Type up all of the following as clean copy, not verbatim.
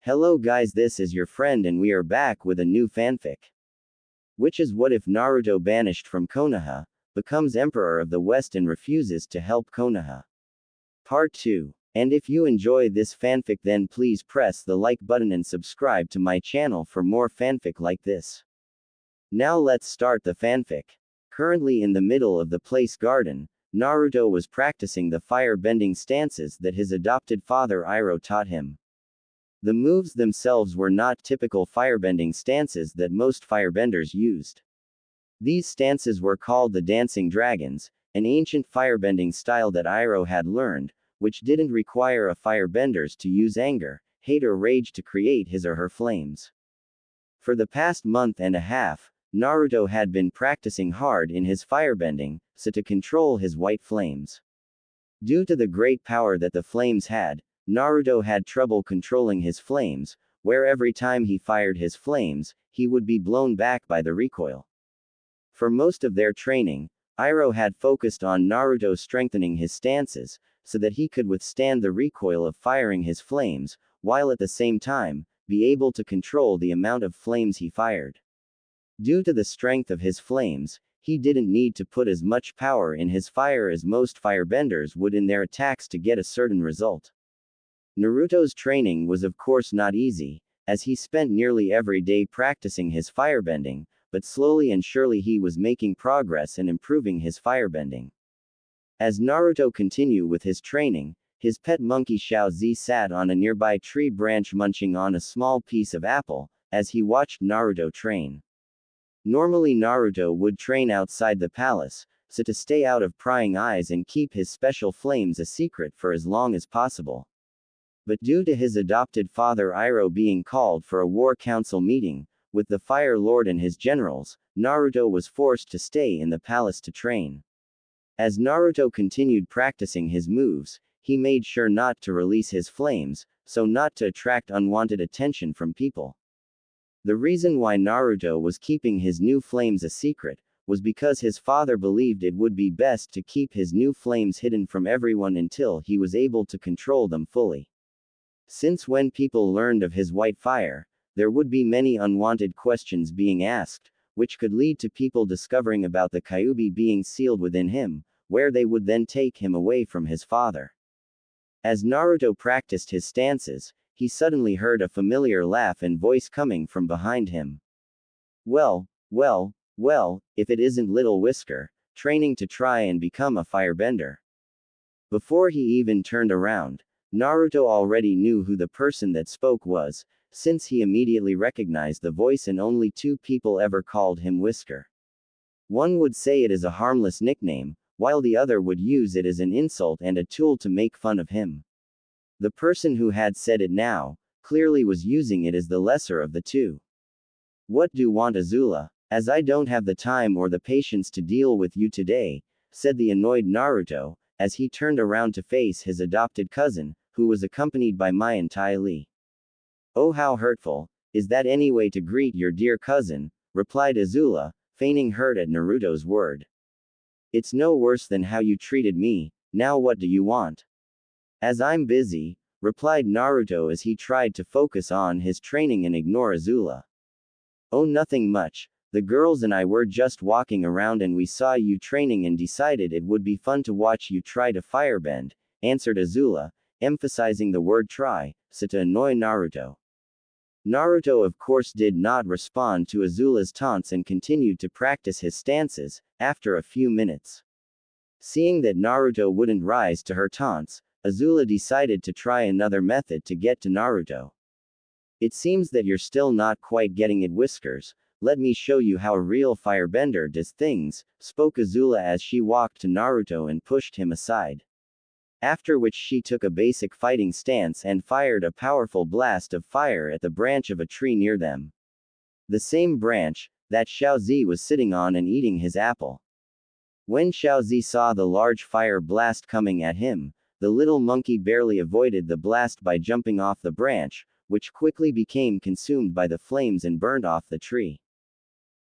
Hello guys, this is your friend and we are back with a new fanfic. Which is what if Naruto, banished from Konoha, becomes Emperor of the West and refuses to help Konoha? Part 2. And if you enjoy this fanfic, then please press the like button and subscribe to my channel for more fanfic like this. Now let's start the fanfic. Currently in the middle of the place garden, Naruto was practicing the fire-bending stances that his adopted father Iroh taught him. The moves themselves were not typical firebending stances that most firebenders used. These stances were called the Dancing Dragons, an ancient firebending style that Iroh had learned, which didn't require a firebenders to use anger, hate or rage to create his or her flames. For the past month and a half, Naruto had been practicing hard in his firebending, so to control his white flames. Due to the great power that the flames had, Naruto had trouble controlling his flames, where every time he fired his flames, he would be blown back by the recoil. For most of their training, Iroh had focused on Naruto strengthening his stances, so that he could withstand the recoil of firing his flames, while at the same time, be able to control the amount of flames he fired. Due to the strength of his flames, he didn't need to put as much power in his fire as most firebenders would in their attacks to get a certain result. Naruto's training was of course not easy, as he spent nearly every day practicing his firebending, but slowly and surely he was making progress and improving his firebending. As Naruto continued with his training, his pet monkey Xiao Zi sat on a nearby tree branch munching on a small piece of apple, as he watched Naruto train. Normally Naruto would train outside the palace, so to stay out of prying eyes and keep his special flames a secret for as long as possible. But due to his adopted father Iroh being called for a war council meeting, with the Fire Lord and his generals, Naruto was forced to stay in the palace to train. As Naruto continued practicing his moves, he made sure not to release his flames, so not to attract unwanted attention from people. The reason why Naruto was keeping his new flames a secret, was because his father believed it would be best to keep his new flames hidden from everyone until he was able to control them fully. Since when people learned of his white fire, there would be many unwanted questions being asked, which could lead to people discovering about the Kyuubi being sealed within him, where they would then take him away from his father. As Naruto practiced his stances, he suddenly heard a familiar laugh and voice coming from behind him. Well, if it isn't Little Whisker, training to try and become a firebender. Before he even turned around, Naruto already knew who the person that spoke was, since he immediately recognized the voice, and only two people ever called him Whisker. One would say it is a harmless nickname, while the other would use it as an insult and a tool to make fun of him. The person who had said it now, clearly was using it as the lesser of the two. What do you want, Azula? As I don't have the time or the patience to deal with you today, said the annoyed Naruto, as he turned around to face his adopted cousin, who was accompanied by Mai and Tai Li. Oh, how hurtful, is that any way to greet your dear cousin, replied Azula, feigning hurt at Naruto's word. It's no worse than how you treated me, now what do you want? As I'm busy, replied Naruto as he tried to focus on his training and ignore Azula. Oh, nothing much, the girls and I were just walking around and we saw you training and decided it would be fun to watch you try to firebend, answered Azula, emphasizing the word try, so to annoy Naruto. Naruto of course did not respond to Azula's taunts and continued to practice his stances. After a few minutes, seeing that Naruto wouldn't rise to her taunts, Azula decided to try another method to get to Naruto. It seems that you're still not quite getting it, Whiskers. Let me show you how a real firebender does things, spoke Azula as she walked to Naruto and pushed him aside. After which she took a basic fighting stance and fired a powerful blast of fire at the branch of a tree near them. The same branch that Xiao Zi was sitting on and eating his apple. When Xiao Zi saw the large fire blast coming at him, the little monkey barely avoided the blast by jumping off the branch, which quickly became consumed by the flames and burned off the tree.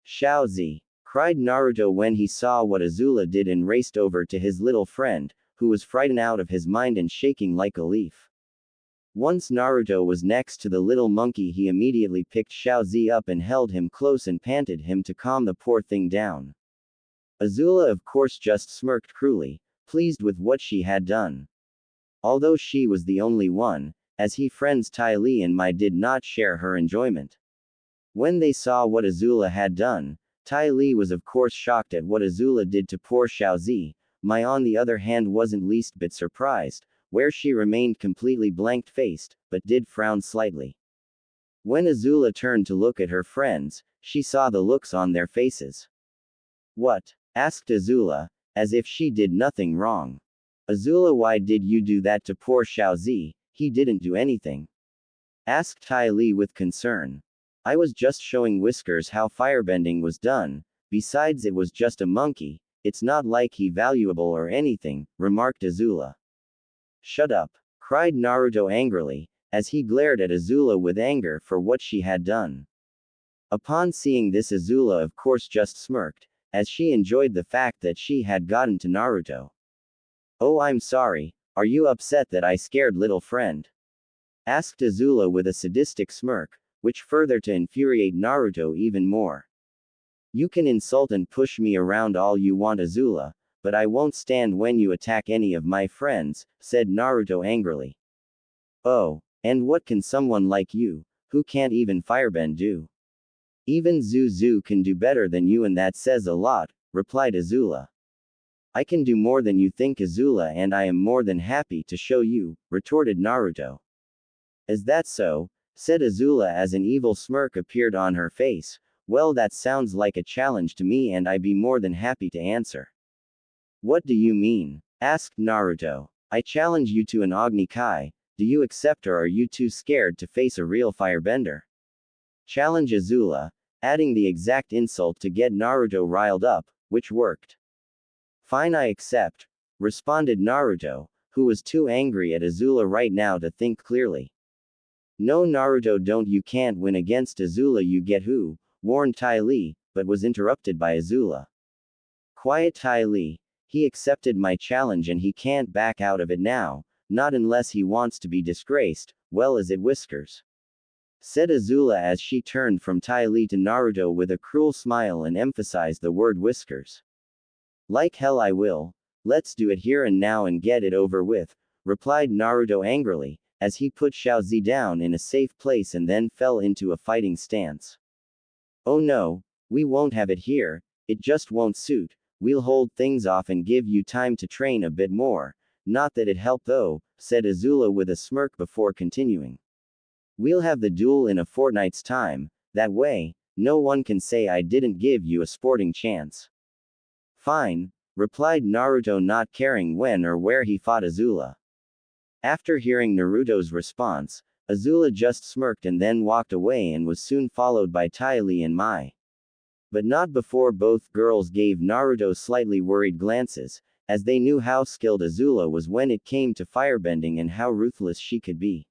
Xiao Zi, cried Naruto when he saw what Azula did and raced over to his little friend, who was frightened out of his mind and shaking like a leaf. Once Naruto was next to the little monkey, he immediately picked Xiaozi up and held him close and panted him to calm the poor thing down. Azula of course just smirked cruelly, pleased with what she had done. Although she was the only one, as he friends Ty Lee and Mai did not share her enjoyment. When they saw what Azula had done, Ty Lee was of course shocked at what Azula did to poor Xiaozi. Mai on the other hand wasn't least bit surprised, where she remained completely blank-faced, but did frown slightly. When Azula turned to look at her friends, she saw the looks on their faces. "What?" asked Azula, as if she did nothing wrong. "Azula, why did you do that to poor Xiaozi? He didn't do anything," asked Ty Lee with concern. "I was just showing Whiskers how firebending was done, besides it was just a monkey, it's not like he valuable or anything," remarked Azula. "Shut up!" cried Naruto angrily, as he glared at Azula with anger for what she had done. Upon seeing this, Azula of course just smirked, as she enjoyed the fact that she had gotten to Naruto. "Oh, I'm sorry, are you upset that I scared little friend?" asked Azula with a sadistic smirk, which further to infuriate Naruto even more. "You can insult and push me around all you want, Azula, but I won't stand when you attack any of my friends," said Naruto angrily. "Oh, and what can someone like you, who can't even firebend, do? Even Zuzu can do better than you, and that says a lot," replied Azula. "I can do more than you think, Azula, and I am more than happy to show you," retorted Naruto. "Is that so?" said Azula as an evil smirk appeared on her face. "Well, that sounds like a challenge to me and I'd be more than happy to answer." "What do you mean?" asked Naruto. "I challenge you to an Agni Kai. Do you accept, or are you too scared to face a real firebender?" challenged Azula, adding the exact insult to get Naruto riled up, which worked. "Fine, I accept," responded Naruto, who was too angry at Azula right now to think clearly. "No, Naruto, don't, you can't win against Azula, you get who," warned Ty Lee, but was interrupted by Azula. "Quiet, Ty Lee. He accepted my challenge and he can't back out of it now, not unless he wants to be disgraced, well as it Whiskers," said Azula as she turned from Ty Lee to Naruto with a cruel smile and emphasized the word Whiskers. "Like hell I will. Let's do it here and now and get it over with," replied Naruto angrily, as he put Xiaozi down in a safe place and then fell into a fighting stance. "Oh no, we won't have it here, it just won't suit. We'll hold things off and give you time to train a bit more. Not that it helped though," said Azula with a smirk before continuing. "We'll have the duel in a fortnight's time, that way, no one can say I didn't give you a sporting chance." "Fine," replied Naruto, not caring when or where he fought Azula. After hearing Naruto's response, Azula just smirked and then walked away and was soon followed by Ty Lee and Mai. But not before both girls gave Naruto slightly worried glances, as they knew how skilled Azula was when it came to firebending and how ruthless she could be.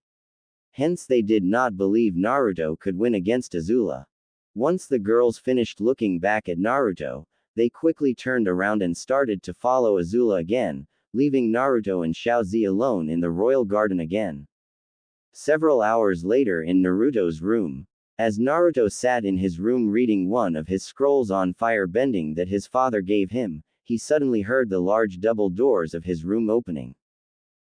Hence they did not believe Naruto could win against Azula. Once the girls finished looking back at Naruto, they quickly turned around and started to follow Azula again, leaving Naruto and Xiaozi alone in the royal garden again. Several hours later in Naruto's room, as Naruto sat in his room reading one of his scrolls on fire bending that his father gave him, he suddenly heard the large double doors of his room opening.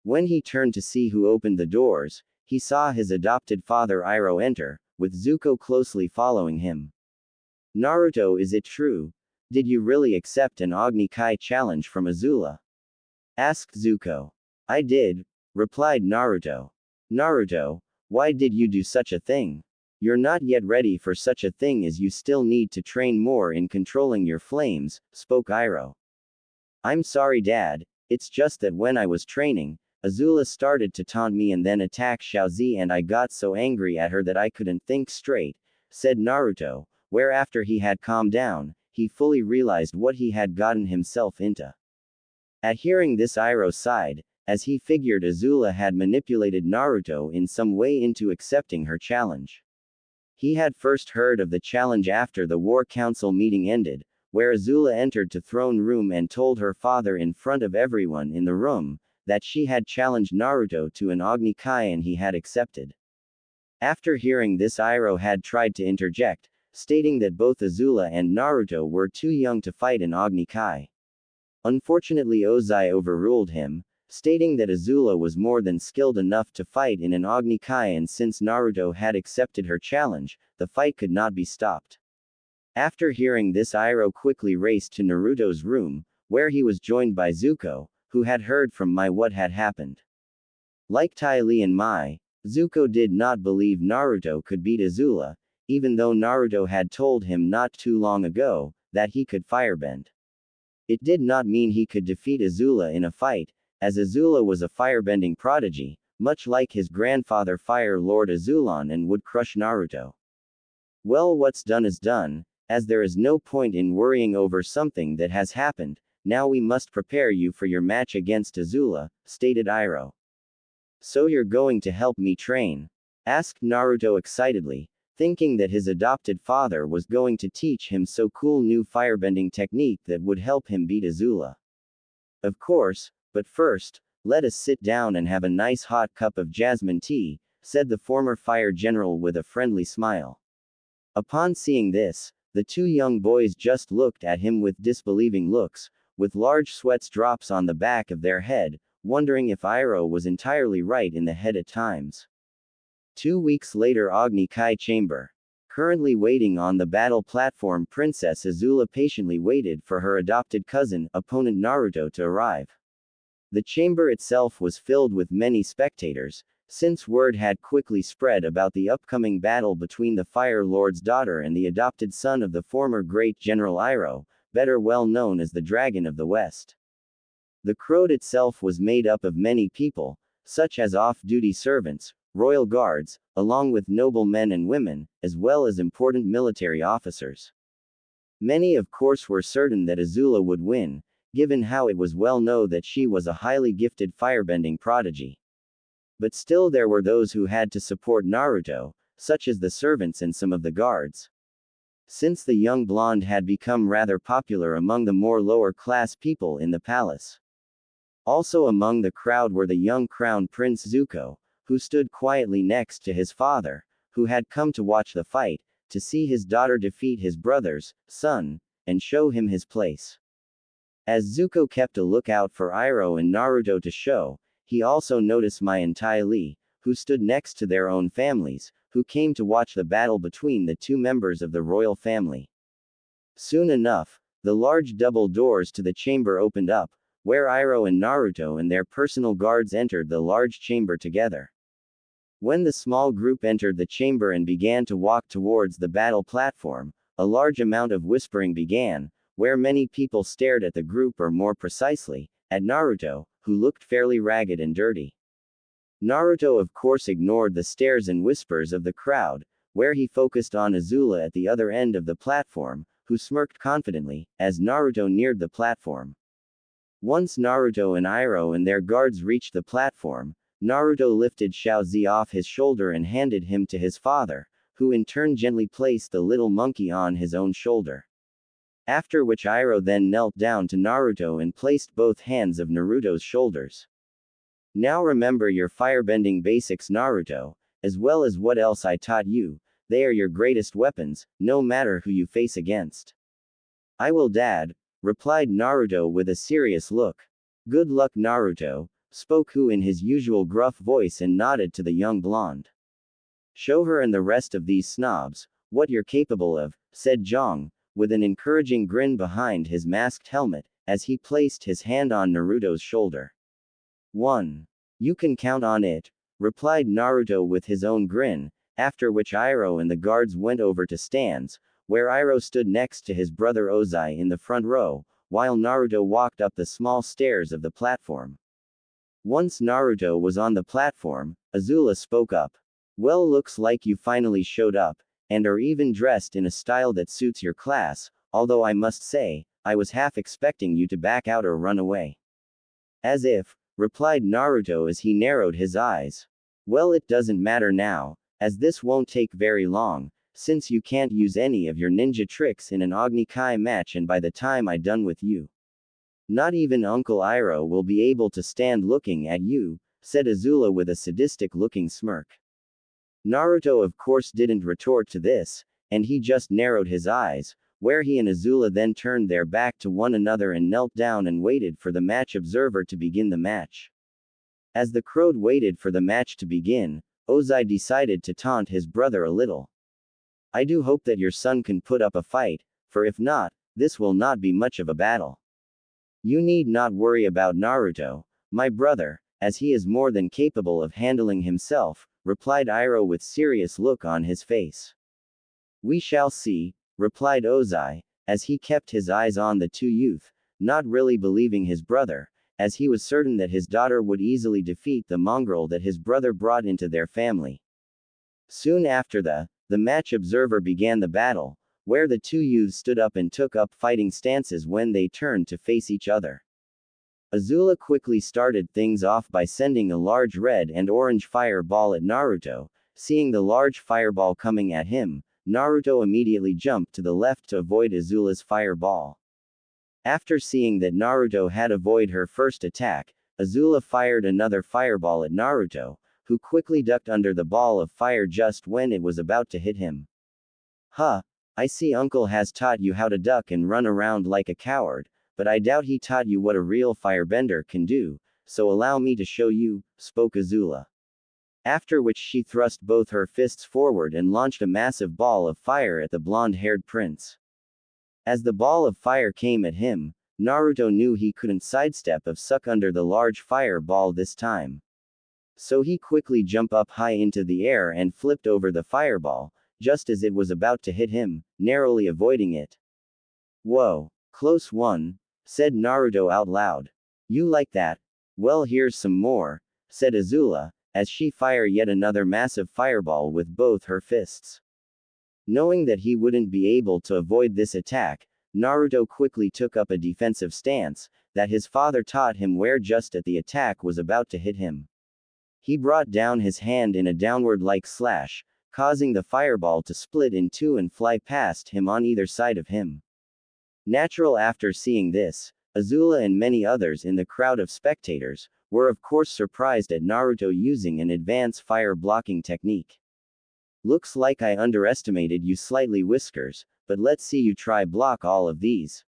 When he turned to see who opened the doors, he saw his adopted father Iroh enter, with Zuko closely following him. "Naruto, is it true? Did you really accept an Agni Kai challenge from Azula?" asked Zuko. "I did," replied Naruto. "Naruto, why did you do such a thing? You're not yet ready for such a thing, as you still need to train more in controlling your flames," spoke Iroh. "I'm sorry, Dad, it's just that when I was training, Azula started to taunt me and then attack Xiaozi and I got so angry at her that I couldn't think straight," said Naruto, where after he had calmed down, he fully realized what he had gotten himself into. At hearing this, Iroh sighed, as he figured Azula had manipulated Naruto in some way into accepting her challenge. He had first heard of the challenge after the War Council meeting ended, where Azula entered the throne room and told her father in front of everyone in the room that she had challenged Naruto to an Agni Kai and he had accepted. After hearing this, Iroh had tried to interject, stating that both Azula and Naruto were too young to fight in Agni Kai. Unfortunately, Ozai overruled him, stating that Azula was more than skilled enough to fight in an Agni Kai, and since Naruto had accepted her challenge, the fight could not be stopped. After hearing this, Iroh quickly raced to Naruto's room, where he was joined by Zuko, who had heard from Mai what had happened. Like Ty Lee and Mai, Zuko did not believe Naruto could beat Azula, even though Naruto had told him not too long ago that he could firebend. It did not mean he could defeat Azula in a fight, as Azula was a firebending prodigy, much like his grandfather Fire Lord Azulon, and would crush Naruto. Well, what's done is done, as there is no point in worrying over something that has happened. Now we must prepare you for your match against Azula, stated Iroh. So you're going to help me train? Asked Naruto excitedly, thinking that his adopted father was going to teach him so cool new firebending technique that would help him beat Azula. Of course, but first, let us sit down and have a nice hot cup of jasmine tea, said the former fire general with a friendly smile. Upon seeing this, the two young boys just looked at him with disbelieving looks, with large sweats drops on the back of their head, wondering if Iroh was entirely right in the head at times. 2 weeks later, Agni Kai Chamber. Currently waiting on the battle platform, Princess Azula patiently waited for her adopted cousin, opponent Naruto to arrive. The chamber itself was filled with many spectators, since word had quickly spread about the upcoming battle between the Fire Lord's daughter and the adopted son of the former great General Iroh, better well known as the Dragon of the West. The crowd itself was made up of many people, such as off-duty servants, royal guards, along with noble men and women, as well as important military officers. Many of course were certain that Azula would win, given how it was well known that she was a highly gifted firebending prodigy. But still there were those who had to support Naruto, such as the servants and some of the guards. Since the young blonde had become rather popular among the more lower-class people in the palace. Also among the crowd were the young crown prince Zuko, who stood quietly next to his father, who had come to watch the fight, to see his daughter defeat his brother's son, and show him his place. As Zuko kept a lookout for Iroh and Naruto to show, he also noticed Mai and Ty Lee, who stood next to their own families, who came to watch the battle between the two members of the royal family. Soon enough, the large double doors to the chamber opened up, where Iroh and Naruto and their personal guards entered the large chamber together. When the small group entered the chamber and began to walk towards the battle platform, a large amount of whispering began, where many people stared at the group, or more precisely, at Naruto, who looked fairly ragged and dirty. Naruto of course ignored the stares and whispers of the crowd, where he focused on Azula at the other end of the platform, who smirked confidently, as Naruto neared the platform. Once Naruto and Iroh and their guards reached the platform, Naruto lifted Xiaozi off his shoulder and handed him to his father, who in turn gently placed the little monkey on his own shoulder. After which Iroh then knelt down to Naruto and placed both hands of Naruto's shoulders. Now remember your firebending basics, Naruto, as well as what else I taught you. They are your greatest weapons, no matter who you face against. I will, Dad, replied Naruto with a serious look. Good luck, Naruto, spoke Hu in his usual gruff voice and nodded to the young blonde. Show her and the rest of these snobs what you're capable of, said Zhang, with an encouraging grin behind his masked helmet, as he placed his hand on Naruto's shoulder. 1. You can count on it, replied Naruto with his own grin, after which Iroh and the guards went over to stands, where Iroh stood next to his brother Ozai in the front row, while Naruto walked up the small stairs of the platform. Once Naruto was on the platform, Azula spoke up. Well, looks like you finally showed up, and are even dressed in a style that suits your class, although I must say, I was half expecting you to back out or run away. As if, replied Naruto as he narrowed his eyes. Well, it doesn't matter now, as this won't take very long, since you can't use any of your ninja tricks in an Agni Kai match, and by the time I'm done with you, Not even Uncle Iroh will be able to stand looking at you, said Azula with a sadistic-looking smirk. Naruto of course didn't retort to this, and he just narrowed his eyes, where he and Azula then turned their back to one another and knelt down and waited for the match observer to begin the match. As the crowd waited for the match to begin, Ozai decided to taunt his brother a little. I do hope that your son can put up a fight, for if not, this will not be much of a battle. You need not worry about Naruto, my brother, as he is more than capable of handling himself, replied Iroh with serious look on his face. We shall see, replied Ozai, as he kept his eyes on the two youth, not really believing his brother, as he was certain that his daughter would easily defeat the mongrel that his brother brought into their family. Soon after the match observer began the battle, where the two youths stood up and took up fighting stances when they turned to face each other. Azula quickly started things off by sending a large red and orange fireball at Naruto. Seeing the large fireball coming at him, Naruto immediately jumped to the left to avoid Azula's fireball. After seeing that Naruto had avoided her first attack, Azula fired another fireball at Naruto, who quickly ducked under the ball of fire just when it was about to hit him. Huh, I see Uncle has taught you how to duck and run around like a coward, but I doubt he taught you what a real firebender can do, so allow me to show you, spoke Azula. After which she thrust both her fists forward and launched a massive ball of fire at the blonde-haired prince. As the ball of fire came at him, Naruto knew he couldn't sidestep or suck under the large fireball this time. So he quickly jumped up high into the air and flipped over the fireball, just as it was about to hit him, narrowly avoiding it. Whoa, close one, said Naruto out loud. You like that? Well, here's some more, said Azula, as she fired yet another massive fireball with both her fists. Knowing that he wouldn't be able to avoid this attack, Naruto quickly took up a defensive stance that his father taught him where just as the attack was about to hit him. He brought down his hand in a downward-like slash, causing the fireball to split in two and fly past him on either side of him. Natural after seeing this, Azula and many others in the crowd of spectators were of course surprised at Naruto using an advanced fire-blocking technique. Looks like I underestimated you slightly, Whiskers, but let's see you try block all of these,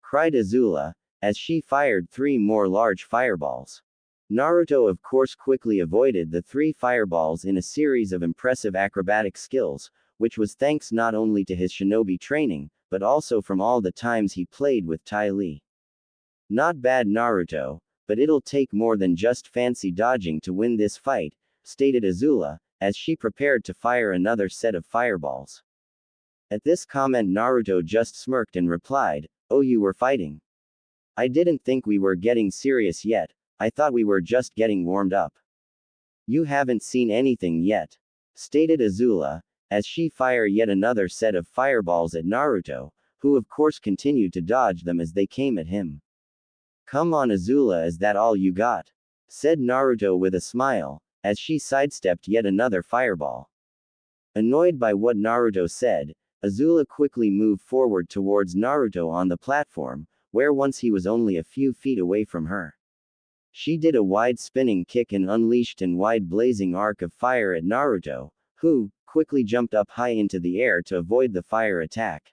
cried Azula, as she fired 3 more large fireballs. Naruto of course quickly avoided the 3 fireballs in a series of impressive acrobatic skills, which was thanks not only to his shinobi training, but also from all the times he played with Tai Li. Not bad, Naruto, but it'll take more than just fancy dodging to win this fight, stated Azula, as she prepared to fire another set of fireballs. At this comment Naruto just smirked and replied, "Oh, you were fighting? I didn't think we were getting serious yet, I thought we were just getting warmed up." You haven't seen anything yet, stated Azula, as she fired yet another set of fireballs at Naruto, who of course continued to dodge them as they came at him. Come on Azula, is that all you got? Said Naruto with a smile, as she sidestepped yet another fireball. Annoyed by what Naruto said, Azula quickly moved forward towards Naruto on the platform, where once he was only a few feet away from her. She did a wide spinning kick and unleashed an wide blazing arc of fire at Naruto, who quickly jumped up high into the air to avoid the fire attack.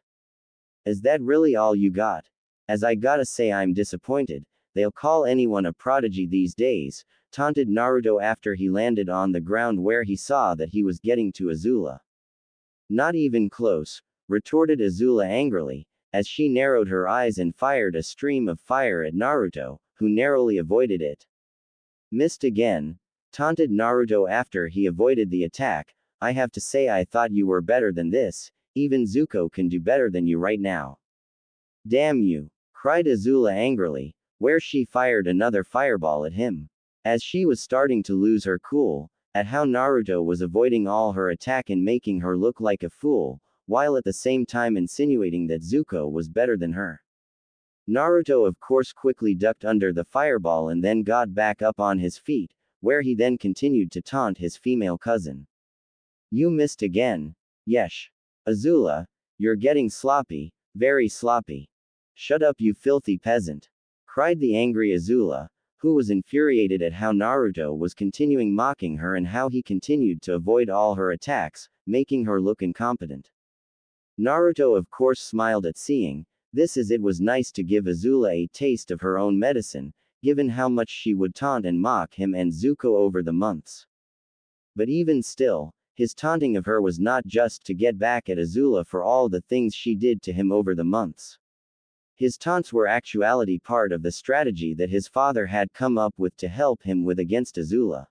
Is that really all you got? As I gotta say, I'm disappointed. They'll call anyone a prodigy these days, taunted Naruto after he landed on the ground where he saw that he was getting to Azula. Not even close, retorted Azula angrily, as she narrowed her eyes and fired a stream of fire at Naruto, who narrowly avoided it. Missed again, taunted Naruto after he avoided the attack. I have to say, I thought you were better than this, even Zuko can do better than you right now. Damn you, cried Azula angrily, where she fired another fireball at him. As she was starting to lose her cool, at how Naruto was avoiding all her attack and making her look like a fool, while at the same time insinuating that Zuko was better than her. Naruto of course quickly ducked under the fireball and then got back up on his feet, where he then continued to taunt his female cousin. You missed again. Yesh. Azula, you're getting sloppy, very sloppy. Shut up, you filthy peasant, cried the angry Azula, who was infuriated at how Naruto was continuing mocking her and how he continued to avoid all her attacks, making her look incompetent. Naruto of course smiled at seeing this, as it was nice to give Azula a taste of her own medicine, given how much she would taunt and mock him and Zuko over the months. But even still, his taunting of her was not just to get back at Azula for all the things she did to him over the months. His taunts were actually part of the strategy that his father had come up with to help him with against Azula.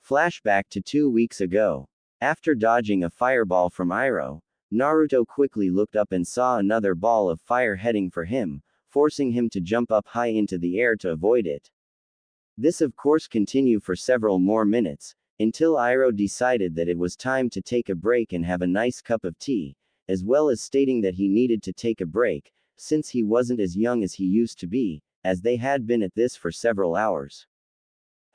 Flashback to 2 weeks ago. After dodging a fireball from Iroh, Naruto quickly looked up and saw another ball of fire heading for him, forcing him to jump up high into the air to avoid it. This of course continued for several more minutes, until Iroh decided that it was time to take a break and have a nice cup of tea, as well as stating that he needed to take a break, since he wasn't as young as he used to be, as they had been at this for several hours.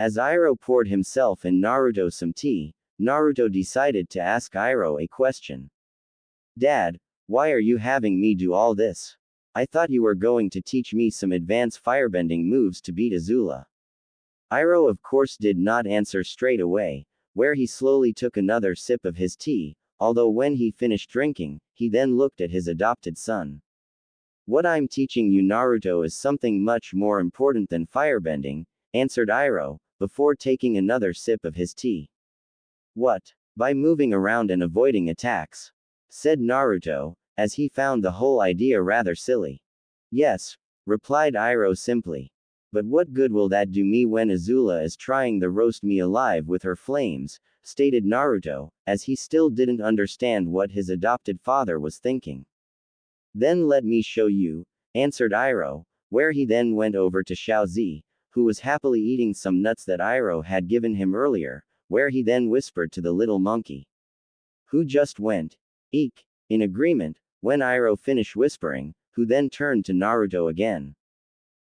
As Iroh poured himself and Naruto some tea, Naruto decided to ask Iroh a question. Dad, why are you having me do all this? I thought you were going to teach me some advanced firebending moves to beat Azula. Iroh of course did not answer straight away, where he slowly took another sip of his tea, although when he finished drinking, he then looked at his adopted son. What I'm teaching you, Naruto, is something much more important than firebending, answered Iroh, before taking another sip of his tea. What? By moving around and avoiding attacks, said Naruto, as he found the whole idea rather silly. Yes, replied Iroh simply. But what good will that do me when Azula is trying to roast me alive with her flames, stated Naruto, as he still didn't understand what his adopted father was thinking. Then let me show you, answered Iroh, where he then went over to Xiaozi, who was happily eating some nuts that Iroh had given him earlier, where he then whispered to the little monkey, who just went, eek, in agreement, when Iroh finished whispering, who then turned to Naruto again.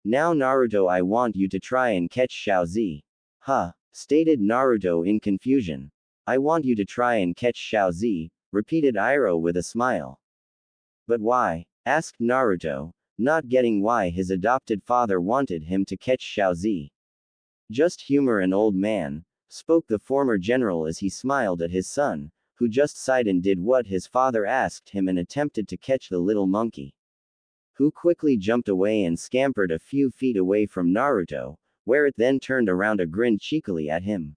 Now Naruto, I want you to try and catch Xiaozi. Huh, stated Naruto in confusion. I want you to try and catch Xiaozi, repeated Iroh with a smile. But why? Asked Naruto, not getting why his adopted father wanted him to catch Xiaozi. Just humor an old man, spoke the former general as he smiled at his son, who just sighed and did what his father asked him and attempted to catch the little monkey, who quickly jumped away and scampered a few feet away from Naruto, where it then turned around and grinned cheekily at him.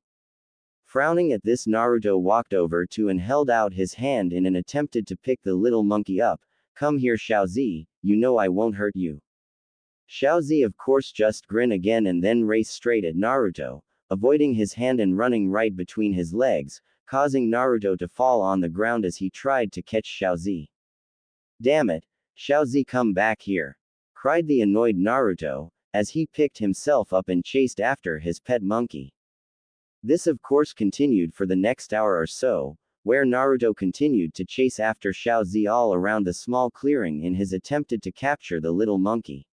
Frowning at this, Naruto walked over to and held out his hand in an attempted to pick the little monkey up. Come here, Xiaozi, you know I won't hurt you. Xiaozi of course just grinned again and then raced straight at Naruto, avoiding his hand and running right between his legs, causing Naruto to fall on the ground as he tried to catch Xiaozi. Damn it, Xiaozi, come back here, cried the annoyed Naruto, as he picked himself up and chased after his pet monkey. This of course continued for the next hour or so, where Naruto continued to chase after Xiaozi all around the small clearing in his attempted to capture the little monkey.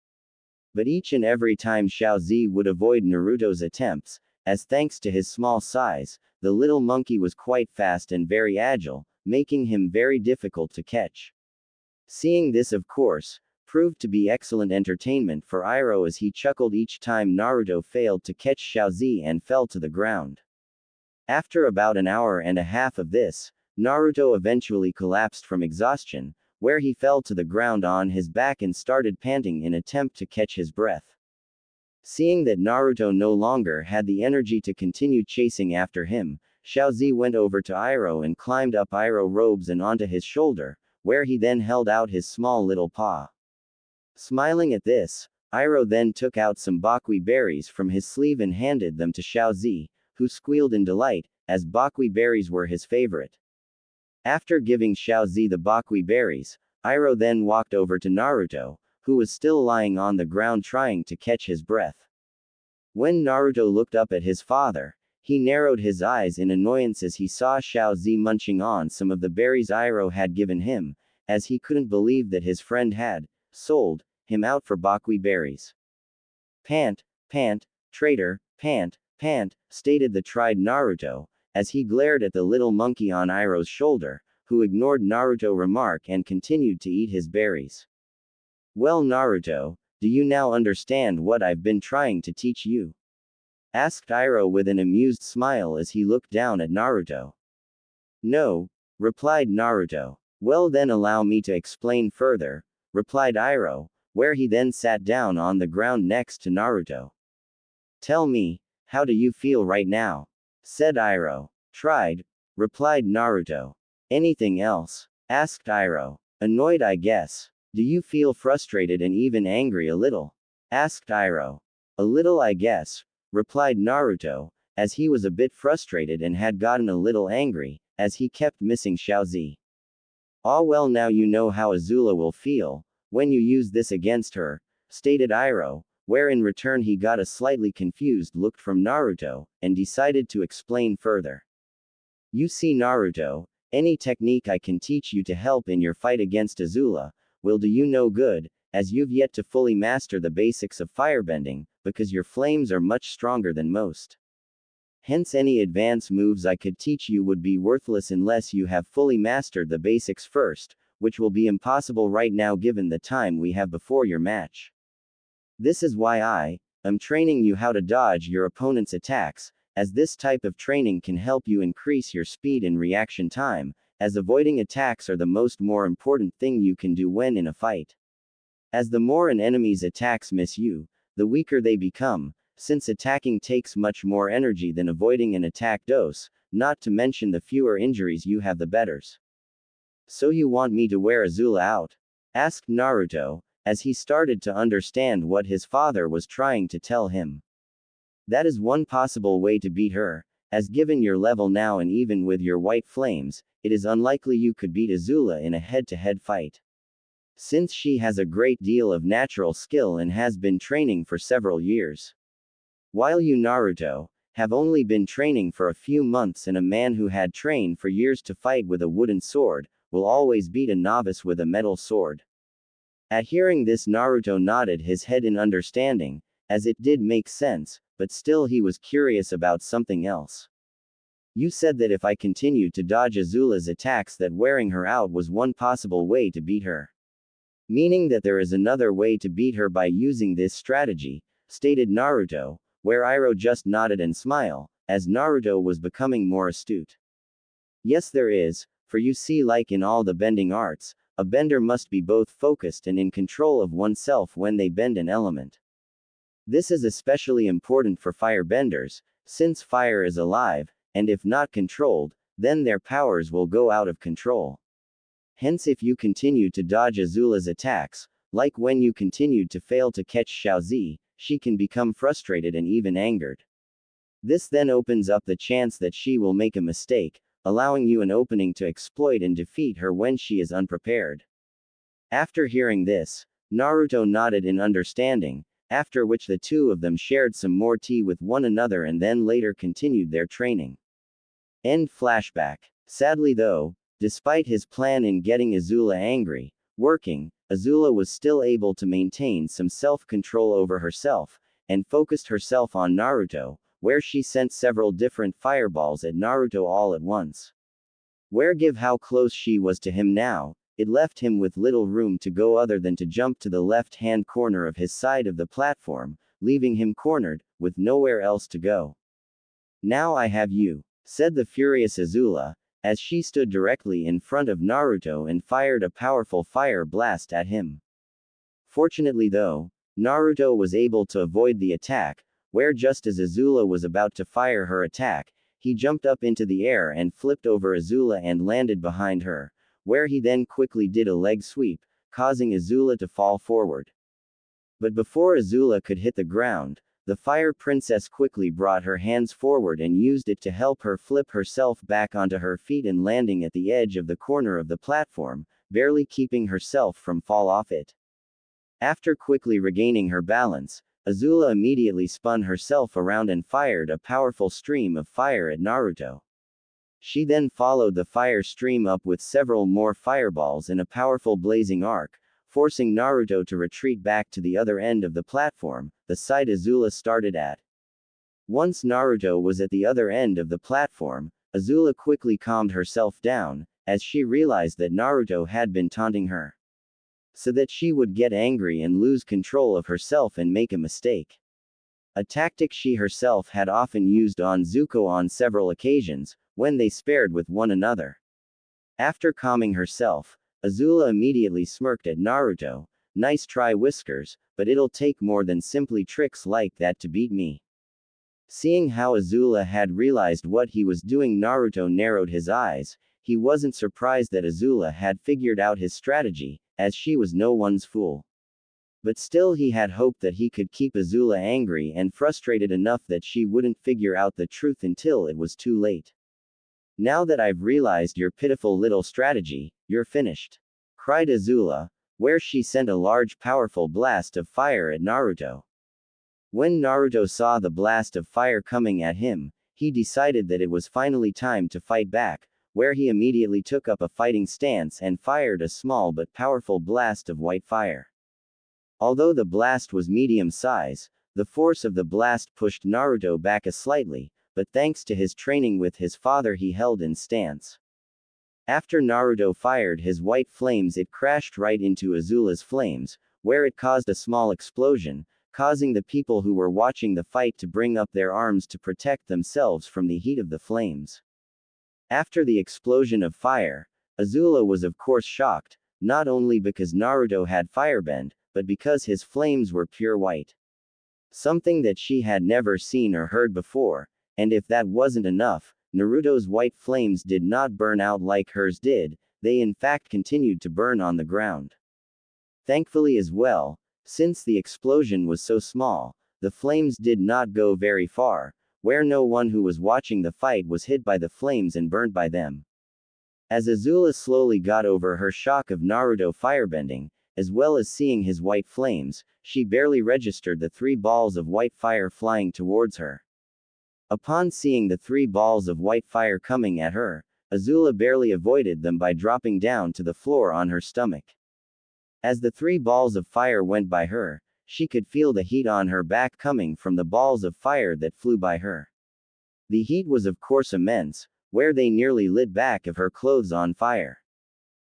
But each and every time Xiaozi would avoid Naruto's attempts, as thanks to his small size, the little monkey was quite fast and very agile, making him very difficult to catch. Seeing this of course, proved to be excellent entertainment for Iroh as he chuckled each time Naruto failed to catch Xiaozi and fell to the ground. After about an hour and a half of this, Naruto eventually collapsed from exhaustion, where he fell to the ground on his back and started panting in attempt to catch his breath. Seeing that Naruto no longer had the energy to continue chasing after him, Xiaozi went over to Iroh and climbed up Iroh's robes and onto his shoulder, where he then held out his small little paw. Smiling at this, Iroh then took out some bakwi berries from his sleeve and handed them to Xiaozi, who squealed in delight, as bakwi berries were his favorite. After giving Xiaozi the bakwi berries, Iroh then walked over to Naruto, who was still lying on the ground trying to catch his breath. When Naruto looked up at his father, he narrowed his eyes in annoyance as he saw Xiaozi munching on some of the berries Iroh had given him, as he couldn't believe that his friend had sold him out for bakwi berries. Pant, traitor, pant, stated the tried Naruto, as he glared at the little monkey on Iroh's shoulder, who ignored Naruto's remark and continued to eat his berries. Well, Naruto, Do you now understand what I've been trying to teach you? Asked Iroh with an amused smile as he looked down at Naruto. No, replied Naruto. Well then allow me to explain further, replied Iroh, where he then sat down on the ground next to Naruto. Tell me, how do you feel right now? Said Iroh. Tried, replied Naruto. Anything else? Asked Iroh. Annoyed I guess. Do you feel frustrated and even angry a little? Asked Iroh. A little I guess, replied Naruto, as he was a bit frustrated and had gotten a little angry, as he kept missing Xiaozi. Ah well now you know how Azula will feel, when you use this against her, stated Iroh, where in return he got a slightly confused look from Naruto, and decided to explain further. You see Naruto, any technique I can teach you to help in your fight against Azula, will do you no good, as you've yet to fully master the basics of firebending, because your flames are much stronger than most. Hence any advanced moves I could teach you would be worthless unless you have fully mastered the basics first, which will be impossible right now given the time we have before your match. This is why I am training you how to dodge your opponent's attacks, as this type of training can help you increase your speed and reaction time, as avoiding attacks are the more important thing you can do when in a fight. As the more an enemy's attacks miss you, the weaker they become, since attacking takes much more energy than avoiding an attack does, not to mention the fewer injuries you have the betters. So you want me to wear Azula out? Asked Naruto, as he started to understand what his father was trying to tell him. That is one possible way to beat her, as given your level now and even with your white flames, it is unlikely you could beat Azula in a head-to-head fight. Since she has a great deal of natural skill and has been training for several years. While you Naruto, have only been training for a few months, and a man who had trained for years to fight with a wooden sword, will always beat a novice with a metal sword. At hearing this Naruto nodded his head in understanding, as it did make sense, but still he was curious about something else. You said that if I continued to dodge Azula's attacks that wearing her out was one possible way to beat her. Meaning that there is another way to beat her by using this strategy, stated Naruto, where Iroh just nodded and smiled, as Naruto was becoming more astute. Yes there is, for you see like in all the bending arts, a bender must be both focused and in control of oneself when they bend an element. This is especially important for firebenders, since fire is alive, and if not controlled, then their powers will go out of control. Hence if you continue to dodge Azula's attacks, like when you continued to fail to catch Xiaozi, she can become frustrated and even angered. This then opens up the chance that she will make a mistake, allowing you an opening to exploit and defeat her when she is unprepared. After hearing this, Naruto nodded in understanding, after which the two of them shared some more tea with one another and then later continued their training. End flashback. Sadly though, despite his plan in getting Azula angry, working, Azula was still able to maintain some self-control over herself, and focused herself on Naruto, where she sent several different fireballs at Naruto all at once. Where give how close she was to him now, it left him with little room to go other than to jump to the left-hand corner of his side of the platform, leaving him cornered, with nowhere else to go. Now I have you, said the furious Azula, as she stood directly in front of Naruto and fired a powerful fire blast at him. Fortunately though, Naruto was able to avoid the attack, where just as Azula was about to fire her attack, he jumped up into the air and flipped over Azula and landed behind her, where he then quickly did a leg sweep, causing Azula to fall forward. But before Azula could hit the ground, the Fire Princess quickly brought her hands forward and used it to help her flip herself back onto her feet and landing at the edge of the corner of the platform, barely keeping herself from fall off it. After quickly regaining her balance, Azula immediately spun herself around and fired a powerful stream of fire at Naruto. She then followed the fire stream up with several more fireballs in a powerful blazing arc, forcing Naruto to retreat back to the other end of the platform, the side Azula started at. Once Naruto was at the other end of the platform, Azula quickly calmed herself down, as she realized that Naruto had been taunting her. so that she would get angry and lose control of herself and make a mistake. A tactic she herself had often used on Zuko on several occasions, when they spared with one another. After calming herself, Azula immediately smirked at Naruto. Nice try, Whiskers, but it'll take more than simply tricks like that to beat me. Seeing how Azula had realized what he was doing, Naruto narrowed his eyes. He wasn't surprised that Azula had figured out his strategy, as she was no one's fool. But still, he had hoped that he could keep Azula angry and frustrated enough that she wouldn't figure out the truth until it was too late. Now that I've realized your pitiful little strategy, you're finished, cried Azula, where she sent a large powerful blast of fire at Naruto. When Naruto saw the blast of fire coming at him, he decided that it was finally time to fight back, where he immediately took up a fighting stance and fired a small but powerful blast of white fire. Although the blast was medium size, the force of the blast pushed Naruto back slightly, but thanks to his training with his father he held in stance. After Naruto fired his white flames, it crashed right into Azula's flames, where it caused a small explosion, causing the people who were watching the fight to bring up their arms to protect themselves from the heat of the flames. After the explosion of fire, Azula was of course shocked, not only because Naruto had firebend, but because his flames were pure white. Something that she had never seen or heard before, and if that wasn't enough, Naruto's white flames did not burn out like hers did, they in fact continued to burn on the ground. Thankfully as well, since the explosion was so small, the flames did not go very far, where no one who was watching the fight was hit by the flames and burned by them. As Azula slowly got over her shock of Naruto firebending, as well as seeing his white flames, she barely registered the 3 balls of white fire flying towards her. Upon seeing the 3 balls of white fire coming at her, Azula barely avoided them by dropping down to the floor on her stomach. As the 3 balls of fire went by her, she could feel the heat on her back coming from the balls of fire that flew by her. The heat was of course immense, where they nearly lit back of her clothes on fire.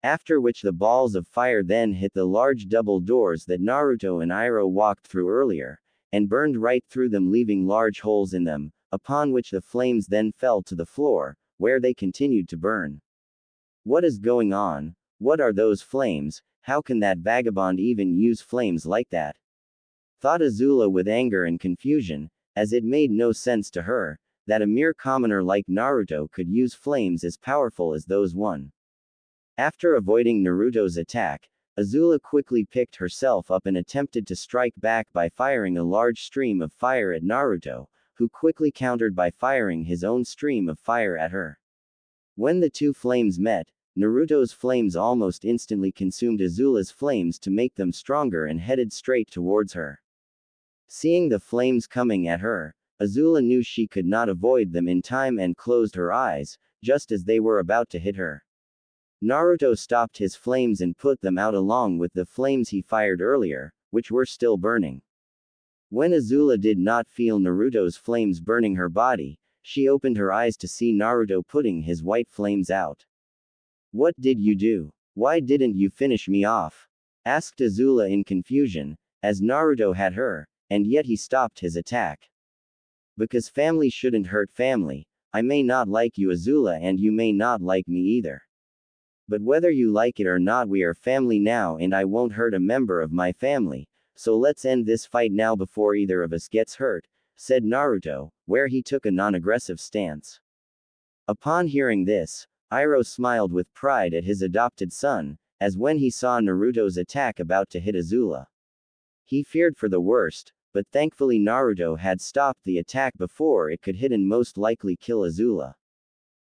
After which the balls of fire then hit the large double doors that Naruto and Iroh walked through earlier, and burned right through them, leaving large holes in them, upon which the flames then fell to the floor, where they continued to burn. What is going on? What are those flames? How can that vagabond even use flames like that? Thought Azula with anger and confusion, as it made no sense to her, that a mere commoner like Naruto could use flames as powerful as those one. After avoiding Naruto's attack, Azula quickly picked herself up and attempted to strike back by firing a large stream of fire at Naruto, who quickly countered by firing his own stream of fire at her. When the 2 flames met, Naruto's flames almost instantly consumed Azula's flames to make them stronger and headed straight towards her. Seeing the flames coming at her, Azula knew she could not avoid them in time and closed her eyes, just as they were about to hit her. Naruto stopped his flames and put them out along with the flames he fired earlier, which were still burning. When Azula did not feel Naruto's flames burning her body, she opened her eyes to see Naruto putting his white flames out. "What did you do? Why didn't you finish me off?" asked Azula in confusion, as Naruto had her, and yet he stopped his attack. "Because family shouldn't hurt family. I may not like you, Azula, and you may not like me either. But whether you like it or not, we are family now, and I won't hurt a member of my family, so let's end this fight now before either of us gets hurt," said Naruto, where he took a non-aggressive stance. Upon hearing this, Iroh smiled with pride at his adopted son, as when he saw Naruto's attack about to hit Azula. He feared for the worst, but thankfully Naruto had stopped the attack before it could hit and most likely kill Azula.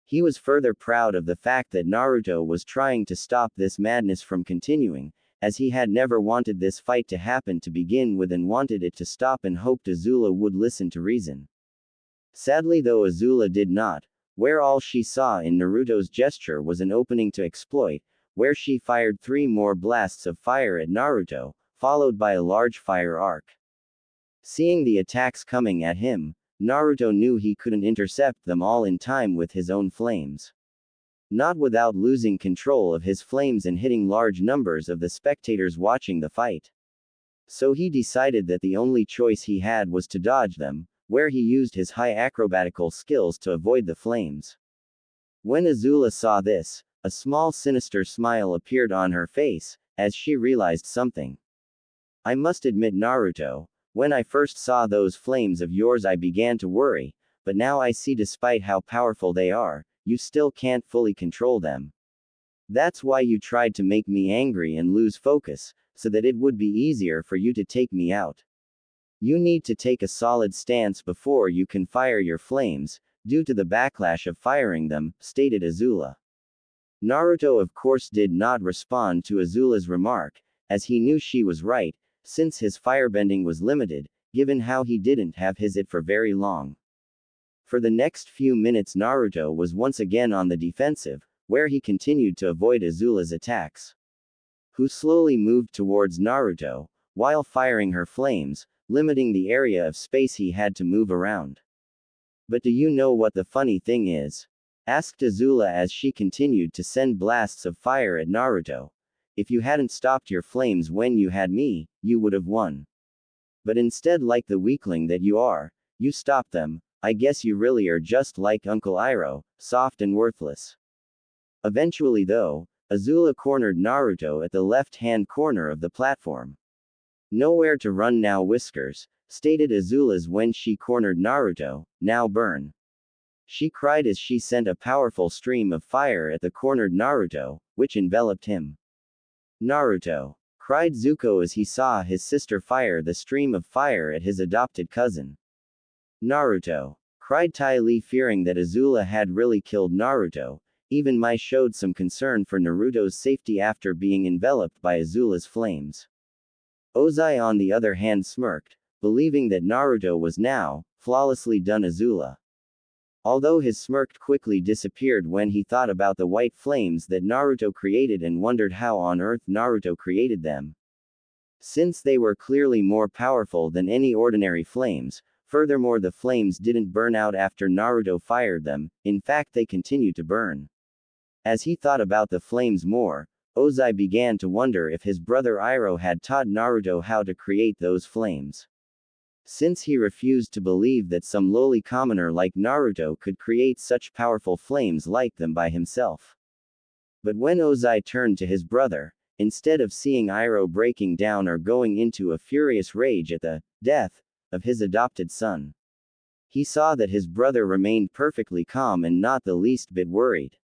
He was further proud of the fact that Naruto was trying to stop this madness from continuing, as he had never wanted this fight to happen to begin with and wanted it to stop and hoped Azula would listen to reason. Sadly though, Azula did not, where all she saw in Naruto's gesture was an opening to exploit, where she fired 3 more blasts of fire at Naruto, followed by a large fire arc. Seeing the attacks coming at him, Naruto knew he couldn't intercept them all in time with his own flames. not without losing control of his flames and hitting large numbers of the spectators watching the fight. So he decided that the only choice he had was to dodge them, where he used his high acrobatical skills to avoid the flames. When Azula saw this, a small sinister smile appeared on her face, as she realized something. I must admit, Naruto, when I first saw those flames of yours I began to worry, but now I see despite how powerful they are, you still can't fully control them. That's why you tried to make me angry and lose focus, so that it would be easier for you to take me out. You need to take a solid stance before you can fire your flames, due to the backlash of firing them, stated Azula. Naruto of course did not respond to Azula's remark, as he knew she was right, since his firebending was limited, given how he didn't have his it for very long. For the next few minutes Naruto was once again on the defensive, where he continued to avoid Azula's attacks. Who slowly moved towards Naruto, while firing her flames, limiting the area of space he had to move around. But do you know what the funny thing is? Asked Azula as she continued to send blasts of fire at Naruto. If you hadn't stopped your flames when you had me, you would have won. But instead, like the weakling that you are, you stopped them. I guess you really are just like Uncle Iroh, soft and worthless. Eventually though, Azula cornered Naruto at the left-hand corner of the platform. Nowhere to run now, Whiskers, stated Azula's when she cornered Naruto. Now burn. She cried as she sent a powerful stream of fire at the cornered Naruto, which enveloped him. Naruto! Cried Zuko as he saw his sister fire the stream of fire at his adopted cousin. Naruto! Cried Ty Lee, fearing that Azula had really killed Naruto. Even Mai showed some concern for Naruto's safety after being enveloped by Azula's flames. Ozai on the other hand smirked, believing that Naruto was now flawlessly done Azula. Although his smirk quickly disappeared when he thought about the white flames that Naruto created and wondered how on earth Naruto created them. Since they were clearly more powerful than any ordinary flames, furthermore the flames didn't burn out after Naruto fired them, in fact they continued to burn. As he thought about the flames more, Ozai began to wonder if his brother Iroh had taught Naruto how to create those flames. Since he refused to believe that some lowly commoner like Naruto could create such powerful flames like them by himself. But when Ozai turned to his brother, instead of seeing Iroh breaking down or going into a furious rage at the death of his adopted son, he saw that his brother remained perfectly calm and not the least bit worried.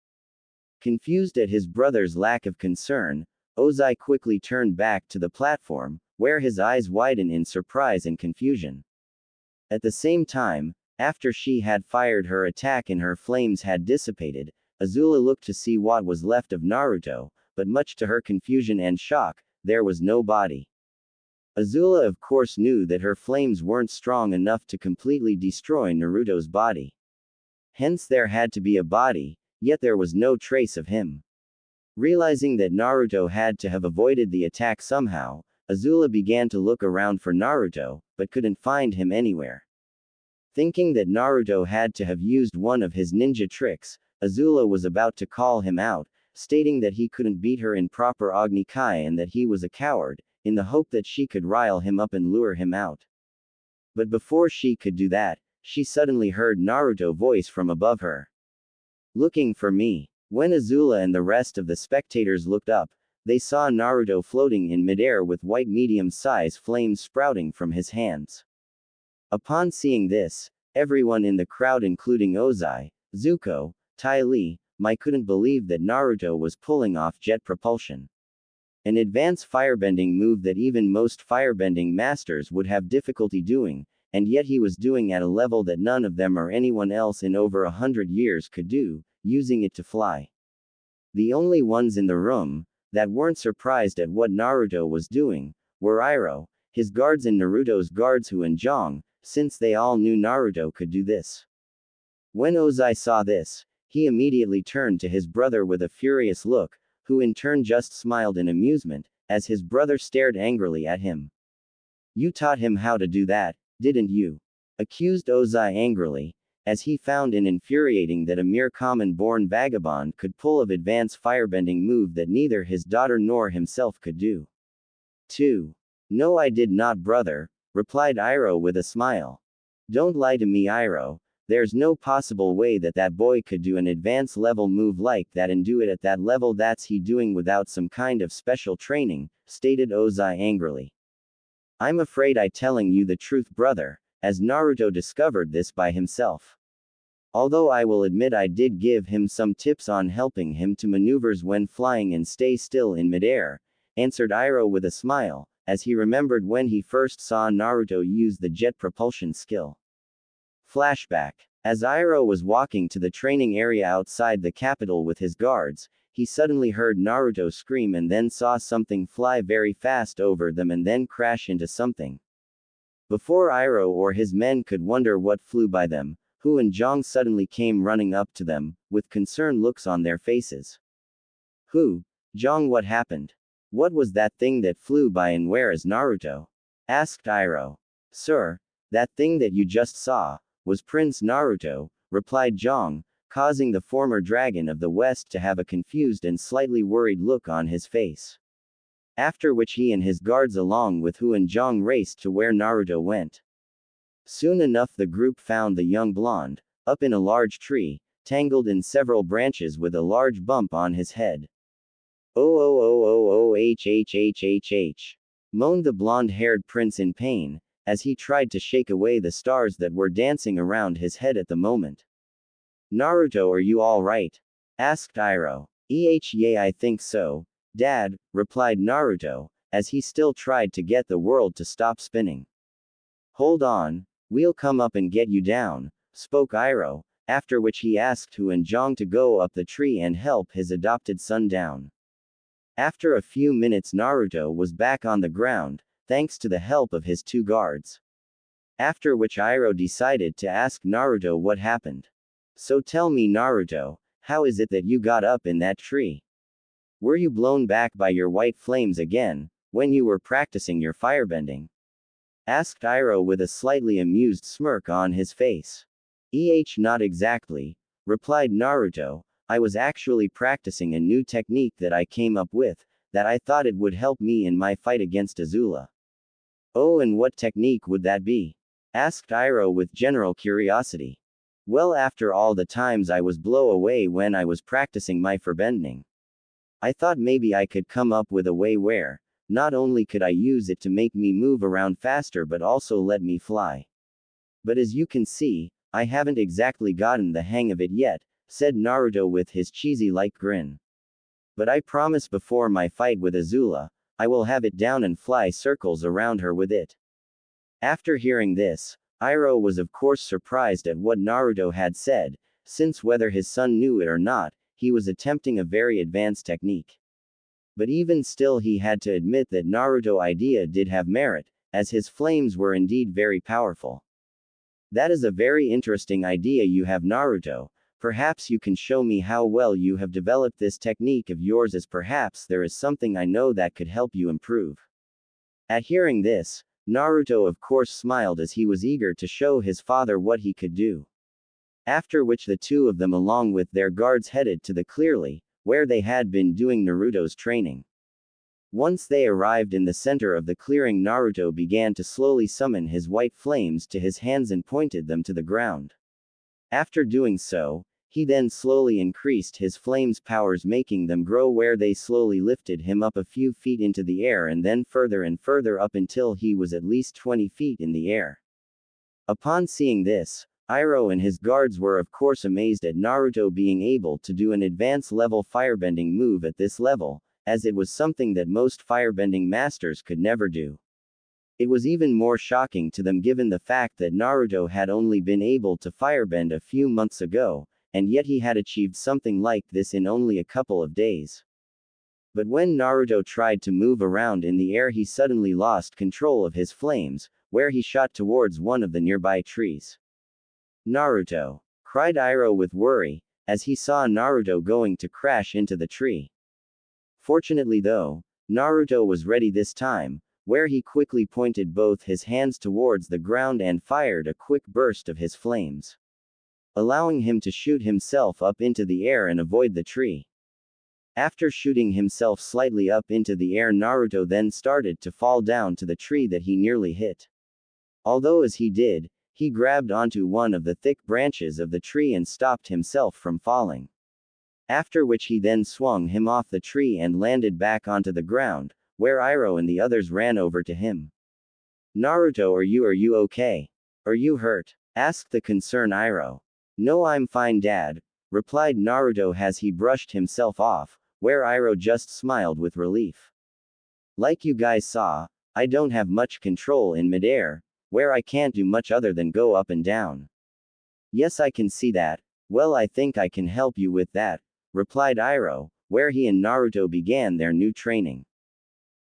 Confused at his brother's lack of concern, Ozai quickly turned back to the platform, where his eyes widened in surprise and confusion. At the same time, after she had fired her attack and her flames had dissipated, Azula looked to see what was left of Naruto, but much to her confusion and shock, there was no body. Azula of course knew that her flames weren't strong enough to completely destroy Naruto's body. Hence there had to be a body, yet there was no trace of him. Realizing that Naruto had to have avoided the attack somehow, Azula began to look around for Naruto, but couldn't find him anywhere. Thinking that Naruto had to have used one of his ninja tricks, Azula was about to call him out, stating that he couldn't beat her in proper Agni Kai and that he was a coward, in the hope that she could rile him up and lure him out. But before she could do that, she suddenly heard Naruto's voice from above her. Looking for me. When Azula and the rest of the spectators looked up, they saw Naruto floating in midair with white medium-size flames sprouting from his hands. Upon seeing this, everyone in the crowd including Ozai, Zuko, Ty Lee, Mai couldn't believe that Naruto was pulling off jet propulsion. An advanced firebending move that even most firebending masters would have difficulty doing, and yet he was doing at a level that none of them or anyone else in over 100 years could do, using it to fly. The only ones in the room that weren't surprised at what Naruto was doing were Iroh, his guards and Naruto's guards Hu and Zhang, since they all knew Naruto could do this. When Ozai saw this, he immediately turned to his brother with a furious look, who in turn just smiled in amusement, as his brother stared angrily at him. You taught him how to do that, didn't you? Accused Ozai angrily, as he found it infuriating that a mere common-born vagabond could pull an advanced firebending move that neither his daughter nor himself could do. 2. No, I did not, brother, replied Iroh with a smile. Don't lie to me, Iroh. There's no possible way that that boy could do an advanced level move like that and do it at that level. That's he doing without some kind of special training, stated Ozai angrily. I'm afraid I telling you the truth, brother, as Naruto discovered this by himself. Although I will admit I did give him some tips on helping him to maneuvers when flying and stay still in midair, answered Iroh with a smile, as he remembered when he first saw Naruto use the jet propulsion skill. Flashback. As Iroh was walking to the training area outside the capital with his guards, he suddenly heard Naruto scream and then saw something fly very fast over them and then crash into something. Before Iroh or his men could wonder what flew by them, Hu and Zhang suddenly came running up to them, with concerned looks on their faces. Hu, Zhang, what happened? What was that thing that flew by and where is Naruto? Asked Iroh. Sir, that thing that you just saw was Prince Naruto, replied Zhang, causing the former dragon of the West to have a confused and slightly worried look on his face. After which he and his guards along with Hu and Zhang raced to where Naruto went. Soon enough the group found the young blonde, up in a large tree, tangled in several branches with a large bump on his head. Oh, moaned the blonde-haired prince in pain, as he tried to shake away the stars that were dancing around his head at the moment. Naruto, are you all right? Asked Iroh. Yeah, I think so, Dad, replied Naruto, as he still tried to get the world to stop spinning. Hold on, we'll come up and get you down, spoke Iroh, after which he asked Hu and Zhang to go up the tree and help his adopted son down. After a few minutes Naruto was back on the ground, thanks to the help of his two guards. After which Iroh decided to ask Naruto what happened. So tell me, Naruto, how is it that you got up in that tree? Were you blown back by your white flames again, when you were practicing your firebending? Asked Iroh with a slightly amused smirk on his face. Not exactly, replied Naruto, I was actually practicing a new technique that I came up with, that I thought it would help me in my fight against Azula. Oh, and what technique would that be? Asked Iroh with general curiosity. Well, after all the times I was blown away when I was practicing my firebending, I thought maybe I could come up with a way where, not only could I use it to make me move around faster but also let me fly. But as you can see, I haven't exactly gotten the hang of it yet, said Naruto with his cheesy-like grin. But I promise before my fight with Azula, I will have it down and fly circles around her with it. After hearing this, Iroh was of course surprised at what Naruto had said, since whether his son knew it or not, he was attempting a very advanced technique. But even still he had to admit that Naruto's idea did have merit, as his flames were indeed very powerful. That is a very interesting idea you have, Naruto. Perhaps you can show me how well you have developed this technique of yours, as perhaps there is something I know that could help you improve. At hearing this, Naruto of course smiled as he was eager to show his father what he could do. After which the two of them along with their guards headed to the clearing, where they had been doing Naruto's training. Once they arrived in the center of the clearing, Naruto began to slowly summon his white flames to his hands and pointed them to the ground. After doing so, he then slowly increased his flames' powers, making them grow where they slowly lifted him up a few feet into the air and then further and further up until he was at least 20 feet in the air. Upon seeing this, Iroh and his guards were of course amazed at Naruto being able to do an advanced level firebending move at this level, as it was something that most firebending masters could never do. It was even more shocking to them given the fact that Naruto had only been able to firebend a few months ago, and yet he had achieved something like this in only a couple of days. But when Naruto tried to move around in the air, he suddenly lost control of his flames, where he shot towards one of the nearby trees. Naruto! Cried Iroh with worry, as he saw Naruto going to crash into the tree. Fortunately though, Naruto was ready this time, where he quickly pointed both his hands towards the ground and fired a quick burst of his flames. allowing him to shoot himself up into the air and avoid the tree. After shooting himself slightly up into the air, Naruto then started to fall down to the tree that he nearly hit. Although as he did, he grabbed onto one of the thick branches of the tree and stopped himself from falling. After which he then swung him off the tree and landed back onto the ground, where Iroh and the others ran over to him. Naruto, are you okay? Are you hurt? Asked the concerned Iroh. No, I'm fine, Dad, replied Naruto as he brushed himself off, where Iroh just smiled with relief. Like you guys saw, I don't have much control in midair, where I can't do much other than go up and down. Yes, I can see that. Well, I think I can help you with that, replied Iroh, where he and Naruto began their new training.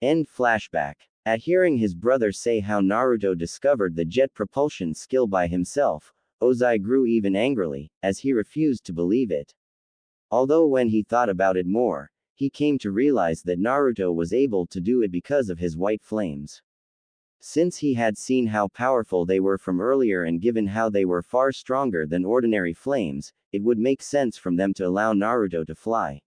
End flashback. At hearing his brother say how Naruto discovered the jet propulsion skill by himself, Ozai grew even angrily, as he refused to believe it. Although when he thought about it more, he came to realize that Naruto was able to do it because of his white flames. Since he had seen how powerful they were from earlier and given how they were far stronger than ordinary flames, it would make sense from them to allow Naruto to fly.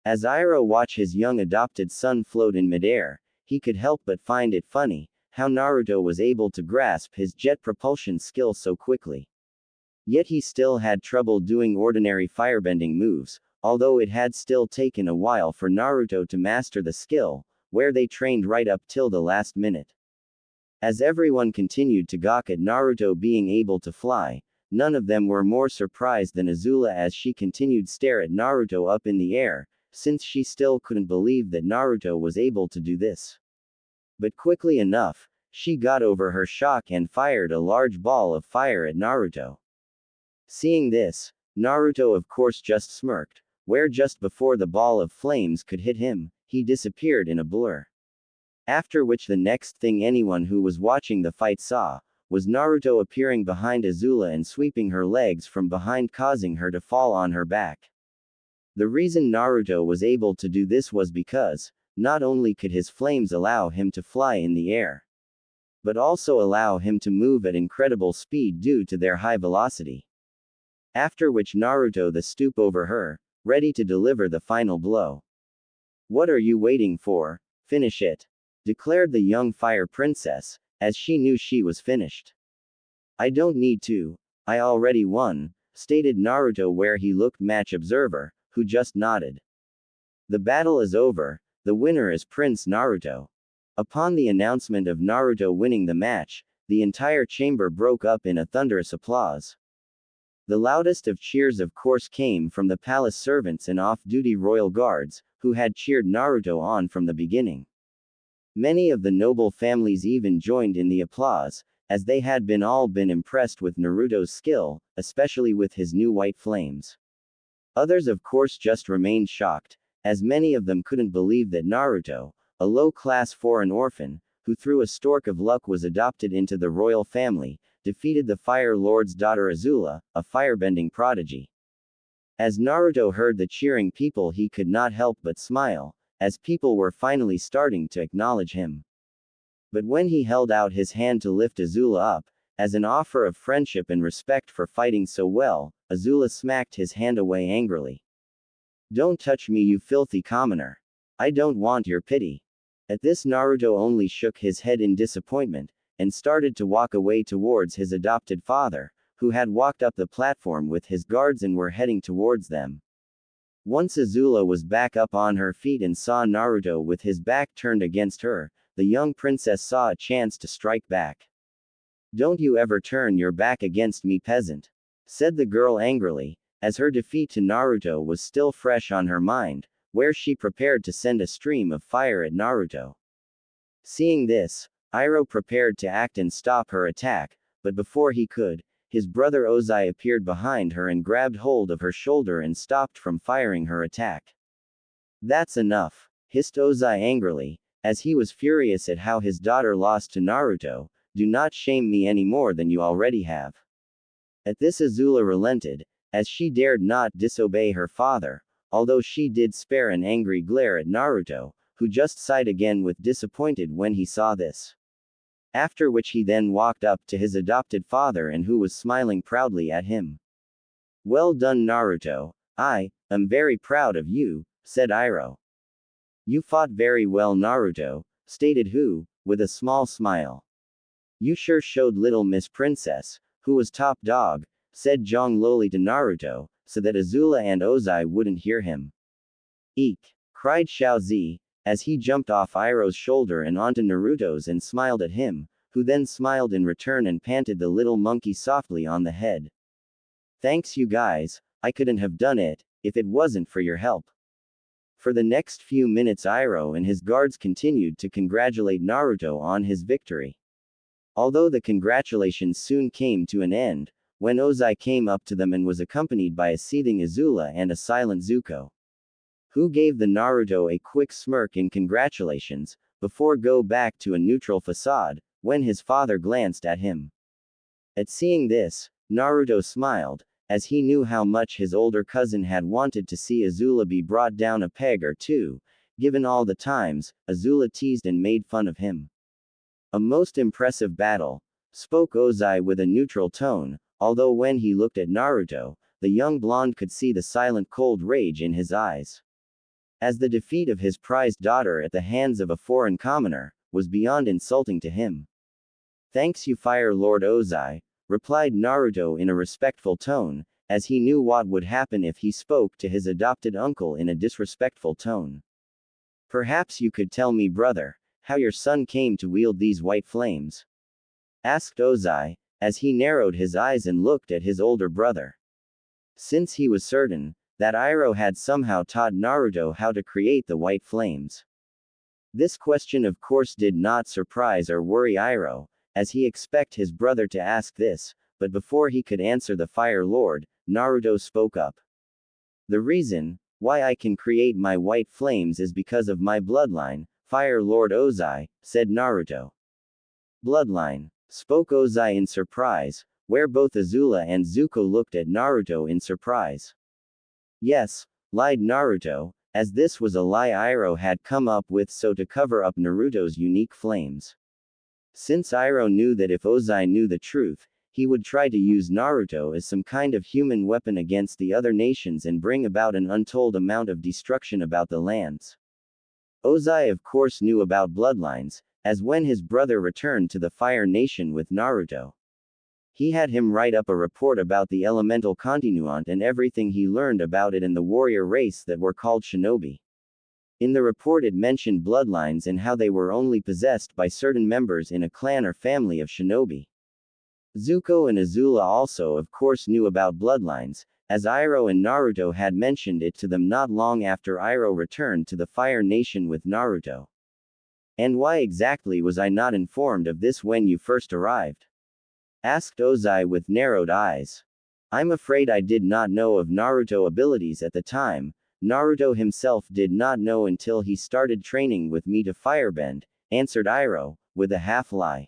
As Iroh watched his young adopted son float in midair, he could help but find it funny, how Naruto was able to grasp his jet propulsion skill so quickly. Yet he still had trouble doing ordinary firebending moves, although it had still taken a while for Naruto to master the skill, where they trained right up till the last minute. As everyone continued to gawk at Naruto being able to fly, none of them were more surprised than Azula as she continued stare at Naruto up in the air, since she still couldn't believe that Naruto was able to do this. But quickly enough, she got over her shock and fired a large ball of fire at Naruto. Seeing this, Naruto of course just smirked, where just before the ball of flames could hit him, he disappeared in a blur. After which the next thing anyone who was watching the fight saw, was Naruto appearing behind Azula and sweeping her legs from behind, causing her to fall on her back. The reason Naruto was able to do this was because, not only could his flames allow him to fly in the air, but also allow him to move at incredible speed due to their high velocity. After which Naruto then stooped over her, ready to deliver the final blow. What are you waiting for? Finish it, declared the young fire princess, as she knew she was finished. I don't need to, I already won, stated Naruto, where he looked match observer, who just nodded. The battle is over, the winner is Prince Naruto. Upon the announcement of Naruto winning the match, the entire chamber broke up in a thunderous applause. The loudest of cheers of course came from the palace servants and off-duty royal guards, who had cheered Naruto on from the beginning. Many of the noble families even joined in the applause, as they had all been impressed with Naruto's skill, especially with his new white flames. Others of course just remained shocked, as many of them couldn't believe that Naruto, a low-class foreign orphan, who through a stroke of luck was adopted into the royal family, defeated the Fire Lord's daughter Azula, a firebending prodigy. As Naruto heard the cheering people, he could not help but smile, as people were finally starting to acknowledge him. But when he held out his hand to lift Azula up, as an offer of friendship and respect for fighting so well, Azula smacked his hand away angrily. Don't touch me, you filthy commoner. I don't want your pity. At this, Naruto only shook his head in disappointment, and started to walk away towards his adopted father, who had walked up the platform with his guards and were heading towards them. Once Azula was back up on her feet and saw Naruto with his back turned against her, the young princess saw a chance to strike back. Don't you ever turn your back against me, peasant, said the girl angrily, as her defeat to Naruto was still fresh on her mind, where she prepared to send a stream of fire at Naruto. Seeing this, Iroh prepared to act and stop her attack, but before he could, his brother Ozai appeared behind her and grabbed hold of her shoulder and stopped from firing her attack. That's enough, hissed Ozai angrily, as he was furious at how his daughter lost to Naruto. Do not shame me any more than you already have. At this, Azula relented, as she dared not disobey her father, although she did spare an angry glare at Naruto, who just sighed again with disappointed when he saw this. After which he then walked up to his adopted father and who was smiling proudly at him. Well done, Naruto. I am very proud of you, said Iroh. You fought very well, Naruto, stated Hu, with a small smile. You sure showed little Miss Princess, who was top dog, said Zhang Loli to Naruto, so that Azula and Ozai wouldn't hear him. Eek! Cried Xiao Zi, as he jumped off Iroh's shoulder and onto Naruto's and smiled at him, who then smiled in return and panted the little monkey softly on the head. Thanks you guys, I couldn't have done it, if it wasn't for your help. For the next few minutes Iroh and his guards continued to congratulate Naruto on his victory. Although the congratulations soon came to an end, when Ozai came up to them and was accompanied by a seething Azula and a silent Zuko. Who gave the Naruto a quick smirk in congratulations, before go back to a neutral facade, when his father glanced at him. At seeing this, Naruto smiled, as he knew how much his older cousin had wanted to see Azula be brought down a peg or two, given all the times Azula teased and made fun of him. A most impressive battle, spoke Ozai with a neutral tone, although when he looked at Naruto, the young blonde could see the silent cold rage in his eyes. As the defeat of his prized daughter at the hands of a foreign commoner was beyond insulting to him. Thanks you, Fire Lord Ozai, replied Naruto in a respectful tone, as he knew what would happen if he spoke to his adopted uncle in a disrespectful tone. Perhaps you could tell me, brother, how your son came to wield these white flames? Asked Ozai, as he narrowed his eyes and looked at his older brother. Since he was certain that Iroh had somehow taught Naruto how to create the white flames. This question of course did not surprise or worry Iroh, as he expected his brother to ask this, but before he could answer the Fire Lord, Naruto spoke up. The reason why I can create my white flames is because of my bloodline, Fire Lord Ozai, said Naruto. Bloodline, spoke Ozai in surprise, where both Azula and Zuko looked at Naruto in surprise. Yes, lied Naruto, as this was a lie Iroh had come up with so to cover up Naruto's unique flames. Since Iroh knew that if Ozai knew the truth, he would try to use Naruto as some kind of human weapon against the other nations and bring about an untold amount of destruction about the lands. Ozai of course knew about bloodlines, as when his brother returned to the Fire Nation with Naruto. He had him write up a report about the elemental continuant and everything he learned about it and the warrior race that were called shinobi. In the report it mentioned bloodlines and how they were only possessed by certain members in a clan or family of shinobi. Zuko and Azula also of course knew about bloodlines, as Iroh and Naruto had mentioned it to them not long after Iroh returned to the Fire Nation with Naruto. And why exactly was I not informed of this when you first arrived? Asked Ozai with narrowed eyes. I'm afraid I did not know of Naruto abilities at the time. Naruto himself did not know until he started training with me to firebend, answered Iroh, with a half-lie.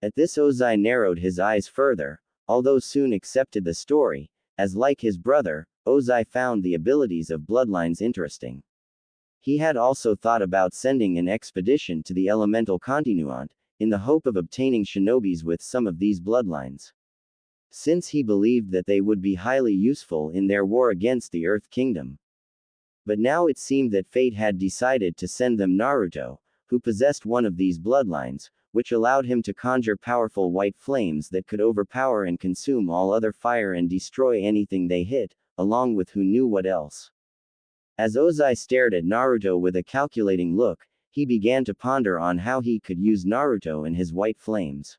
At this Ozai narrowed his eyes further, although soon accepted the story, as like his brother, Ozai found the abilities of bloodlines interesting. He had also thought about sending an expedition to the elemental continuant, in the hope of obtaining shinobis with some of these bloodlines. Since he believed that they would be highly useful in their war against the Earth Kingdom. But now it seemed that fate had decided to send them Naruto, who possessed one of these bloodlines, which allowed him to conjure powerful white flames that could overpower and consume all other fire and destroy anything they hit, along with who knew what else. As Ozai stared at Naruto with a calculating look, he began to ponder on how he could use Naruto and his white flames.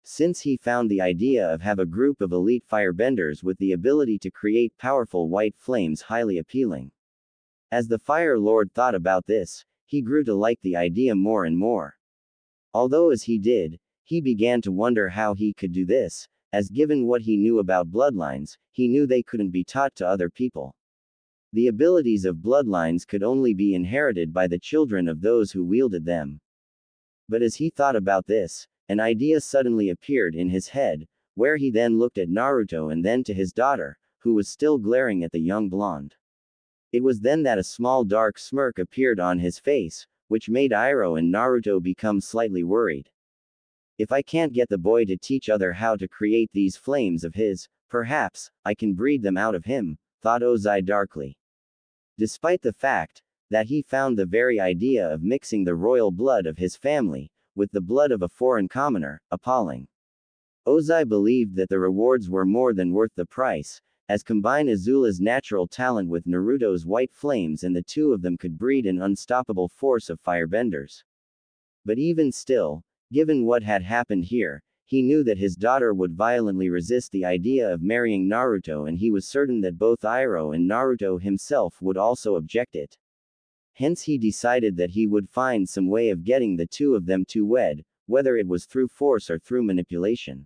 Since he found the idea of have a group of elite firebenders with the ability to create powerful white flames highly appealing. As the Fire Lord thought about this, he grew to like the idea more and more. Although as he did, he began to wonder how he could do this, as given what he knew about bloodlines, he knew they couldn't be taught to other people. The abilities of bloodlines could only be inherited by the children of those who wielded them. But as he thought about this, an idea suddenly appeared in his head, where he then looked at Naruto and then to his daughter, who was still glaring at the young blonde. It was then that a small dark smirk appeared on his face, which made Iroh and Naruto become slightly worried. If I can't get the boy to teach other how to create these flames of his, Perhaps, I can breed them out of him, thought Ozai darkly. Despite the fact that he found the very idea of mixing the royal blood of his family with the blood of a foreign commoner appalling. Ozai believed that the rewards were more than worth the price, as combine Azula's natural talent with Naruto's white flames and the two of them could breed an unstoppable force of firebenders. But even still, given what had happened here, he knew that his daughter would violently resist the idea of marrying Naruto, and he was certain that both Iroh and Naruto himself would also object it. Hence he decided that he would find some way of getting the two of them to wed, whether it was through force or through manipulation.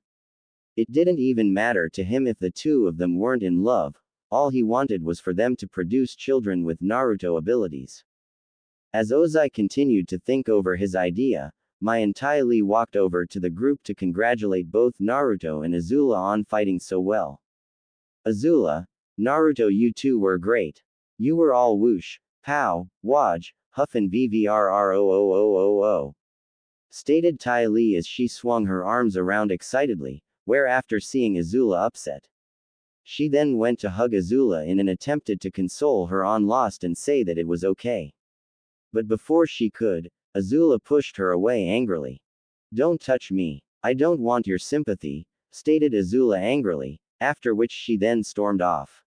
It didn't even matter to him if the two of them weren't in love, all he wanted was for them to produce children with Naruto abilities. As Ozai continued to think over his idea, Mai entirely walked over to the group to congratulate both Naruto and Azula on fighting so well. Azula, Naruto, you two were great. You were all whoosh, pow, waj, huff and vvrroo, stated Ty Lee as she swung her arms around excitedly, where after seeing Azula upset, she then went to hug Azula in an attempt to console her on lost and say that it was okay. But before she could, Azula pushed her away angrily. Don't touch me. I don't want your sympathy, stated Azula angrily, after which she then stormed off.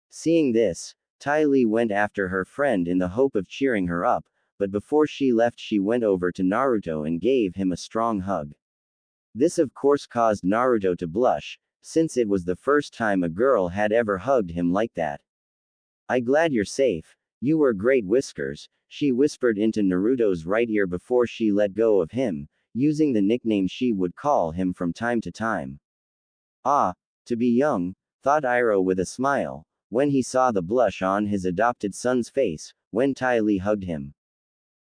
Seeing this, Ty Lee went after her friend in the hope of cheering her up, but before she left she went over to Naruto and gave him a strong hug. This of course caused Naruto to blush, since it was the first time a girl had ever hugged him like that. "I'm glad you're safe. You were great, Whiskers," she whispered into Naruto's right ear before she let go of him, using the nickname she would call him from time to time. Ah, to be young, thought Iroh with a smile, when he saw the blush on his adopted son's face, when Ty Lee hugged him.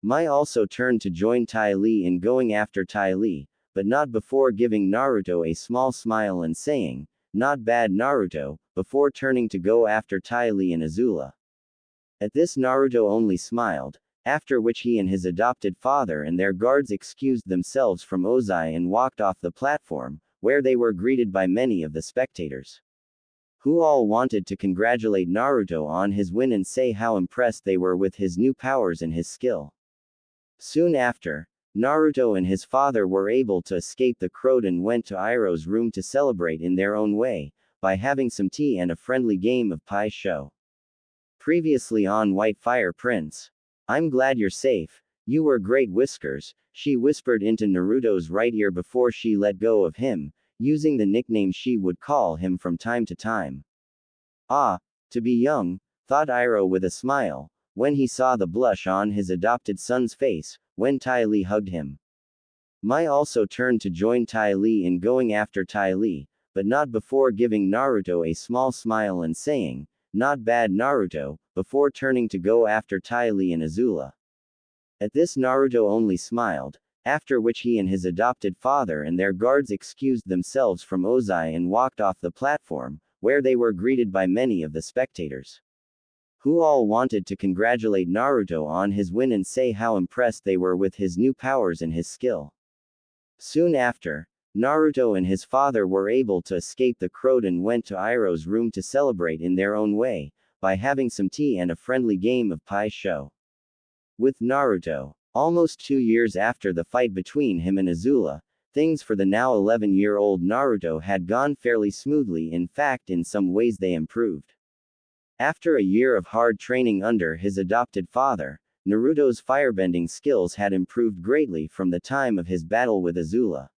Mai also turned to join Ty Lee in going after Ty Lee, but not before giving Naruto a small smile and saying, "Not bad, Naruto," before turning to go after Ty Lee and Azula. At this Naruto only smiled, after which he and his adopted father and their guards excused themselves from Ozai and walked off the platform, where they were greeted by many of the spectators, who all wanted to congratulate Naruto on his win and say how impressed they were with his new powers and his skill. Soon after, Naruto and his father were able to escape the crowd and went to Iroh's room to celebrate in their own way, by having some tea and a friendly game of pie show. Previously on White Fire Prince. "I'm glad you're safe. You were great, Whiskers," she whispered into Naruto's right ear before she let go of him, using the nickname she would call him from time to time. Ah, to be young, thought Iroh with a smile, when he saw the blush on his adopted son's face, when Ty Lee hugged him. Mai also turned to join Ty Lee in going after Ty Lee, but not before giving Naruto a small smile and saying, "Not bad, Naruto," before turning to go after Ty Lee and Azula. At this Naruto only smiled, after which he and his adopted father and their guards excused themselves from Ozai and walked off the platform, where they were greeted by many of the spectators, who all wanted to congratulate Naruto on his win and say how impressed they were with his new powers and his skill. Soon after, Naruto and his father were able to escape the crowd and went to Iroh's room to celebrate in their own way, by having some tea and a friendly game of pie show. With Naruto, almost 2 years after the fight between him and Azula, things for the now 11-year-old Naruto had gone fairly smoothly. In fact, in some ways they improved. After a year of hard training under his adopted father, Naruto's firebending skills had improved greatly from the time of his battle with Azula.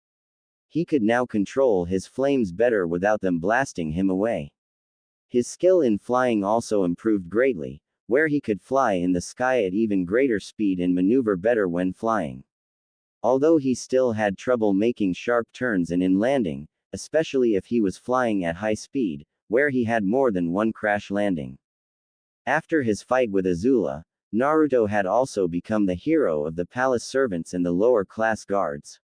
He could now control his flames better without them blasting him away. His skill in flying also improved greatly, where he could fly in the sky at even greater speed and maneuver better when flying. Although he still had trouble making sharp turns and in landing, especially if he was flying at high speed, where he had more than one crash landing. After his fight with Azula, Naruto had also become the hero of the palace servants and the lower class guards.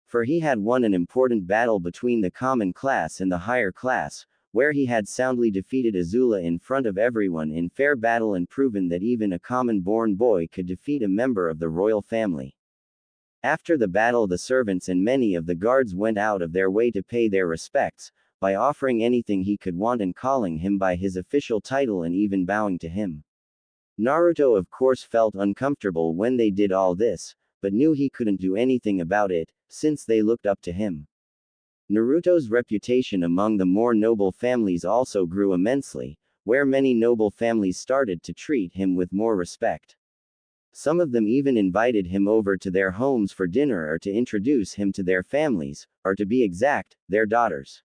For he had won an important battle between the common class and the higher class, where he had soundly defeated Azula in front of everyone in fair battle and proven that even a common-born boy could defeat a member of the royal family. After the battle, the servants and many of the guards went out of their way to pay their respects, by offering anything he could want and calling him by his official title and even bowing to him. Naruto of course felt uncomfortable when they did all this, but knew he couldn't do anything about it, since they looked up to him. Naruto's reputation among the more noble families also grew immensely, where many noble families started to treat him with more respect. Some of them even invited him over to their homes for dinner or to introduce him to their families, or to be exact, their daughters.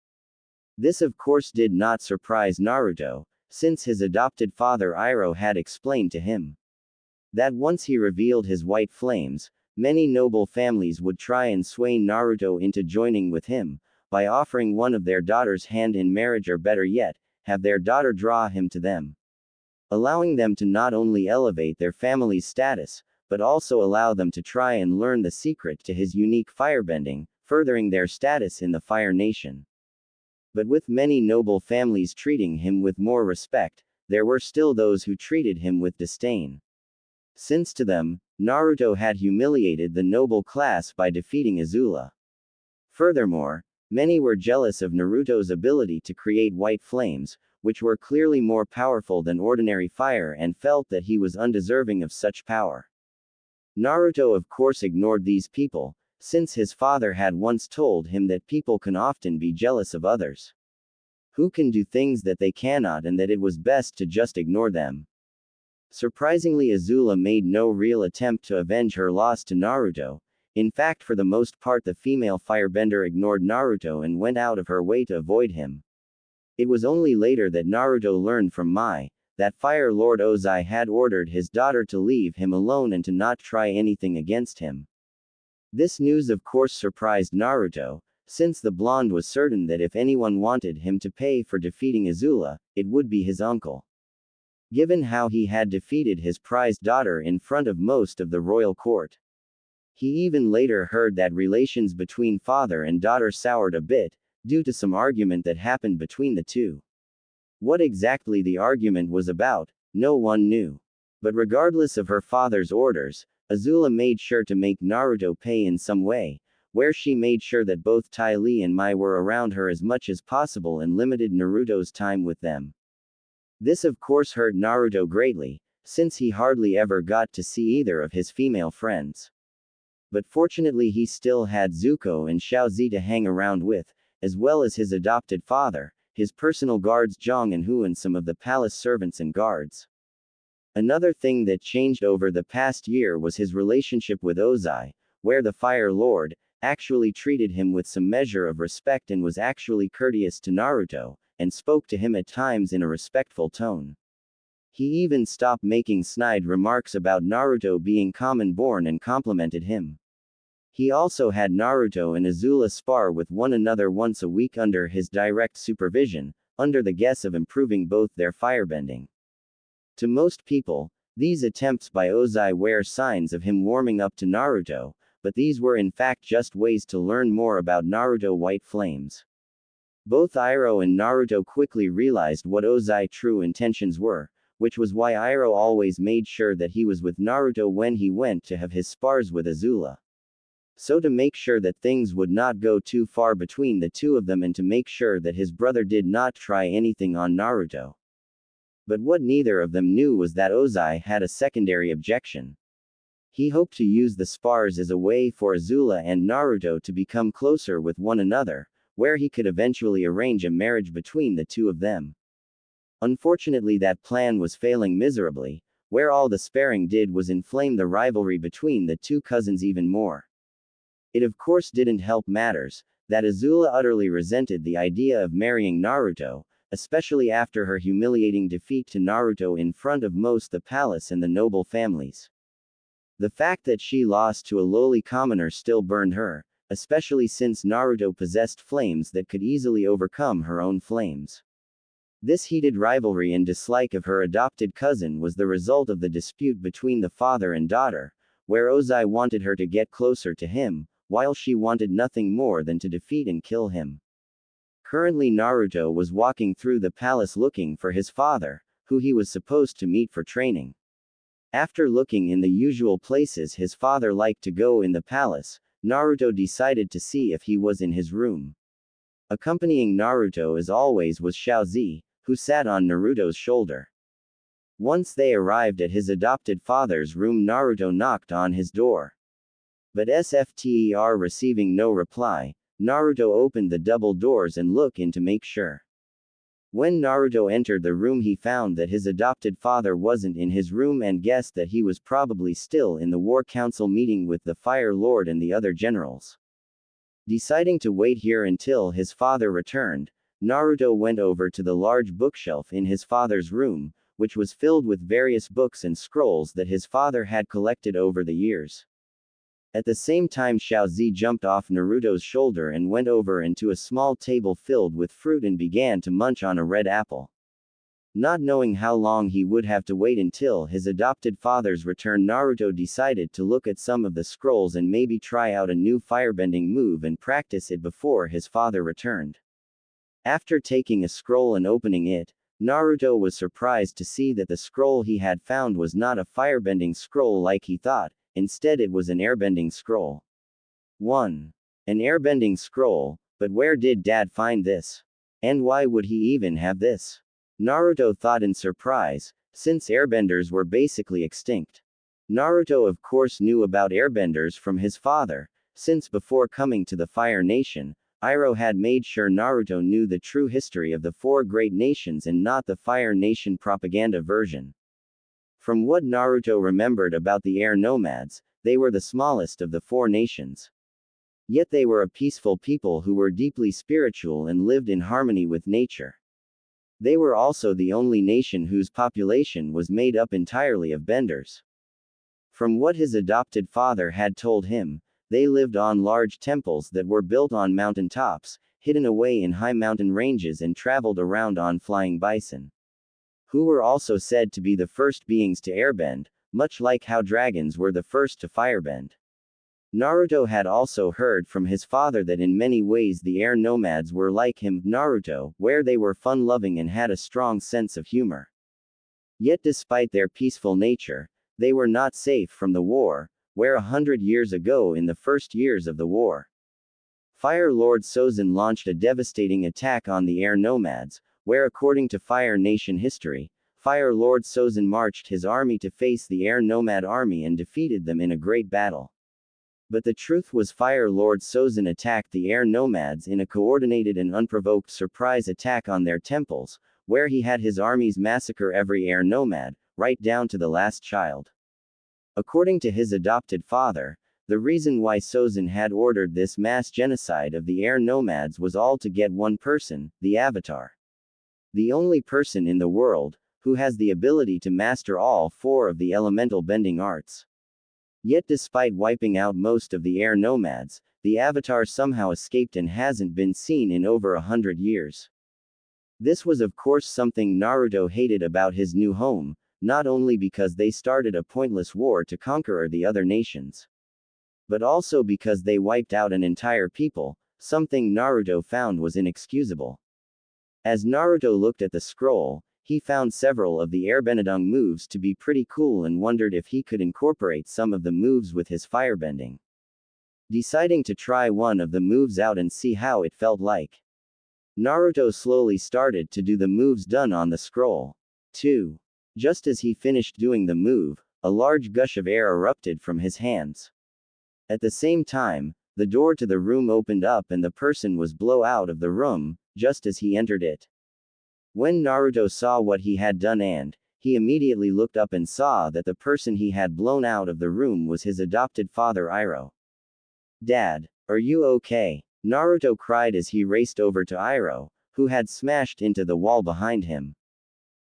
This of course did not surprise Naruto, since his adopted father Iroh had explained to him that once he revealed his white flames, many noble families would try and sway Naruto into joining with him, by offering one of their daughters hand in marriage, or better yet, have their daughter draw him to them, allowing them to not only elevate their family's status, but also allow them to try and learn the secret to his unique firebending, furthering their status in the Fire Nation. But with many noble families treating him with more respect, there were still those who treated him with disdain, since to them, Naruto had humiliated the noble class by defeating Azula. Furthermore, many were jealous of Naruto's ability to create white flames, which were clearly more powerful than ordinary fire, and felt that he was undeserving of such power. Naruto of course ignored these people, since his father had once told him that people can often be jealous of others who can do things that they cannot, and that it was best to just ignore them. Surprisingly, Azula made no real attempt to avenge her loss to Naruto. In fact, for the most part the female firebender ignored Naruto and went out of her way to avoid him. It was only later that Naruto learned from Mai that Fire Lord Ozai had ordered his daughter to leave him alone and to not try anything against him. This news of course surprised Naruto, since the blonde was certain that if anyone wanted him to pay for defeating Azula, it would be his uncle. Given how he had defeated his prized daughter in front of most of the royal court. He even later heard that relations between father and daughter soured a bit, due to some argument that happened between the two. What exactly the argument was about, no one knew. But regardless of her father's orders, Azula made sure to make Naruto pay in some way, where she made sure that both Ty Lee and Mai were around her as much as possible and limited Naruto's time with them. This of course hurt Naruto greatly, since he hardly ever got to see either of his female friends. But fortunately he still had Zuko and Xiaozi to hang around with, as well as his adopted father, his personal guards Zhang and Hu, and some of the palace servants and guards. Another thing that changed over the past year was his relationship with Ozai, where the Fire Lord actually treated him with some measure of respect and was actually courteous to Naruto, and spoke to him at times in a respectful tone. He even stopped making snide remarks about Naruto being common-born and complimented him. He also had Naruto and Azula spar with one another once a week under his direct supervision, under the guise of improving both their firebending. To most people, these attempts by Ozai were signs of him warming up to Naruto, but these were in fact just ways to learn more about Naruto white flames. Both Iroh and Naruto quickly realized what Ozai's true intentions were, which was why Iroh always made sure that he was with Naruto when he went to have his spars with Azula. So to make sure that things would not go too far between the two of them, and to make sure that his brother did not try anything on Naruto. But what neither of them knew was that Ozai had a secondary objection. He hoped to use the spars as a way for Azula and Naruto to become closer with one another, where he could eventually arrange a marriage between the two of them. Unfortunately, that plan was failing miserably, where all the sparring did was inflame the rivalry between the two cousins even more. It of course didn't help matters that Azula utterly resented the idea of marrying Naruto, especially after her humiliating defeat to Naruto in front of most the palace and the noble families. The fact that she lost to a lowly commoner still burned her, especially since Naruto possessed flames that could easily overcome her own flames. This heated rivalry and dislike of her adopted cousin was the result of the dispute between the father and daughter, where Ozai wanted her to get closer to him, while she wanted nothing more than to defeat and kill him. Currently Naruto was walking through the palace looking for his father, who he was supposed to meet for training. After looking in the usual places his father liked to go in the palace, Naruto decided to see if he was in his room. Accompanying Naruto as always was Xiaozi, who sat on Naruto's shoulder. Once they arrived at his adopted father's room, Naruto knocked on his door. But SFTER receiving no reply, Naruto opened the double doors and looked in to make sure. When Naruto entered the room, he found that his adopted father wasn't in his room and guessed that he was probably still in the War Council meeting with the Fire Lord and the other generals. Deciding to wait here until his father returned, Naruto went over to the large bookshelf in his father's room, which was filled with various books and scrolls that his father had collected over the years. At the same time, Xiaozi jumped off Naruto's shoulder and went over into a small table filled with fruit and began to munch on a red apple. Not knowing how long he would have to wait until his adopted father's return, Naruto decided to look at some of the scrolls and maybe try out a new firebending move and practice it before his father returned. After taking a scroll and opening it, Naruto was surprised to see that the scroll he had found was not a firebending scroll like he thought. Instead, it was an airbending scroll. 1. An airbending scroll, but where did Dad find this? And why would he even have this? Naruto thought in surprise, since airbenders were basically extinct. Naruto of course knew about airbenders from his father, since before coming to the Fire Nation, Iroh had made sure Naruto knew the true history of the 4 great nations and not the Fire Nation propaganda version. From what Naruto remembered about the air nomads, they were the smallest of the 4 nations. Yet they were a peaceful people who were deeply spiritual and lived in harmony with nature. They were also the only nation whose population was made up entirely of benders. From what his adopted father had told him, they lived on large temples that were built on mountain tops, hidden away in high mountain ranges, and traveled around on flying bison, who were also said to be the first beings to airbend, much like how dragons were the first to firebend. Naruto had also heard from his father that in many ways the air nomads were like him, Naruto, where they were fun-loving and had a strong sense of humor. Yet despite their peaceful nature, they were not safe from the war, where 100 years ago in the first years of the war, Fire Lord Sozin launched a devastating attack on the air nomads, where according to Fire Nation history, Fire Lord Sozin marched his army to face the air nomad army and defeated them in a great battle. But the truth was Fire Lord Sozin attacked the air nomads in a coordinated and unprovoked surprise attack on their temples, where he had his armies massacre every air nomad, right down to the last child. According to his adopted father, the reason why Sozin had ordered this mass genocide of the air nomads was all to get one person, the Avatar. The only person in the world who has the ability to master all 4 of the elemental bending arts. Yet despite wiping out most of the air nomads, the Avatar somehow escaped and hasn't been seen in over 100 years. This was of course something Naruto hated about his new home, not only because they started a pointless war to conquer the other nations, but also because they wiped out an entire people, something Naruto found was inexcusable. As Naruto looked at the scroll, he found several of the airbending moves to be pretty cool and wondered if he could incorporate some of the moves with his firebending. Deciding to try one of the moves out and see how it felt like, Naruto slowly started to do the moves done on the scroll. 2. Just as he finished doing the move, a large gush of air erupted from his hands. At the same time, the door to the room opened up and the person was blown out of the room, just as he entered it. When Naruto saw what he had done he immediately looked up and saw that the person he had blown out of the room was his adopted father Iroh. "Dad, are you okay?" Naruto cried as he raced over to Iroh, who had smashed into the wall behind him.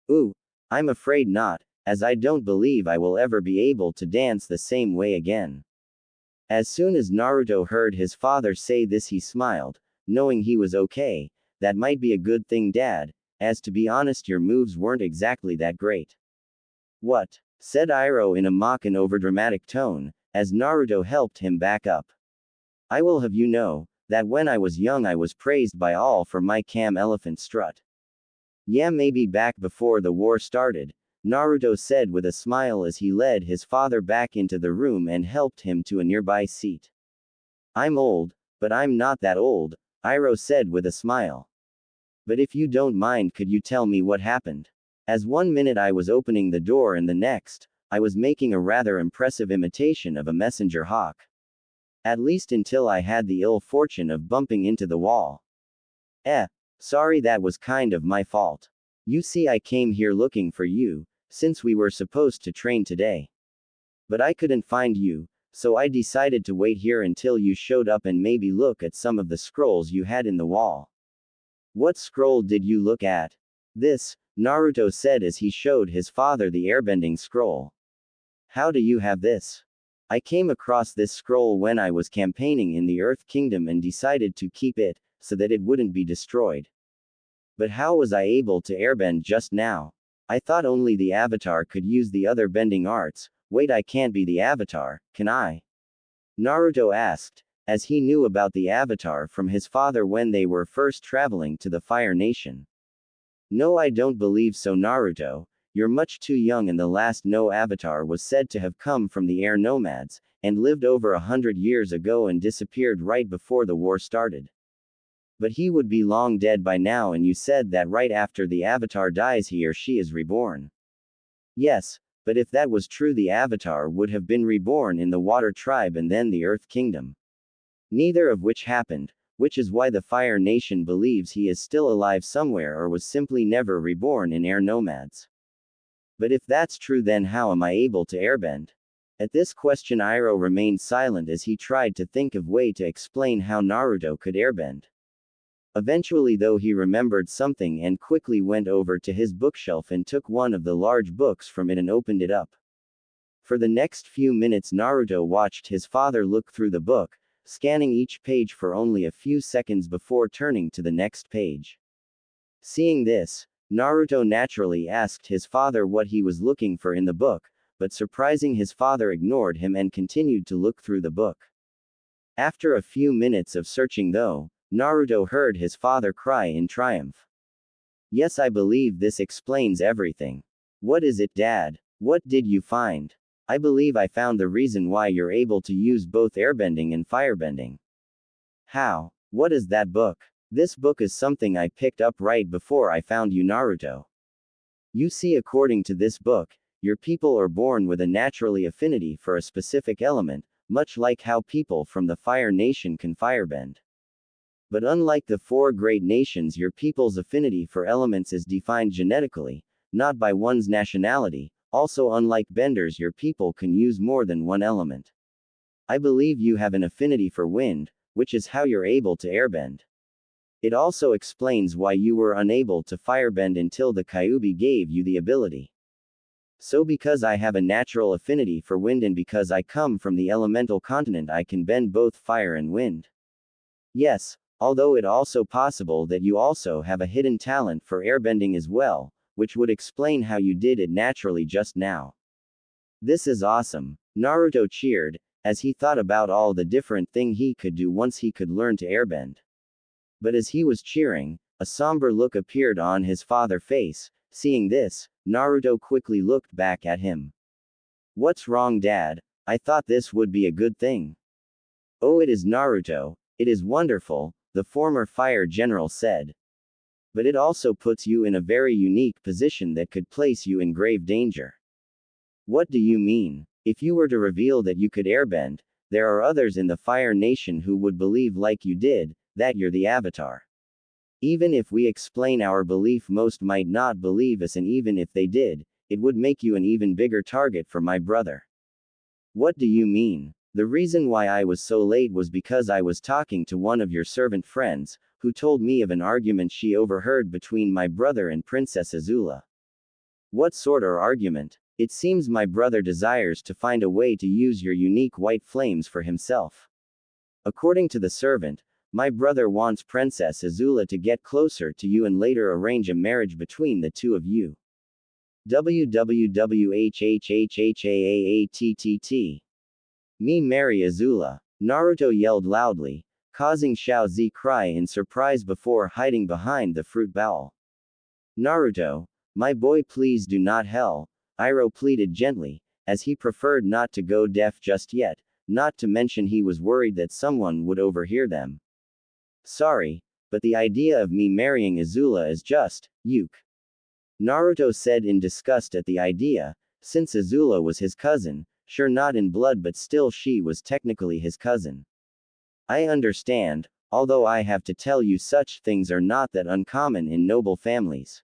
"Ooh, I'm afraid not, as I don't believe I will ever be able to dance the same way again." As soon as Naruto heard his father say this, he smiled, knowing he was okay. "That might be a good thing, Dad, as to be honest your moves weren't exactly that great." "What?" said Iroh in a mock and overdramatic tone, as Naruto helped him back up. "I will have you know, that when I was young I was praised by all for my elephant strut." "Yeah, maybe back before the war started," Naruto said with a smile as he led his father back into the room and helped him to a nearby seat. "I'm old, but I'm not that old," Iroh said with a smile. But if you don't mind, could you tell me what happened? As one minute I was opening the door and the next, I was making a rather impressive imitation of a messenger hawk. At least until I had the ill fortune of bumping into the wall. Sorry, that was kind of my fault. You see, I came here looking for you, since we were supposed to train today. But I couldn't find you, so I decided to wait here until you showed up and maybe look at some of the scrolls you had in the wall. What scroll did you look at? This, Naruto said as he showed his father the airbending scroll. How do you have this? I came across this scroll when I was campaigning in the Earth Kingdom and decided to keep it, so that it wouldn't be destroyed. But how was I able to airbend just now? I thought only the Avatar could use the other bending arts. Wait, I can't be the Avatar, can I? Naruto asked, as he knew about the Avatar from his father when they were first traveling to the Fire Nation. No, I don't believe so, Naruto. You're much too young, and the last no Avatar was said to have come from the air nomads, and lived over 100 years ago and disappeared right before the war started. But he would be long dead by now, and you said that right after the Avatar dies he or she is reborn. Yes, but if that was true, the Avatar would have been reborn in the Water Tribe and then the Earth Kingdom. Neither of which happened, which is why the Fire Nation believes he is still alive somewhere or was simply never reborn in air nomads. But if that's true, then how am I able to airbend? At this question Iroh remained silent as he tried to think of way to explain how Naruto could airbend. Eventually though he remembered something and quickly went over to his bookshelf and took one of the large books from it and opened it up. For the next few minutes Naruto watched his father look through the book, scanning each page for only a few seconds before turning to the next page. Seeing this, Naruto naturally asked his father what he was looking for in the book, but surprising his father ignored him and continued to look through the book. After a few minutes of searching though, Naruto heard his father cry in triumph. Yes, I believe this explains everything. What is it, Dad? What did you find? I believe I found the reason why you're able to use both airbending and firebending. How? What is that book? This book is something I picked up right before I found you, Naruto. You see, according to this book, your people are born with a naturally affinity for a specific element, much like how people from the Fire Nation can firebend. But unlike the four great nations, your people's affinity for elements is defined genetically, not by one's nationality. Also, unlike benders, your people can use more than one element. I believe you have an affinity for wind, which is how you're able to airbend. It also explains why you were unable to firebend until the Kyuubi gave you the ability. So because I have a natural affinity for wind and because I come from the elemental continent, I can bend both fire and wind. Yes, although it also possible that you also have a hidden talent for airbending as well, which would explain how you did it naturally just now. This is awesome, Naruto cheered, as he thought about all the different things he could do once he could learn to airbend. But as he was cheering, a somber look appeared on his father's face. Seeing this, Naruto quickly looked back at him. What's wrong, Dad? I thought this would be a good thing. Oh, it is, Naruto, it is wonderful, the former fire general said. But it also puts you in a very unique position that could place you in grave danger. What do you mean? If you were to reveal that you could airbend, there are others in the Fire Nation who would believe like you did, that you're the Avatar. Even if we explain our belief, most might not believe us, and even if they did, it would make you an even bigger target for my brother. What do you mean? The reason why I was so late was because I was talking to one of your servant friends, who told me of an argument she overheard between my brother and Princess Azula. What sort of argument? It seems my brother desires to find a way to use your unique white flames for himself. According to the servant, my brother wants Princess Azula to get closer to you and later arrange a marriage between the two of you. WWWHHHHAAATTT. Me marry Azula, Naruto yelled loudly, causing Xiao Zi cry in surprise before hiding behind the fruit bowl. Naruto, my boy, please do not hell, Iroh pleaded gently, as he preferred not to go deaf just yet, not to mention he was worried that someone would overhear them. Sorry, but the idea of me marrying Azula is just, uke. Naruto said in disgust at the idea, since Azula was his cousin, sure not in blood but still she was technically his cousin. I understand, although I have to tell you such things are not that uncommon in noble families.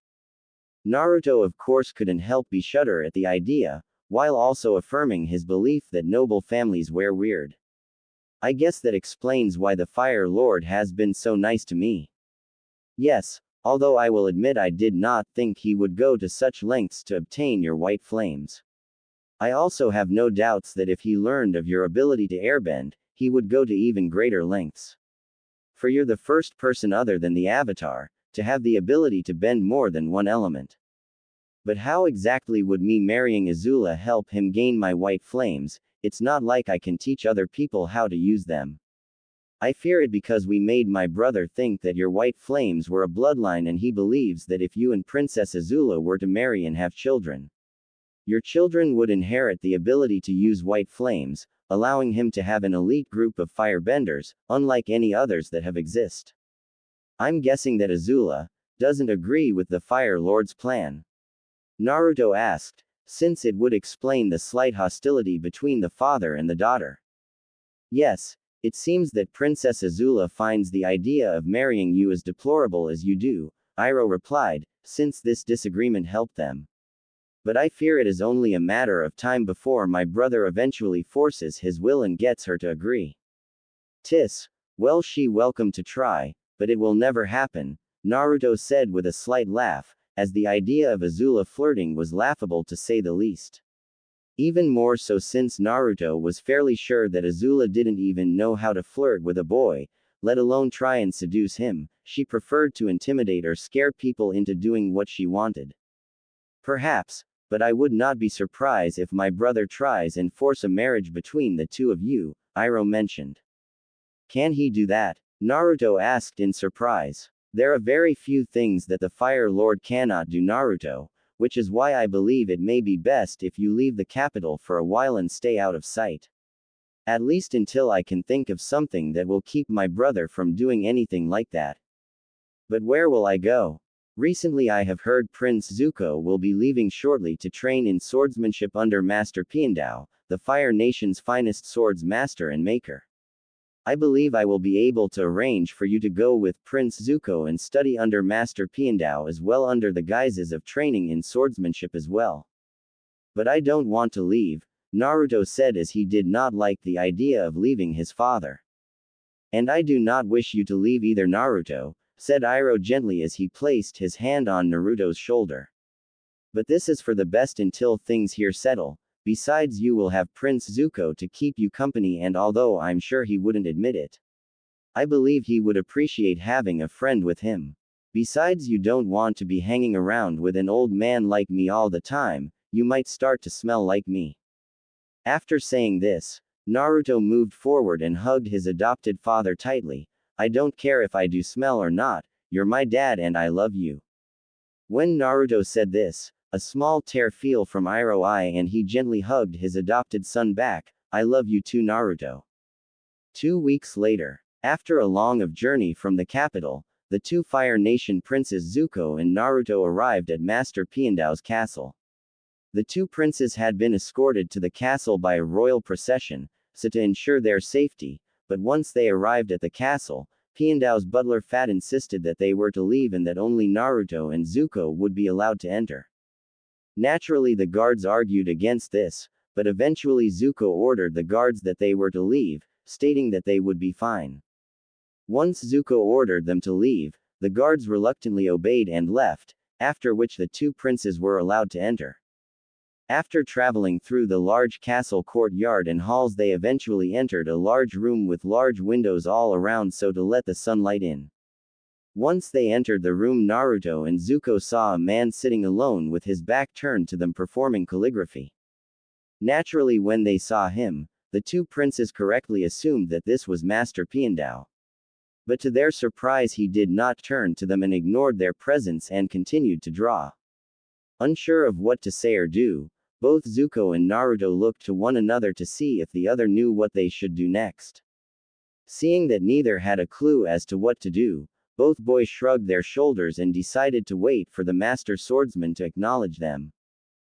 Naruto of course couldn't help but shudder at the idea, while also affirming his belief that noble families wear weird. I guess that explains why the Fire Lord has been so nice to me. Yes, although I will admit I did not think he would go to such lengths to obtain your white flames. I also have no doubts that if he learned of your ability to airbend, he would go to even greater lengths. For you're the first person other than the Avatar to have the ability to bend more than one element. But how exactly would me marrying Azula help him gain my white flames? It's not like I can teach other people how to use them. I fear it because we made my brother think that your white flames were a bloodline and he believes that if you and Princess Azula were to marry and have children, your children would inherit the ability to use white flames, allowing him to have an elite group of firebenders, unlike any others that have exist. I'm guessing that Azula doesn't agree with the Fire Lord's plan. Naruto asked, since it would explain the slight hostility between the father and the daughter. Yes, it seems that Princess Azula finds the idea of marrying you as deplorable as you do, Iroh replied, since this disagreement helped them. But I fear it is only a matter of time before my brother eventually forces his will and gets her to agree. Well, she welcome to try, but it will never happen, Naruto said with a slight laugh, as the idea of Azula flirting was laughable to say the least. Even more so since Naruto was fairly sure that Azula didn't even know how to flirt with a boy, let alone try and seduce him. She preferred to intimidate or scare people into doing what she wanted. Perhaps, but I would not be surprised if my brother tries and force a marriage between the two of you, Iroh mentioned. Can he do that? Naruto asked in surprise. There are very few things that the Fire Lord cannot do, Naruto, which is why I believe it may be best if you leave the capital for a while and stay out of sight. At least until I can think of something that will keep my brother from doing anything like that. But where will I go? Recently I have heard Prince Zuko will be leaving shortly to train in swordsmanship under Master Piandao, the Fire Nation's finest swords master and maker. I believe I will be able to arrange for you to go with Prince Zuko and study under Master Piandao as well under the guises of training in swordsmanship as well. But I don't want to leave, Naruto said as he did not like the idea of leaving his father. And I do not wish you to leave either, Naruto, said Iroh gently as he placed his hand on Naruto's shoulder. But this is for the best until things here settle. Besides, you will have Prince Zuko to keep you company, and although I'm sure he wouldn't admit it, I believe he would appreciate having a friend with him. Besides, you don't want to be hanging around with an old man like me all the time, you might start to smell like me. After saying this, Naruto moved forward and hugged his adopted father tightly. I don't care if I do smell or not, you're my dad and I love you. When Naruto said this, a small tear fell from Iroh's eye and he gently hugged his adopted son back. I love you too, Naruto. 2 weeks later, after a long journey from the capital, the two Fire Nation princes Zuko and Naruto arrived at Master Piandao's castle. The two princes had been escorted to the castle by a royal procession, so to ensure their safety, but once they arrived at the castle, Piandao's butler Fat insisted that they were to leave and that only Naruto and Zuko would be allowed to enter. Naturally, the guards argued against this, but eventually Zuko ordered the guards that they were to leave, stating that they would be fine. Once Zuko ordered them to leave, the guards reluctantly obeyed and left, after which the two princes were allowed to enter. After traveling through the large castle courtyard and halls, they eventually entered a large room with large windows all around so to let the sunlight in. Once they entered the room, Naruto and Zuko saw a man sitting alone with his back turned to them performing calligraphy. Naturally, when they saw him, the two princes correctly assumed that this was Master Piandao. But to their surprise, he did not turn to them and ignored their presence and continued to draw. Unsure of what to say or do, both Zuko and Naruto looked to one another to see if the other knew what they should do next. Seeing that neither had a clue as to what to do, both boys shrugged their shoulders and decided to wait for the master swordsman to acknowledge them,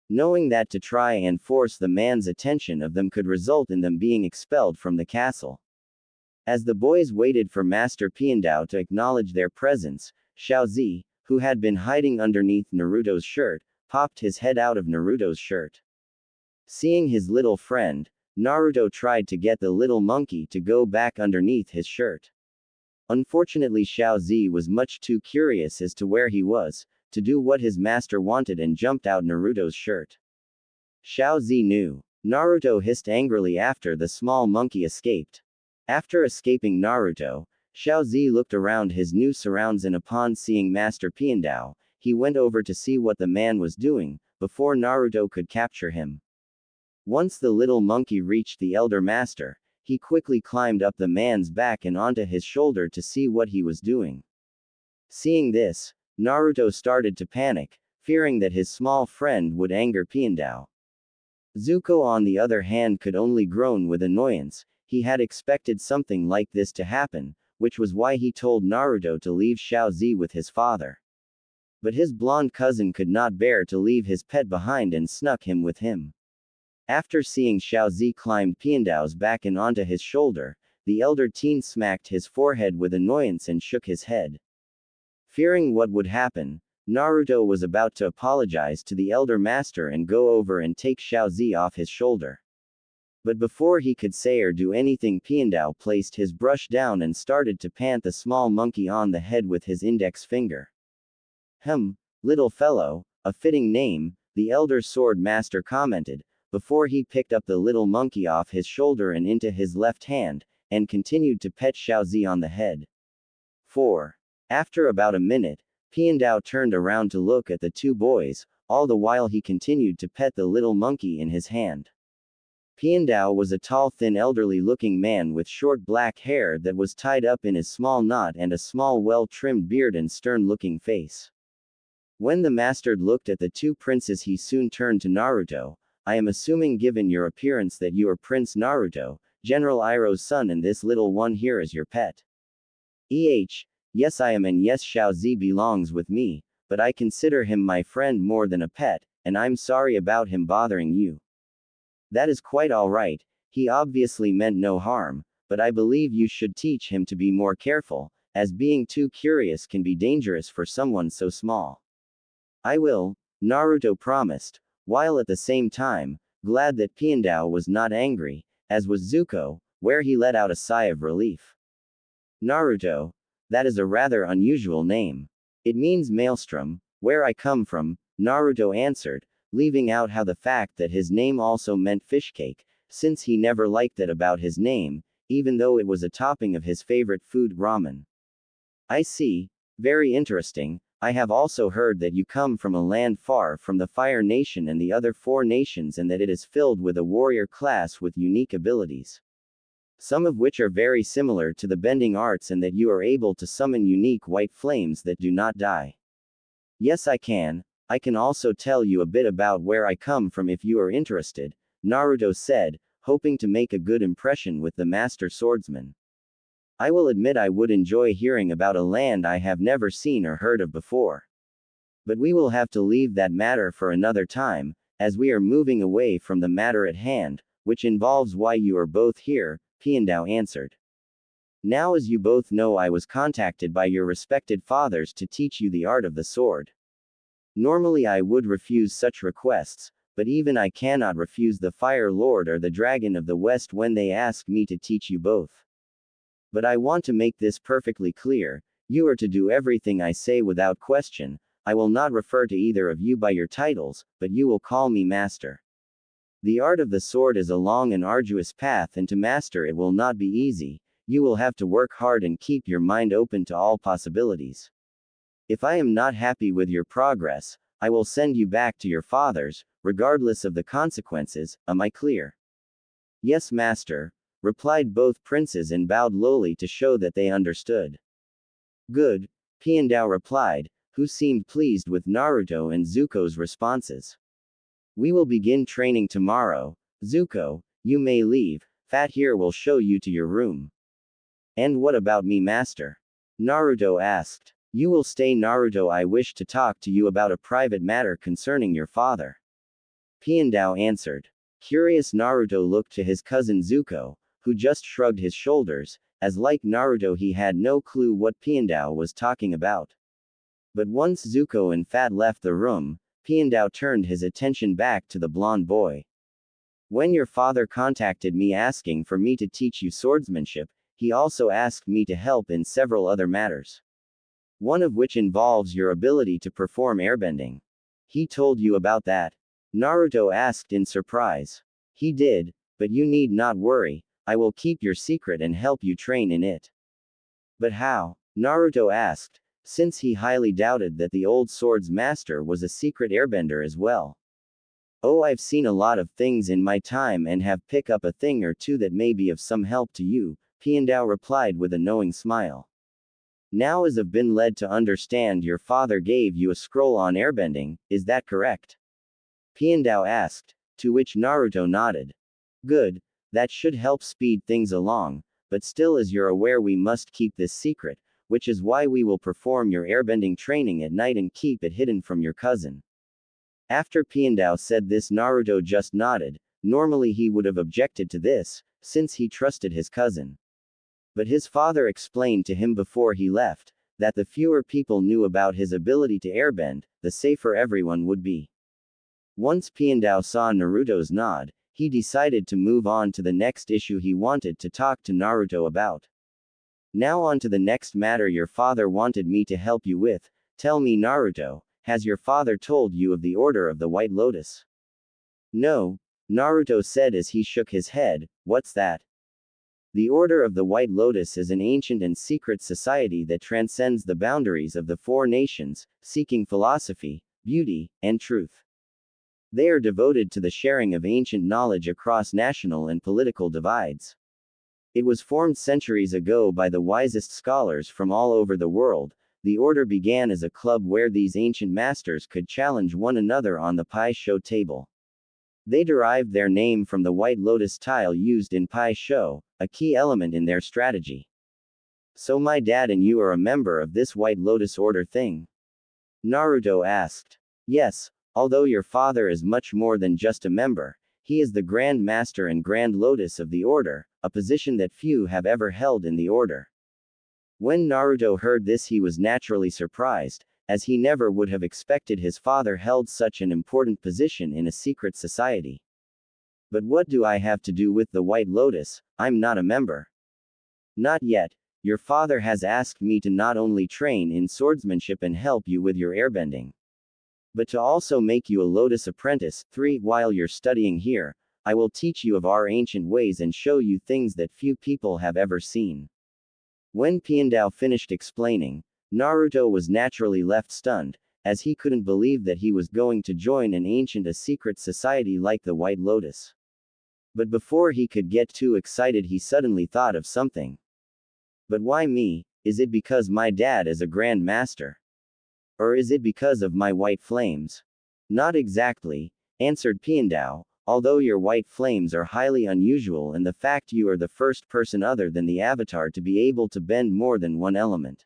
knowing that to try and force the man's attention of them could result in them being expelled from the castle. As the boys waited for Master Piandao to acknowledge their presence, Xiaozi, who had been hiding underneath Naruto's shirt, popped his head out of Naruto's shirt. Seeing his little friend, Naruto tried to get the little monkey to go back underneath his shirt. Unfortunately, Xiaozi was much too curious as to where he was, to do what his master wanted, and jumped out Naruto's shirt. Xiaozi knew. Naruto hissed angrily after the small monkey escaped. After escaping Naruto, Xiaozi looked around his new surrounds, and upon seeing Master Piandao, he went over to see what the man was doing, before Naruto could capture him. Once the little monkey reached the elder master, he quickly climbed up the man's back and onto his shoulder to see what he was doing. Seeing this, Naruto started to panic, fearing that his small friend would anger Piandao. Zuko, on the other hand, could only groan with annoyance. He had expected something like this to happen, which was why he told Naruto to leave Xiaozi with his father. But his blonde cousin could not bear to leave his pet behind and snuck him with him. After seeing Xiaozi climb Piandao's back and onto his shoulder, the elder teen smacked his forehead with annoyance and shook his head. Fearing what would happen, Naruto was about to apologize to the elder master and go over and take Xiaozi off his shoulder. But before he could say or do anything, Piandao placed his brush down and started to pant the small monkey on the head with his index finger. Little fellow, a fitting name, the elder sword master commented, before he picked up the little monkey off his shoulder and into his left hand, and continued to pet Xiaozi on the head. 4. After about a minute, Piandao turned around to look at the two boys, all the while he continued to pet the little monkey in his hand. Piandao was a tall, thin, elderly-looking man with short black hair that was tied up in his small knot and a small, well-trimmed beard and stern-looking face. When the master looked at the two princes, he soon turned to Naruto. I am assuming, given your appearance, that you are Prince Naruto, General Iroh's son, and this little one here is your pet. Yes, I am, and yes, Xiaozi belongs with me, but I consider him my friend more than a pet, and I'm sorry about him bothering you. That is quite all right, he obviously meant no harm, but I believe you should teach him to be more careful, as being too curious can be dangerous for someone so small. I will, Naruto promised, while at the same time, glad that Piandao was not angry, as was Zuko, where he let out a sigh of relief. Naruto, that is a rather unusual name. It means maelstrom, where I come from, Naruto answered, leaving out how the fact that his name also meant fishcake, since he never liked it about his name, even though it was a topping of his favorite food, ramen. I see, very interesting. I have also heard that you come from a land far from the Fire Nation and the other 4 nations, and that it is filled with a warrior class with unique abilities, some of which are very similar to the bending arts, and that you are able to summon unique white flames that do not die. Yes, I can. I can also tell you a bit about where I come from if you are interested, Naruto said, hoping to make a good impression with the master swordsman. I will admit I would enjoy hearing about a land I have never seen or heard of before. But we will have to leave that matter for another time, as we are moving away from the matter at hand, which involves why you are both here, Piandao answered. Now, as you both know, I was contacted by your respected fathers to teach you the art of the sword. Normally I would refuse such requests, but even I cannot refuse the Fire Lord or the Dragon of the West when they ask me to teach you both. But I want to make this perfectly clear, you are to do everything I say without question. I will not refer to either of you by your titles, but you will call me master. The art of the sword is a long and arduous path, and to master it will not be easy. You will have to work hard and keep your mind open to all possibilities. If I am not happy with your progress, I will send you back to your fathers, regardless of the consequences. Am I clear? Yes, master, replied both princes and bowed lowly to show that they understood. Good, Piandao replied, who seemed pleased with Naruto and Zuko's responses. We will begin training tomorrow. Zuko, you may leave. Fat here will show you to your room. And what about me, master? Naruto asked. You will stay, Naruto. I wish to talk to you about a private matter concerning your father. Piandao answered. Curious, Naruto looked to his cousin Zuko, who just shrugged his shoulders, as like Naruto he had no clue what Piandao was talking about. But once Zuko and Fat left the room, Piandao turned his attention back to the blonde boy. When your father contacted me asking for me to teach you swordsmanship, he also asked me to help in several other matters. One of which involves your ability to perform airbending. He told you about that? Naruto asked in surprise. He did, but you need not worry, I will keep your secret and help you train in it. But how? Naruto asked, since he highly doubted that the old sword's master was a secret airbender as well. Oh, I've seen a lot of things in my time and have picked up a thing or two that may be of some help to you, Piandao replied with a knowing smile. Now as I've been led to understand your father gave you a scroll on airbending, is that correct? Piandao asked, to which Naruto nodded. Good, that should help speed things along, but still as you're aware we must keep this secret, which is why we will perform your airbending training at night and keep it hidden from your cousin. After Piandao said this, Naruto just nodded. Normally he would have objected to this, since he trusted his cousin. But his father explained to him before he left, that the fewer people knew about his ability to airbend, the safer everyone would be. Once Piandao saw Naruto's nod, he decided to move on to the next issue he wanted to talk to Naruto about. Now on to the next matter your father wanted me to help you with. Tell me, Naruto, has your father told you of the Order of the White Lotus? No, Naruto said as he shook his head. What's that? The Order of the White Lotus is an ancient and secret society that transcends the boundaries of the four nations, seeking philosophy, beauty, and truth. They are devoted to the sharing of ancient knowledge across national and political divides. It was formed centuries ago by the wisest scholars from all over the world. The order began as a club where these ancient masters could challenge one another on the Pai Sho table. They derived their name from the white lotus tile used in Pai Sho, a key element in their strategy. So my dad and you are a member of this white lotus order thing? Naruto asked. Yes, although your father is much more than just a member, he is the Grand Master and Grand Lotus of the order, a position that few have ever held in the order. When Naruto heard this he was naturally surprised, as he never would have expected his father held such an important position in a secret society. But what do I have to do with the White Lotus? I'm not a member. Not yet. Your father has asked me to not only train in swordsmanship and help you with your airbending, but to also make you a Lotus apprentice. 3. While you're studying here, I will teach you of our ancient ways and show you things that few people have ever seen. When Piandao finished explaining, Naruto was naturally left stunned, as he couldn't believe that he was going to join a secret society like the White Lotus. But before he could get too excited he suddenly thought of something. But why me? Is it because my dad is a Grand Master? Or is it because of my white flames? Not exactly, answered Piandao, although your white flames are highly unusual and the fact you are the first person other than the Avatar to be able to bend more than one element.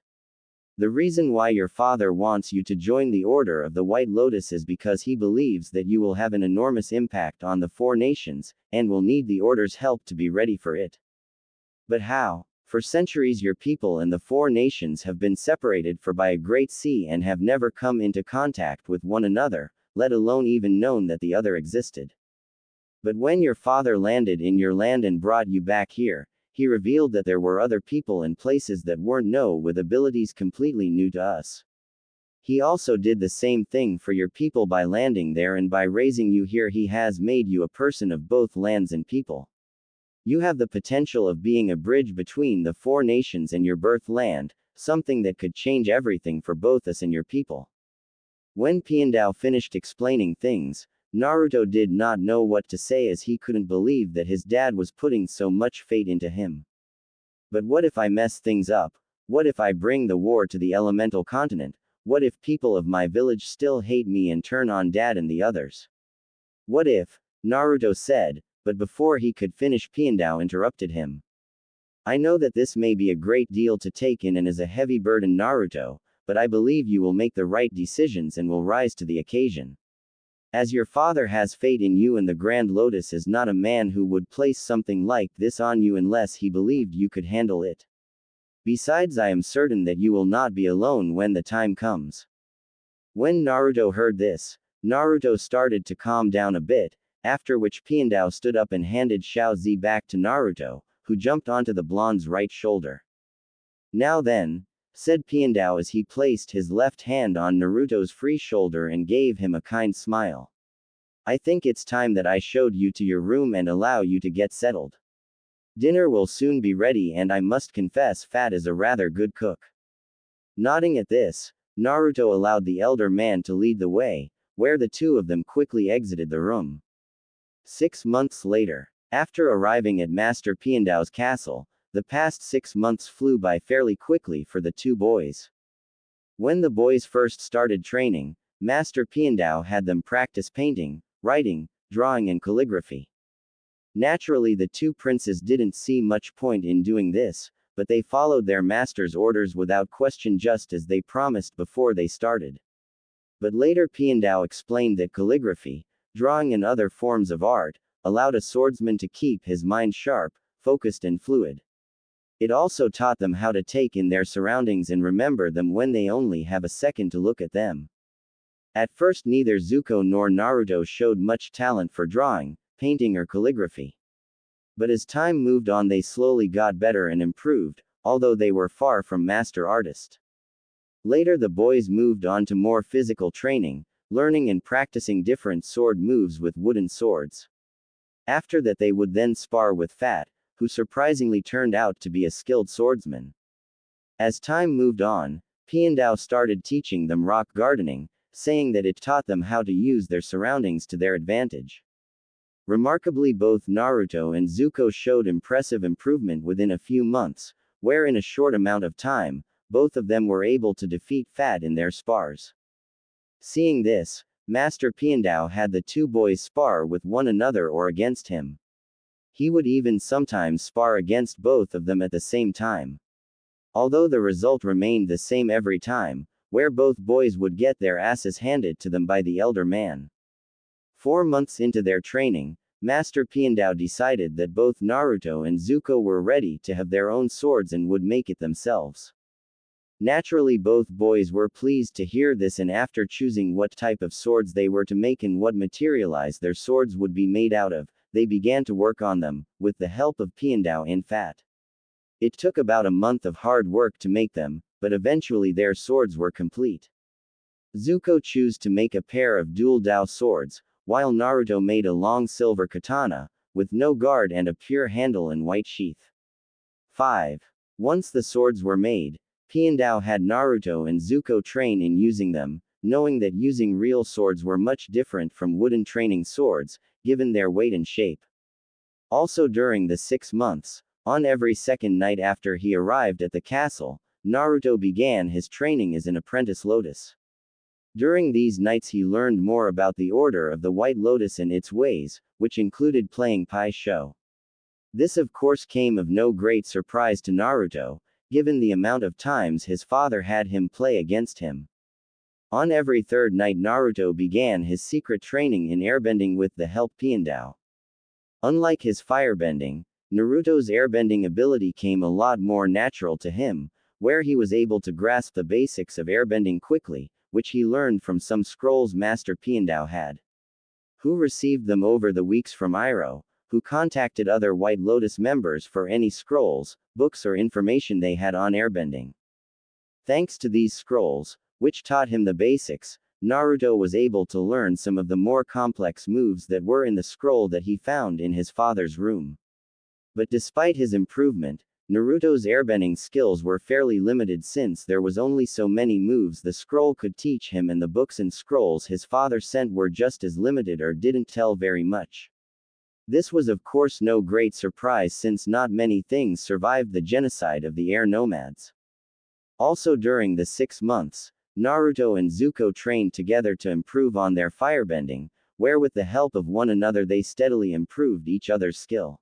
The reason why your father wants you to join the Order of the White Lotus is because he believes that you will have an enormous impact on the four nations, and will need the Order's help to be ready for it. But how? For centuries your people and the four nations have been separated by a great sea and have never come into contact with one another, let alone even known that the other existed. But when your father landed in your land and brought you back here, he revealed that there were other people and places that weren't known with abilities completely new to us. He also did the same thing for your people by landing there, and by raising you here he has made you a person of both lands and people. You have the potential of being a bridge between the four nations and your birth land, something that could change everything for both us and your people. When Piandao finished explaining things, Naruto did not know what to say, as he couldn't believe that his dad was putting so much faith into him. But what if I mess things up? What if I bring the war to the elemental continent? What if people of my village still hate me and turn on dad and the others? What if? Naruto said, but before he could finish Piandao interrupted him. I know that this may be a great deal to take in and is a heavy burden, Naruto, but I believe you will make the right decisions and will rise to the occasion. As your father has faith in you, and the Grand Lotus is not a man who would place something like this on you unless he believed you could handle it. Besides, I am certain that you will not be alone when the time comes. When Naruto heard this, Naruto started to calm down a bit, after which Piandao stood up and handed Xiao Zi back to Naruto, who jumped onto the blonde's right shoulder. Now then, said Piandao as he placed his left hand on Naruto's free shoulder and gave him a kind smile. I think it's time that I showed you to your room and allow you to get settled. Dinner will soon be ready, and I must confess Fat is a rather good cook. Nodding at this, Naruto allowed the elder man to lead the way, where the two of them quickly exited the room. 6 months later, after arriving at Master Piandao's castle, the past 6 months flew by fairly quickly for the two boys. When the boys first started training, Master Piandao had them practice painting, writing, drawing and calligraphy. Naturally, the two princes didn't see much point in doing this, but they followed their master's orders without question, just as they promised before they started. But later Piandao explained that calligraphy, drawing and other forms of art, allowed a swordsman to keep his mind sharp, focused and fluid. It also taught them how to take in their surroundings and remember them when they only have a second to look at them. At first neither Zuko nor Naruto showed much talent for drawing, painting or calligraphy. But as time moved on they slowly got better and improved, although they were far from master artists. Later the boys moved on to more physical training, learning and practicing different sword moves with wooden swords. After that they would then spar with Fat, who surprisingly turned out to be a skilled swordsman. As time moved on, Piandao started teaching them rock gardening, saying that it taught them how to use their surroundings to their advantage. Remarkably, both Naruto and Zuko showed impressive improvement within a few months, where in a short amount of time, both of them were able to defeat Fat in their spars. Seeing this, Master Piandao had the two boys spar with one another or against him. He would even sometimes spar against both of them at the same time. Although the result remained the same every time, where both boys would get their asses handed to them by the elder man. 4 months into their training, Master Piandao decided that both Naruto and Zuko were ready to have their own swords and would make it themselves. Naturally, both boys were pleased to hear this, and after choosing what type of swords they were to make and what materialize their swords would be made out of, they began to work on them, with the help of Piandao and Fat. It took about a month of hard work to make them, but eventually their swords were complete. Zuko chose to make a pair of dual Dao swords, while Naruto made a long silver katana, with no guard and a pure handle and white sheath. 5. Once the swords were made, Piandao had Naruto and Zuko train in using them, knowing that using real swords were much different from wooden training swords, given their weight and shape. Also during the 6 months, on every second night after he arrived at the castle, Naruto began his training as an apprentice lotus. During these nights he learned more about the Order of the White Lotus and its ways, which included playing Pai Sho. This of course came of no great surprise to Naruto, given the amount of times his father had him play against him. On every third night Naruto began his secret training in airbending with the help Piandao. Unlike his firebending, Naruto's airbending ability came a lot more natural to him, where he was able to grasp the basics of airbending quickly, which he learned from some scrolls Master Piandao had. Who received them over the weeks from Iroh, who contacted other White Lotus members for any scrolls, books or information they had on airbending. Thanks to these scrolls, which taught him the basics, Naruto was able to learn some of the more complex moves that were in the scroll that he found in his father's room. But despite his improvement, Naruto's airbending skills were fairly limited since there was only so many moves the scroll could teach him, and the books and scrolls his father sent were just as limited or didn't tell very much. This was of course no great surprise since not many things survived the genocide of the air nomads. Also during the 6 months, Naruto and Zuko trained together to improve on their firebending, where with the help of one another they steadily improved each other's skill.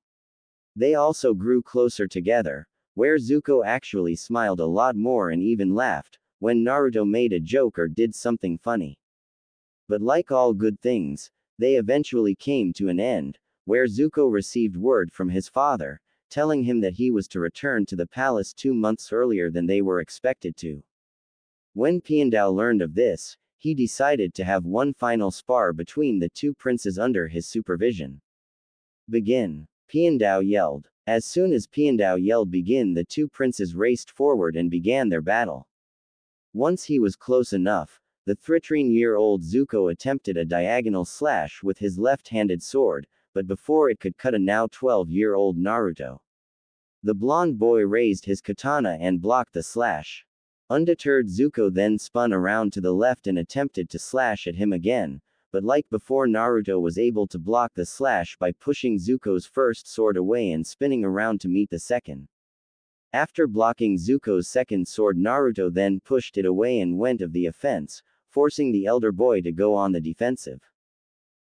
They also grew closer together, where Zuko actually smiled a lot more and even laughed when Naruto made a joke or did something funny. But like all good things, they eventually came to an end, where Zuko received word from his father, telling him that he was to return to the palace 2 months earlier than they were expected to. When Piandao learned of this, he decided to have one final spar between the two princes under his supervision. Begin. Piandao yelled. As soon as Piandao yelled begin, the two princes raced forward and began their battle. Once he was close enough, the 13-year-old Zuko attempted a diagonal slash with his left-handed sword, but before it could cut a now 12-year-old Naruto. The blonde boy raised his katana and blocked the slash. Undeterred, Zuko then spun around to the left and attempted to slash at him again, but like before, Naruto was able to block the slash by pushing Zuko's first sword away and spinning around to meet the second. After blocking Zuko's second sword, Naruto then pushed it away and went of the offense, forcing the elder boy to go on the defensive.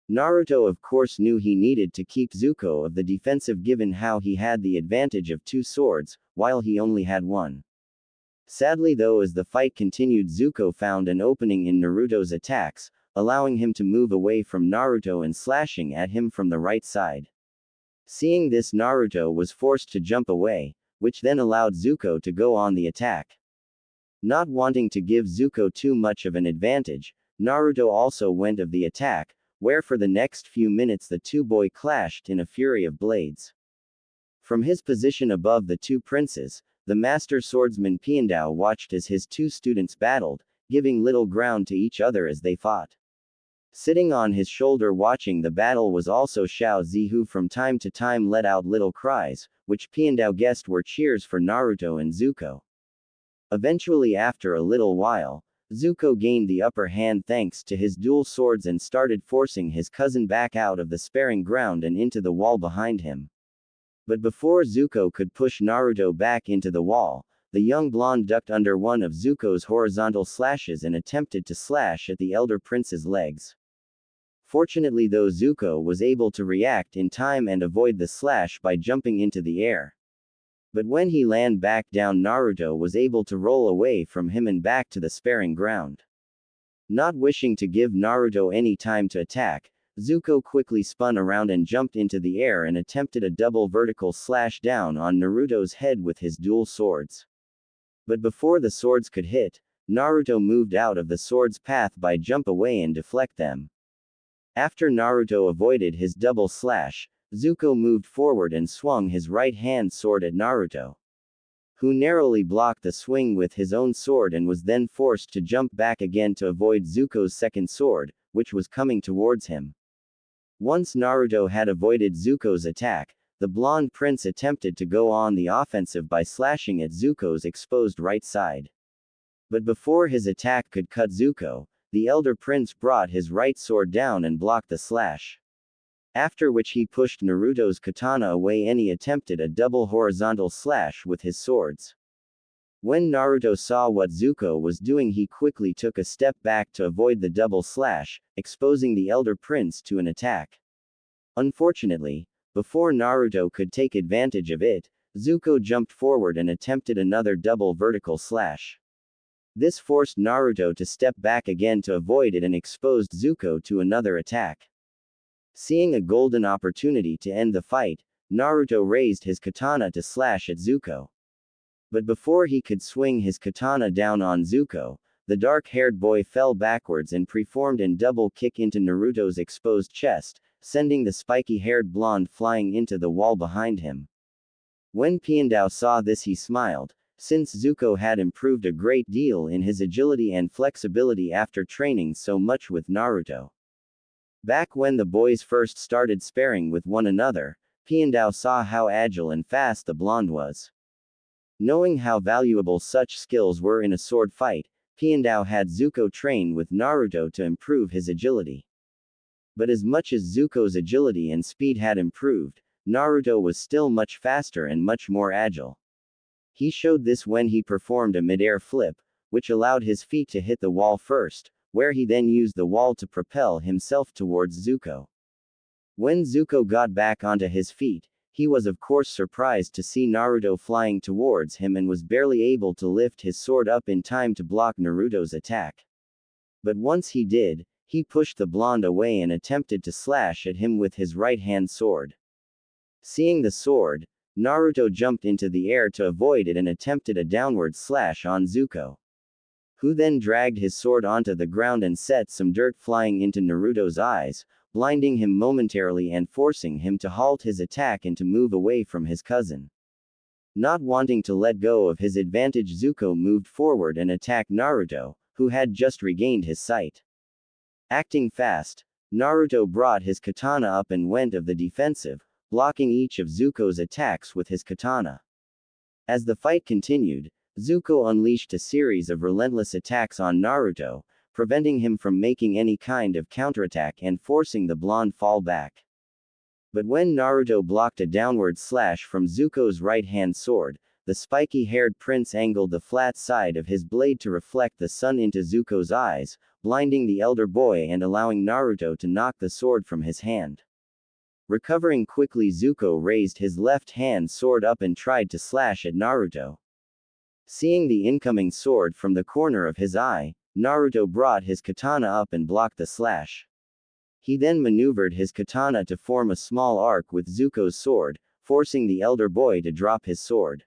Naruto of course knew he needed to keep Zuko of the defensive given how he had the advantage of two swords, while he only had one. Sadly though, as the fight continued, Zuko found an opening in Naruto's attacks, allowing him to move away from Naruto and slashing at him from the right side. Seeing this, Naruto was forced to jump away, which then allowed Zuko to go on the attack. Not wanting to give Zuko too much of an advantage, Naruto also went of the attack, where for the next few minutes the two boys clashed in a fury of blades. From his position above the two princes, the master swordsman Piandao watched as his two students battled, giving little ground to each other as they fought. Sitting on his shoulder watching the battle was also Xiao Zi, who from time to time let out little cries, which Piandao guessed were cheers for Naruto and Zuko. Eventually, after a little while, Zuko gained the upper hand thanks to his dual swords and started forcing his cousin back out of the sparring ground and into the wall behind him. But before Zuko could push Naruto back into the wall, the young blonde ducked under one of Zuko's horizontal slashes and attempted to slash at the elder prince's legs. Fortunately though, Zuko was able to react in time and avoid the slash by jumping into the air. But when he landed back down, Naruto was able to roll away from him and back to the sparring ground. Not wishing to give Naruto any time to attack, Zuko quickly spun around and jumped into the air and attempted a double vertical slash down on Naruto's head with his dual swords. But before the swords could hit, Naruto moved out of the sword's path by jump away and deflect them. After Naruto avoided his double slash, Zuko moved forward and swung his right-hand sword at Naruto, who narrowly blocked the swing with his own sword and was then forced to jump back again to avoid Zuko's second sword, which was coming towards him. Once Naruto had avoided Zuko's attack, the blonde prince attempted to go on the offensive by slashing at Zuko's exposed right side. But before his attack could cut Zuko, the elder prince brought his right sword down and blocked the slash. After which he pushed Naruto's katana away and he attempted a double horizontal slash with his swords. When Naruto saw what Zuko was doing, he quickly took a step back to avoid the double slash, exposing the elder prince to an attack. Unfortunately, before Naruto could take advantage of it, Zuko jumped forward and attempted another double vertical slash. This forced Naruto to step back again to avoid it and exposed Zuko to another attack. Seeing a golden opportunity to end the fight, Naruto raised his katana to slash at Zuko. But before he could swing his katana down on Zuko, the dark-haired boy fell backwards and performed a double kick into Naruto's exposed chest, sending the spiky-haired blonde flying into the wall behind him. When Piandao saw this, he smiled, since Zuko had improved a great deal in his agility and flexibility after training so much with Naruto. Back when the boys first started sparring with one another, Piandao saw how agile and fast the blonde was. Knowing how valuable such skills were in a sword fight, Piandao had Zuko train with Naruto to improve his agility. But as much as Zuko's agility and speed had improved, Naruto was still much faster and much more agile. He showed this when he performed a mid-air flip, which allowed his feet to hit the wall first, where he then used the wall to propel himself towards Zuko. When Zuko got back onto his feet, He was of course surprised to see Naruto flying towards him and was barely able to lift his sword up in time to block Naruto's attack. But once he did, he pushed the blonde away and attempted to slash at him with his right-hand sword. Seeing the sword, Naruto jumped into the air to avoid it and attempted a downward slash on Zuko, who then dragged his sword onto the ground and set some dirt flying into Naruto's eyes, blinding him momentarily and forcing him to halt his attack and to move away from his cousin. Not wanting to let go of his advantage, Zuko moved forward and attacked Naruto, who had just regained his sight. Acting fast, Naruto brought his katana up and went of the defensive, blocking each of Zuko's attacks with his katana. As the fight continued, Zuko unleashed a series of relentless attacks on Naruto, preventing him from making any kind of counterattack and forcing the blonde fall back. But when Naruto blocked a downward slash from Zuko's right-hand sword, the spiky-haired prince angled the flat side of his blade to reflect the sun into Zuko's eyes, blinding the elder boy and allowing Naruto to knock the sword from his hand. Recovering quickly, Zuko raised his left-hand sword up and tried to slash at Naruto. Seeing the incoming sword from the corner of his eye, Naruto brought his katana up and blocked the slash. He then maneuvered his katana to form a small arc with Zuko's sword, forcing the elder boy to drop his sword.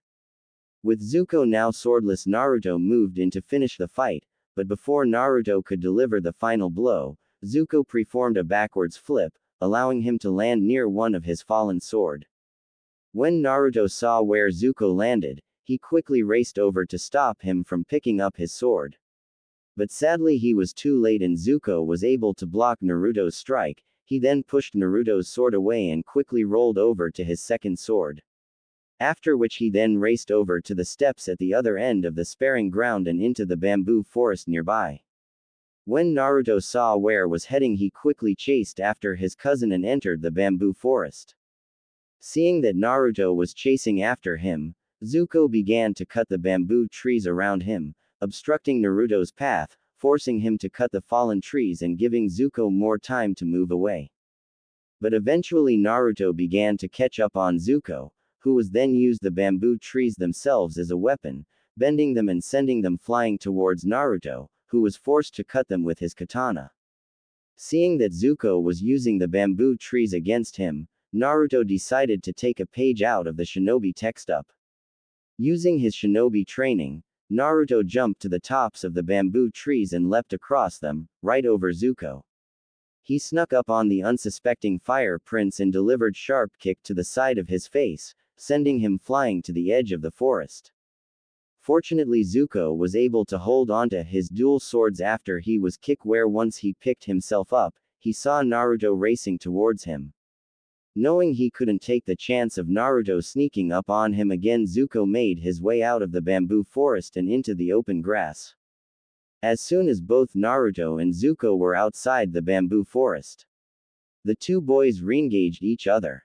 With Zuko now swordless, Naruto moved in to finish the fight, but before Naruto could deliver the final blow, Zuko performed a backwards flip, allowing him to land near one of his fallen sword. When Naruto saw where Zuko landed, he quickly raced over to stop him from picking up his sword. But sadly he was too late and Zuko was able to block Naruto's strike. He then pushed Naruto's sword away and quickly rolled over to his second sword. After which he then raced over to the steps at the other end of the sparring ground and into the bamboo forest nearby. When Naruto saw where was heading, he quickly chased after his cousin and entered the bamboo forest. Seeing that Naruto was chasing after him, Zuko began to cut the bamboo trees around him, obstructing Naruto's path, forcing him to cut the fallen trees and giving Zuko more time to move away. But eventually Naruto began to catch up on Zuko, who was then used the bamboo trees themselves as a weapon, bending them and sending them flying towards Naruto, who was forced to cut them with his katana. Seeing that Zuko was using the bamboo trees against him, Naruto decided to take a page out of the shinobi textbook. Using his shinobi training, Naruto jumped to the tops of the bamboo trees and leapt across them, right over Zuko. He snuck up on the unsuspecting fire prince and delivered sharp kick to the side of his face, sending him flying to the edge of the forest. Fortunately Zuko was able to hold onto his dual swords after he was kicked, where once he picked himself up, he saw Naruto racing towards him. Knowing he couldn't take the chance of Naruto sneaking up on him again, Zuko made his way out of the bamboo forest and into the open grass. As soon as both Naruto and Zuko were outside the bamboo forest, the two boys re-engaged each other.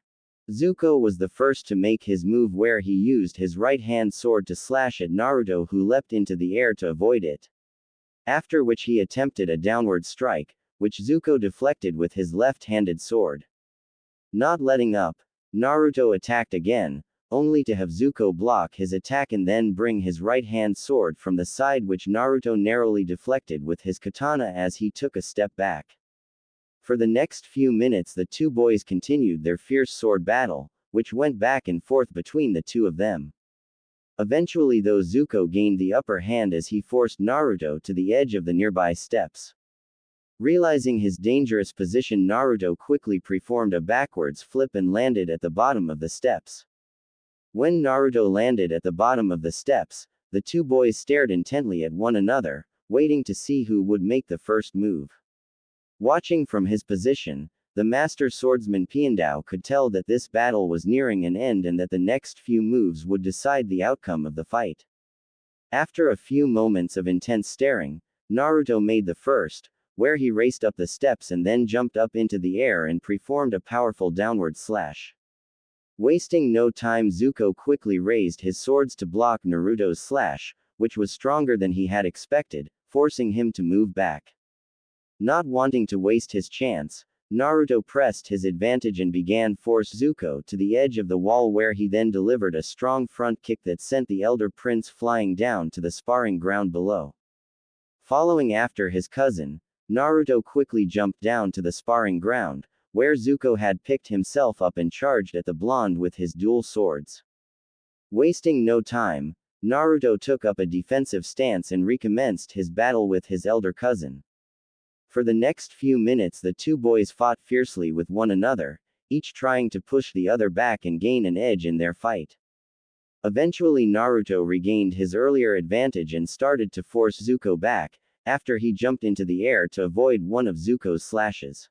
Zuko was the first to make his move, where he used his right-hand sword to slash at Naruto, who leapt into the air to avoid it. After which he attempted a downward strike, which Zuko deflected with his left-handed sword. Not letting up, Naruto attacked again, only to have Zuko block his attack and then bring his right-hand sword from the side, which Naruto narrowly deflected with his katana as he took a step back. For the next few minutes the two boys continued their fierce sword battle, which went back and forth between the two of them. Eventually though, Zuko gained the upper hand as he forced Naruto to the edge of the nearby steps. Realizing his dangerous position, Naruto quickly performed a backwards flip and landed at the bottom of the steps. When Naruto landed at the bottom of the steps, the two boys stared intently at one another, waiting to see who would make the first move. Watching from his position, the master swordsman Piandao could tell that this battle was nearing an end and that the next few moves would decide the outcome of the fight. After a few moments of intense staring, Naruto made the first, where he raced up the steps and then jumped up into the air and performed a powerful downward slash. Wasting no time, Zuko quickly raised his swords to block Naruto's slash, which was stronger than he had expected, forcing him to move back. Not wanting to waste his chance, Naruto pressed his advantage and began force Zuko to the edge of the wall, where he then delivered a strong front kick that sent the elder prince flying down to the sparring ground below. Following after his cousin, Naruto quickly jumped down to the sparring ground, where Zuko had picked himself up and charged at the blonde with his dual swords. Wasting no time, Naruto took up a defensive stance and recommenced his battle with his elder cousin. For the next few minutes, the two boys fought fiercely with one another, each trying to push the other back and gain an edge in their fight. Eventually, Naruto regained his earlier advantage and started to force Zuko back, after he jumped into the air to avoid one of Zuko's slashes.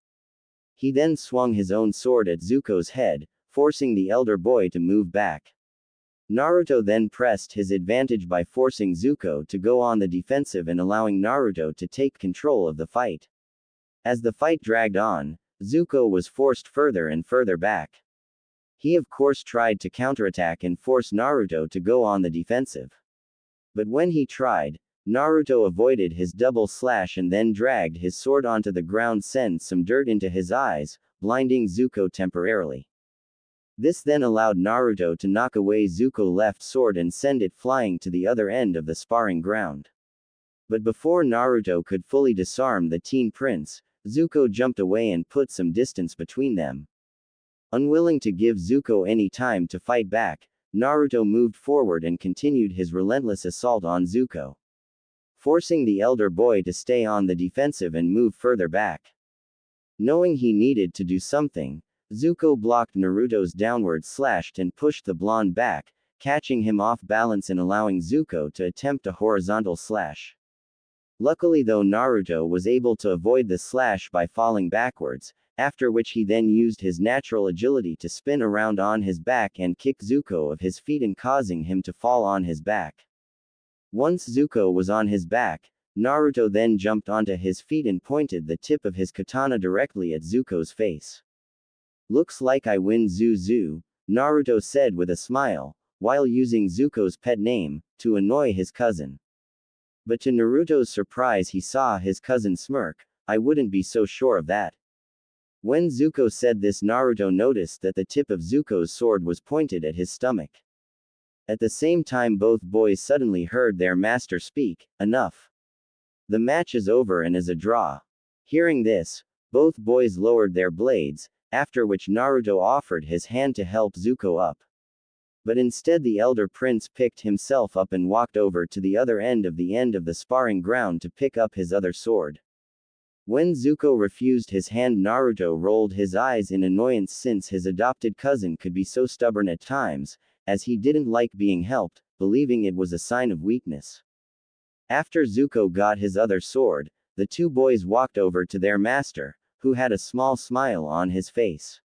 He then swung his own sword at Zuko's head, forcing the elder boy to move back. Naruto then pressed his advantage by forcing Zuko to go on the defensive and allowing Naruto to take control of the fight. As the fight dragged on, Zuko was forced further and further back. He of course tried to counterattack and force Naruto to go on the defensive. But when he tried, Naruto avoided his double slash and then dragged his sword onto the ground, sent some dirt into his eyes, blinding Zuko temporarily. This then allowed Naruto to knock away Zuko's left sword and send it flying to the other end of the sparring ground. But before Naruto could fully disarm the teen prince, Zuko jumped away and put some distance between them. Unwilling to give Zuko any time to fight back, Naruto moved forward and continued his relentless assault on Zuko, forcing the elder boy to stay on the defensive and move further back. Knowing he needed to do something, Zuko blocked Naruto's downward slash and pushed the blonde back, catching him off balance and allowing Zuko to attempt a horizontal slash. Luckily though, Naruto was able to avoid the slash by falling backwards, after which he then used his natural agility to spin around on his back and kick Zuko of his feet and causing him to fall on his back. Once Zuko was on his back, Naruto then jumped onto his feet and pointed the tip of his katana directly at Zuko's face. "Looks like I win, Zuzu," Naruto said with a smile, while using Zuko's pet name, to annoy his cousin. But to Naruto's surprise, he saw his cousin smirk. "I wouldn't be so sure of that." When Zuko said this, Naruto noticed that the tip of Zuko's sword was pointed at his stomach. At the same time, both boys suddenly heard their master speak, "Enough. The match is over and is a draw." Hearing this, both boys lowered their blades, after which Naruto offered his hand to help Zuko up. But instead, the elder prince picked himself up and walked over to the other end of the sparring ground to pick up his other sword. When Zuko refused his hand, Naruto rolled his eyes in annoyance, since his adopted cousin could be so stubborn at times, as he didn't like being helped, believing it was a sign of weakness. After Zuko got his other sword, the two boys walked over to their master, who had a small smile on his face.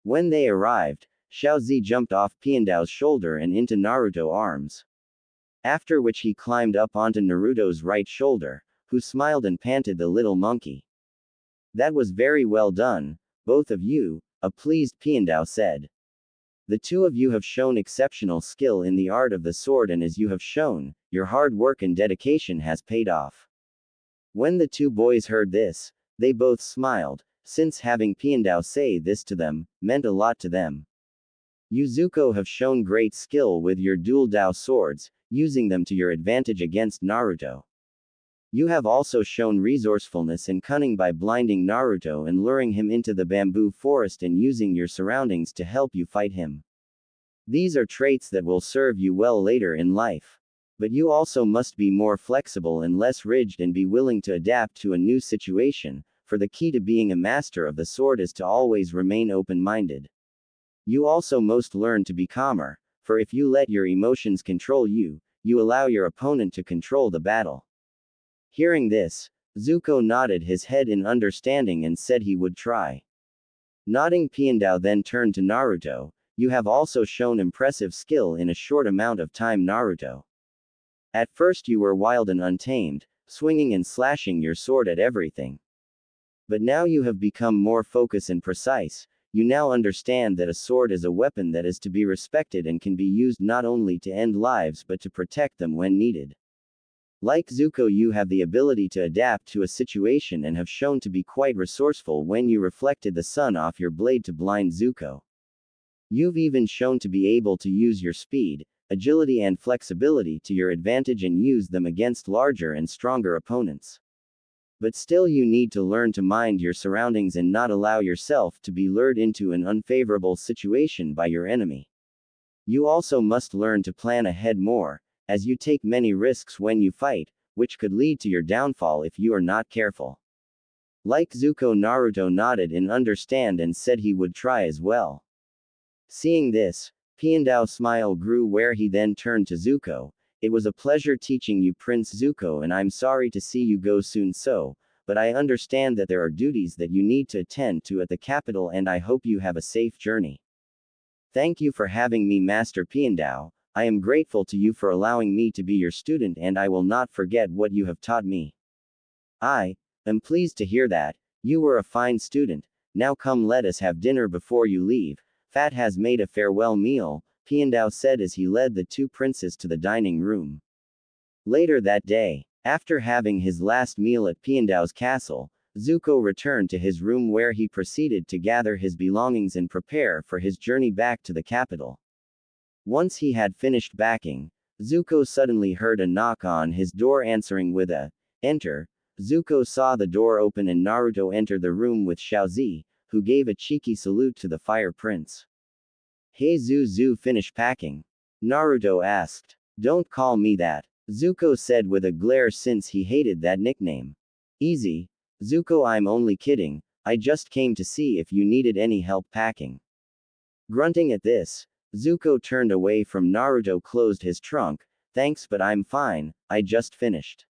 When they arrived, Xiaozi jumped off Piandao's shoulder and into Naruto's arms. After which he climbed up onto Naruto's right shoulder, who smiled and panted, "The little monkey. That was very well done, both of you," a pleased Piandao said. "The two of you have shown exceptional skill in the art of the sword, and as you have shown, your hard work and dedication has paid off." When the two boys heard this, they both smiled, since having Piandao say this to them meant a lot to them. "You Zuko have shown great skill with your dual Dao swords, using them to your advantage against Naruto. You have also shown resourcefulness and cunning by blinding Naruto and luring him into the bamboo forest and using your surroundings to help you fight him. These are traits that will serve you well later in life. But you also must be more flexible and less rigid and be willing to adapt to a new situation, for the key to being a master of the sword is to always remain open-minded. You also must learn to be calmer, for if you let your emotions control you, you allow your opponent to control the battle." Hearing this, Zuko nodded his head in understanding and said he would try. Nodding, Piandao then turned to Naruto. "You have also shown impressive skill in a short amount of time, Naruto. At first you were wild and untamed, swinging and slashing your sword at everything. But now you have become more focused and precise. You now understand that a sword is a weapon that is to be respected and can be used not only to end lives but to protect them when needed. Like Zuko, you have the ability to adapt to a situation and have shown to be quite resourceful when you reflected the sun off your blade to blind Zuko. You've even shown to be able to use your speed, agility and flexibility to your advantage and use them against larger and stronger opponents. But still you need to learn to mind your surroundings and not allow yourself to be lured into an unfavorable situation by your enemy. You also must learn to plan ahead more, as you take many risks when you fight, which could lead to your downfall if you are not careful. Like Zuko, Naruto nodded in understand and said he would try as well. Seeing this, Piandao's smile grew where he then turned to Zuko. It was a pleasure teaching you, Prince Zuko, and I'm sorry to see you go soon but I understand that there are duties that you need to attend to at the capital and I hope you have a safe journey. Thank you for having me, Master Piandao. I am grateful to you for allowing me to be your student and I will not forget what you have taught me. I am pleased to hear that. You were a fine student. Now come, let us have dinner before you leave. Fat has made a farewell meal, Piandao said as he led the two princes to the dining room. Later that day, after having his last meal at Piandao's castle, Zuko returned to his room where he proceeded to gather his belongings and prepare for his journey back to the capital. Once he had finished packing, Zuko suddenly heard a knock on his door. Answering with a "Enter," Zuko saw the door open and Naruto enter the room with Xiaozi, who gave a cheeky salute to the Fire Prince. "Hey Zu, finish packing?" Naruto asked. "Don't call me that," Zuko said with a glare since he hated that nickname. "Easy, Zuko, I'm only kidding, I just came to see if you needed any help packing." Grunting at this, Zuko turned away from Naruto, closed his trunk. "Thanks, but I'm fine, I just finished."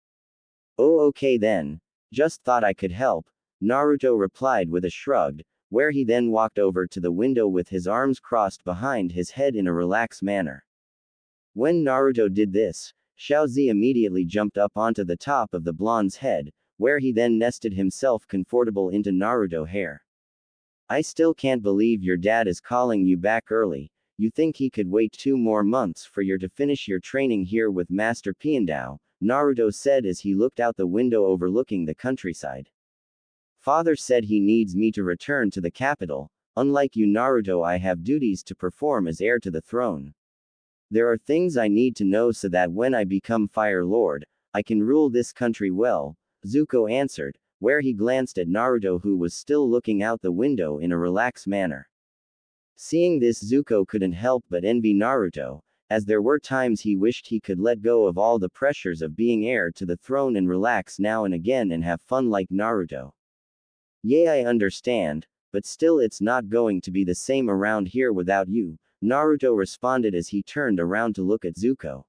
"Oh, okay then. Just thought I could help," Naruto replied with a shrug, where he then walked over to the window with his arms crossed behind his head in a relaxed manner. When Naruto did this, Xiaozi immediately jumped up onto the top of the blonde's head, where he then nested himself comfortable into Naruto's hair. "I still can't believe your dad is calling you back early. You think he could wait 2 more months for you to finish your training here with Master Piandao," Naruto said as he looked out the window overlooking the countryside. "Father said he needs me to return to the capital. Unlike you, Naruto, I have duties to perform as heir to the throne. There are things I need to know so that when I become Fire Lord, I can rule this country well," Zuko answered, where he glanced at Naruto, who was still looking out the window in a relaxed manner. Seeing this, Zuko couldn't help but envy Naruto, as there were times he wished he could let go of all the pressures of being heir to the throne and relax now and again and have fun like Naruto. "Yeah, I understand, but still it's not going to be the same around here without you," Naruto responded as he turned around to look at Zuko.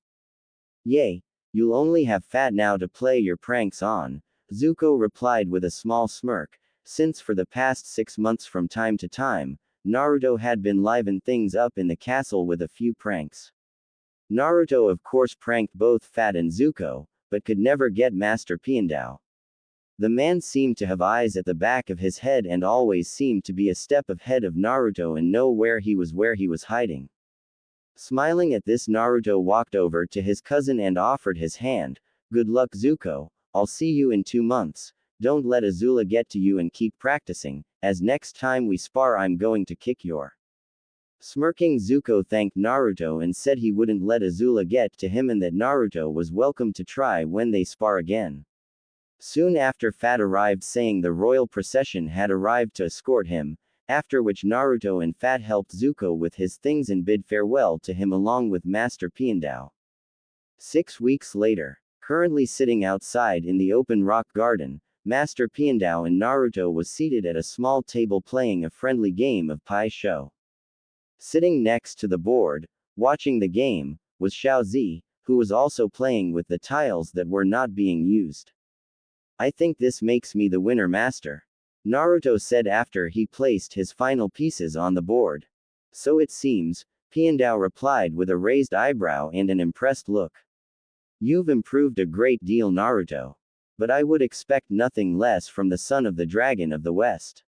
"Yay, you'll only have Fat now to play your pranks on," Zuko replied with a small smirk, since for the past 6 months from time to time, Naruto had been liven things up in the castle with a few pranks. Naruto of course pranked both Fat and Zuko, but could never get Master Piandao. The man seemed to have eyes at the back of his head and always seemed to be a step ahead of Naruto and know where he was hiding. Smiling at this, Naruto walked over to his cousin and offered his hand. "Good luck, Zuko, I'll see you in 2 months. Don't let Azula get to you and keep practicing, as next time we spar I'm going to kick your." Smirking, Zuko thanked Naruto and said he wouldn't let Azula get to him and that Naruto was welcome to try when they spar again. Soon after, Fat arrived saying the royal procession had arrived to escort him, after which Naruto and Fat helped Zuko with his things and bid farewell to him along with Master Piandao. 6 weeks later, currently sitting outside in the open rock garden, Master Piandao and Naruto was seated at a small table playing a friendly game of Pai Sho. Sitting next to the board, watching the game, was Xiaozi, who was also playing with the tiles that were not being used. "I think this makes me the winner, Master," Naruto said after he placed his final pieces on the board. "So it seems," Piandao replied with a raised eyebrow and an impressed look. "You've improved a great deal, Naruto. But I would expect nothing less from the son of the dragon of the West."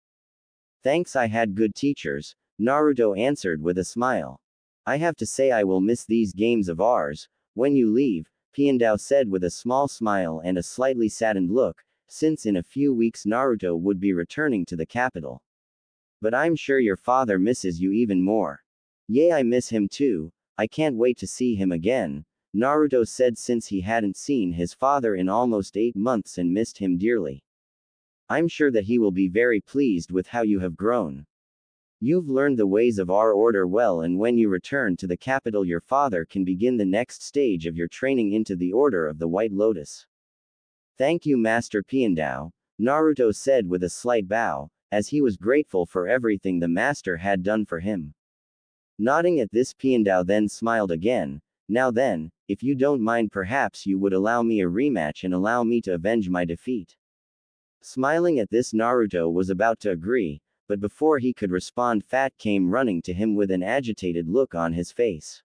"Thanks, I had good teachers," Naruto answered with a smile. "I have to say I will miss these games of ours. When you leave, Piandao said with a small smile and a slightly saddened look, since in a few weeks Naruto would be returning to the capital. But I'm sure your father misses you even more. Yeah, I miss him too. I can't wait to see him again, Naruto said since he hadn't seen his father in almost 8 months and missed him dearly. I'm sure that he will be very pleased with how you have grown. You've learned the ways of our order well, and when you return to the capital your father can begin the next stage of your training into the Order of the White Lotus. Thank you Master Piandao, Naruto said with a slight bow, as he was grateful for everything the master had done for him. Nodding at this, Piandao then smiled again. Now then, if you don't mind, perhaps you would allow me a rematch and allow me to avenge my defeat. Smiling at this, Naruto was about to agree, but before he could respond, Fat came running to him with an agitated look on his face.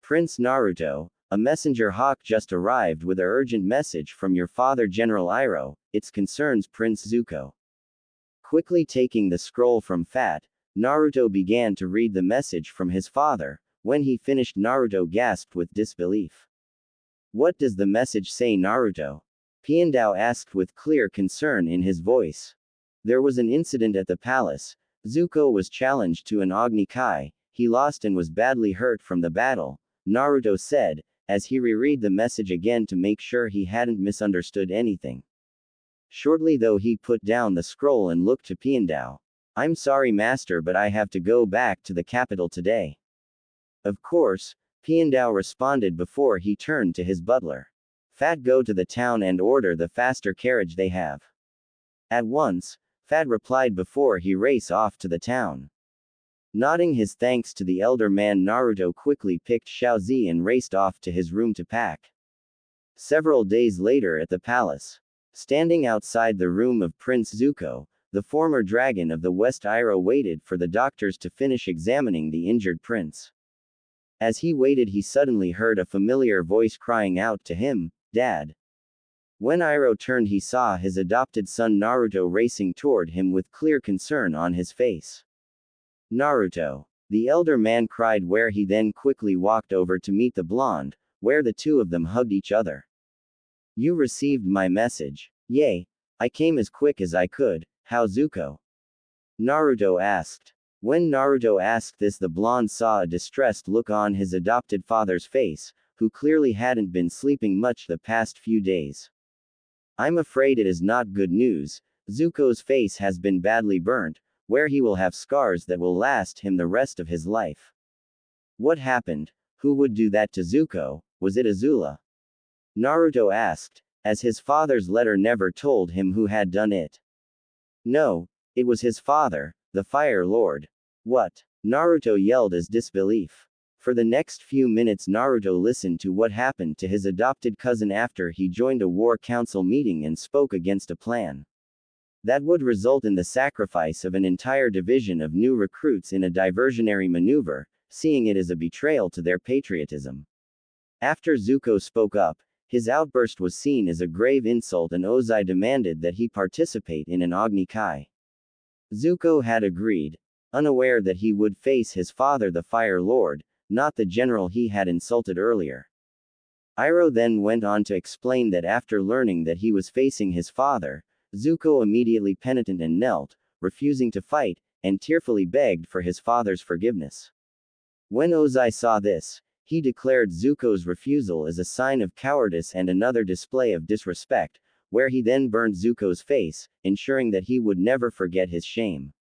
Prince Naruto, a messenger hawk just arrived with an urgent message from your father General Iroh. It concerns Prince Zuko. Quickly taking the scroll from Fat, Naruto began to read the message from his father. When he finished, Naruto gasped with disbelief. What does the message say, Naruto? Piandao asked with clear concern in his voice. There was an incident at the palace. Zuko was challenged to an Agni Kai. He lost and was badly hurt from the battle, Naruto said, as he reread the message again to make sure he hadn't misunderstood anything. Shortly though, he put down the scroll and looked to Piandao. I'm sorry master, but I have to go back to the capital today. Of course, Piandao responded before he turned to his butler. Fat, go to the town and order the faster carriage they have. At once, Fat replied before he raced off to the town. Nodding his thanks to the elder man, Naruto quickly picked Xiaozi and raced off to his room to pack. Several days later at the palace. Standing outside the room of Prince Zuko, the former dragon of the West, Iroh waited for the doctors to finish examining the injured prince. As he waited, he suddenly heard a familiar voice crying out to him, Dad. When Iroh turned, he saw his adopted son Naruto racing toward him with clear concern on his face. Naruto, the elder man cried, where he then quickly walked over to meet the blonde, where the two of them hugged each other. You received my message. Yay. I came as quick as I could. How Zuko? Naruto asked. When Naruto asked this, the blonde saw a distressed look on his adopted father's face, who clearly hadn't been sleeping much the past few days. I'm afraid it is not good news. Zuko's face has been badly burnt, where he will have scars that will last him the rest of his life. What happened? Who would do that to Zuko? Was it Azula? Naruto asked, as his father's letter never told him who had done it. No, it was his father, the Fire Lord. What? Naruto yelled as disbelief. For the next few minutes, Naruto listened to what happened to his adopted cousin after he joined a war council meeting and spoke against a plan that would result in the sacrifice of an entire division of new recruits in a diversionary maneuver, seeing it as a betrayal to their patriotism. After Zuko spoke up, his outburst was seen as a grave insult, and Ozai demanded that he participate in an Agni Kai. Zuko had agreed, unaware that he would face his father, the Fire Lord, not the general he had insulted earlier. Iroh then went on to explain that after learning that he was facing his father, Zuko immediately penitent and knelt, refusing to fight, and tearfully begged for his father's forgiveness. When Ozai saw this, he declared Zuko's refusal as a sign of cowardice and another display of disrespect, where he then burned Zuko's face, ensuring that he would never forget his shame.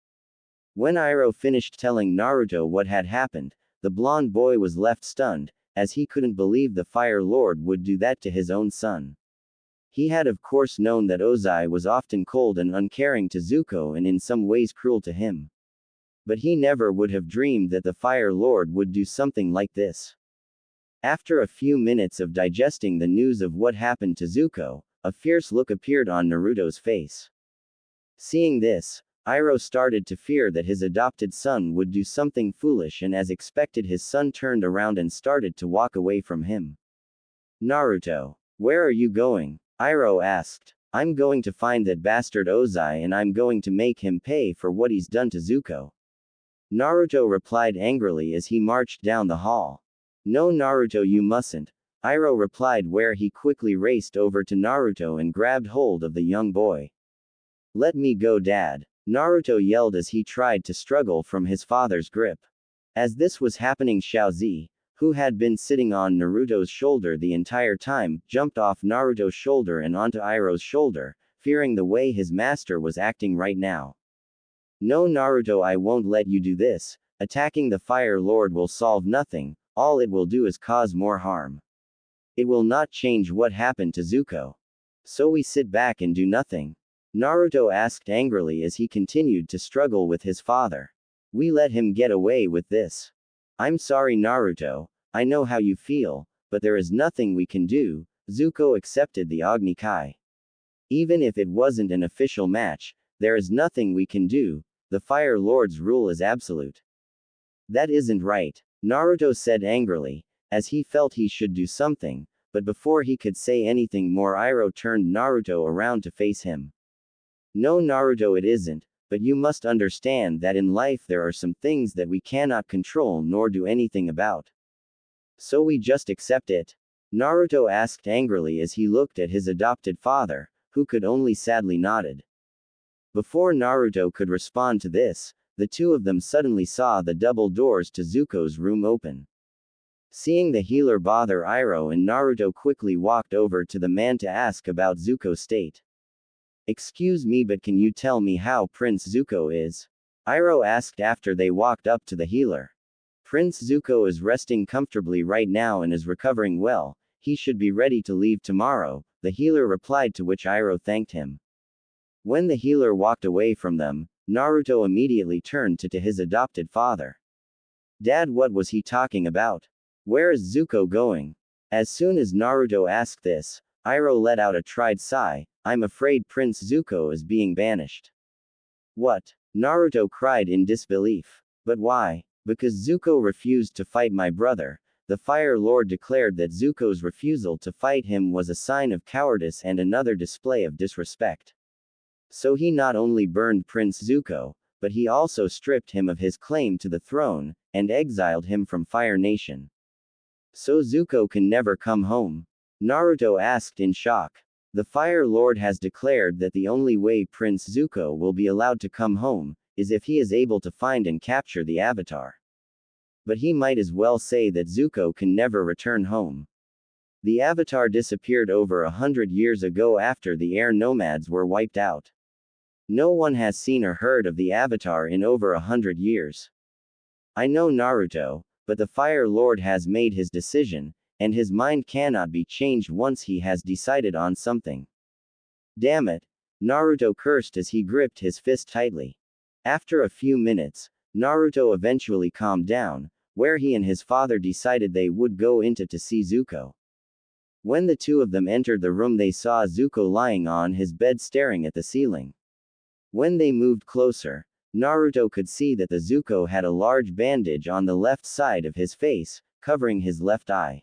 When Iroh finished telling Naruto what had happened, the blonde boy was left stunned, as he couldn't believe the Fire Lord would do that to his own son. He had of course known that Ozai was often cold and uncaring to Zuko and in some ways cruel to him. But he never would have dreamed that the Fire Lord would do something like this. After a few minutes of digesting the news of what happened to Zuko, a fierce look appeared on Naruto's face. Seeing this, Iroh started to fear that his adopted son would do something foolish, and as expected, his son turned around and started to walk away from him. Naruto, where are you going? Iroh asked. I'm going to find that bastard Ozai and I'm going to make him pay for what he's done to Zuko. Naruto replied angrily as he marched down the hall. No Naruto, you mustn't. Iroh replied, where he quickly raced over to Naruto and grabbed hold of the young boy. Let me go, Dad. Naruto yelled as he tried to struggle from his father's grip. As this was happening, Xiaozi, who had been sitting on Naruto's shoulder the entire time, jumped off Naruto's shoulder and onto Iroh's shoulder, fearing the way his master was acting right now. No, Naruto, I won't let you do this. Attacking the Fire Lord will solve nothing, all it will do is cause more harm. It will not change what happened to Zuko. So we sit back and do nothing? Naruto asked angrily as he continued to struggle with his father. We let him get away with this. I'm sorry, Naruto, I know how you feel, but there is nothing we can do. Zuko accepted the Agni Kai. Even if it wasn't an official match, there is nothing we can do, the Fire Lord's rule is absolute. That isn't right, Naruto said angrily, as he felt he should do something, but before he could say anything more, Iroh turned Naruto around to face him. No, Naruto, it isn't, but you must understand that in life there are some things that we cannot control nor do anything about. So we just accept it? Naruto asked angrily as he looked at his adopted father, who could only sadly nodded. Before Naruto could respond to this, the two of them suddenly saw the double doors to Zuko's room open. Seeing the healer bother Iroh, and Naruto quickly walked over to the man to ask about Zuko's state. Excuse me, but can you tell me how Prince Zuko is? Iroh asked after they walked up to the healer. Prince Zuko is resting comfortably right now and is recovering well, he should be ready to leave tomorrow, the healer replied, to which Iroh thanked him. When the healer walked away from them, Naruto immediately turned to his adopted father. Dad, what was he talking about? Where is Zuko going? As soon as Naruto asked this, Iroh let out a tried sigh. I'm afraid Prince Zuko is being banished. What? Naruto cried in disbelief. But why? Because Zuko refused to fight my brother. The Fire Lord declared that Zuko's refusal to fight him was a sign of cowardice and another display of disrespect. So he not only burned Prince Zuko, but he also stripped him of his claim to the throne, and exiled him from Fire Nation. So Zuko can never come home? Naruto asked in shock. The Fire Lord has declared that the only way Prince Zuko will be allowed to come home, is if he is able to find and capture the Avatar. But he might as well say that Zuko can never return home. The Avatar disappeared over 100 years ago after the air nomads were wiped out. No one has seen or heard of the Avatar in over 100 years. I know, Naruto, but the Fire Lord has made his decision, and his mind cannot be changed once he has decided on something. Damn it! Naruto cursed as he gripped his fist tightly. After a few minutes, Naruto eventually calmed down, where he and his father decided they would go into to see Zuko. When the two of them entered the room, they saw Zuko lying on his bed staring at the ceiling. When they moved closer, Naruto could see that the Zuko had a large bandage on the left side of his face, covering his left eye.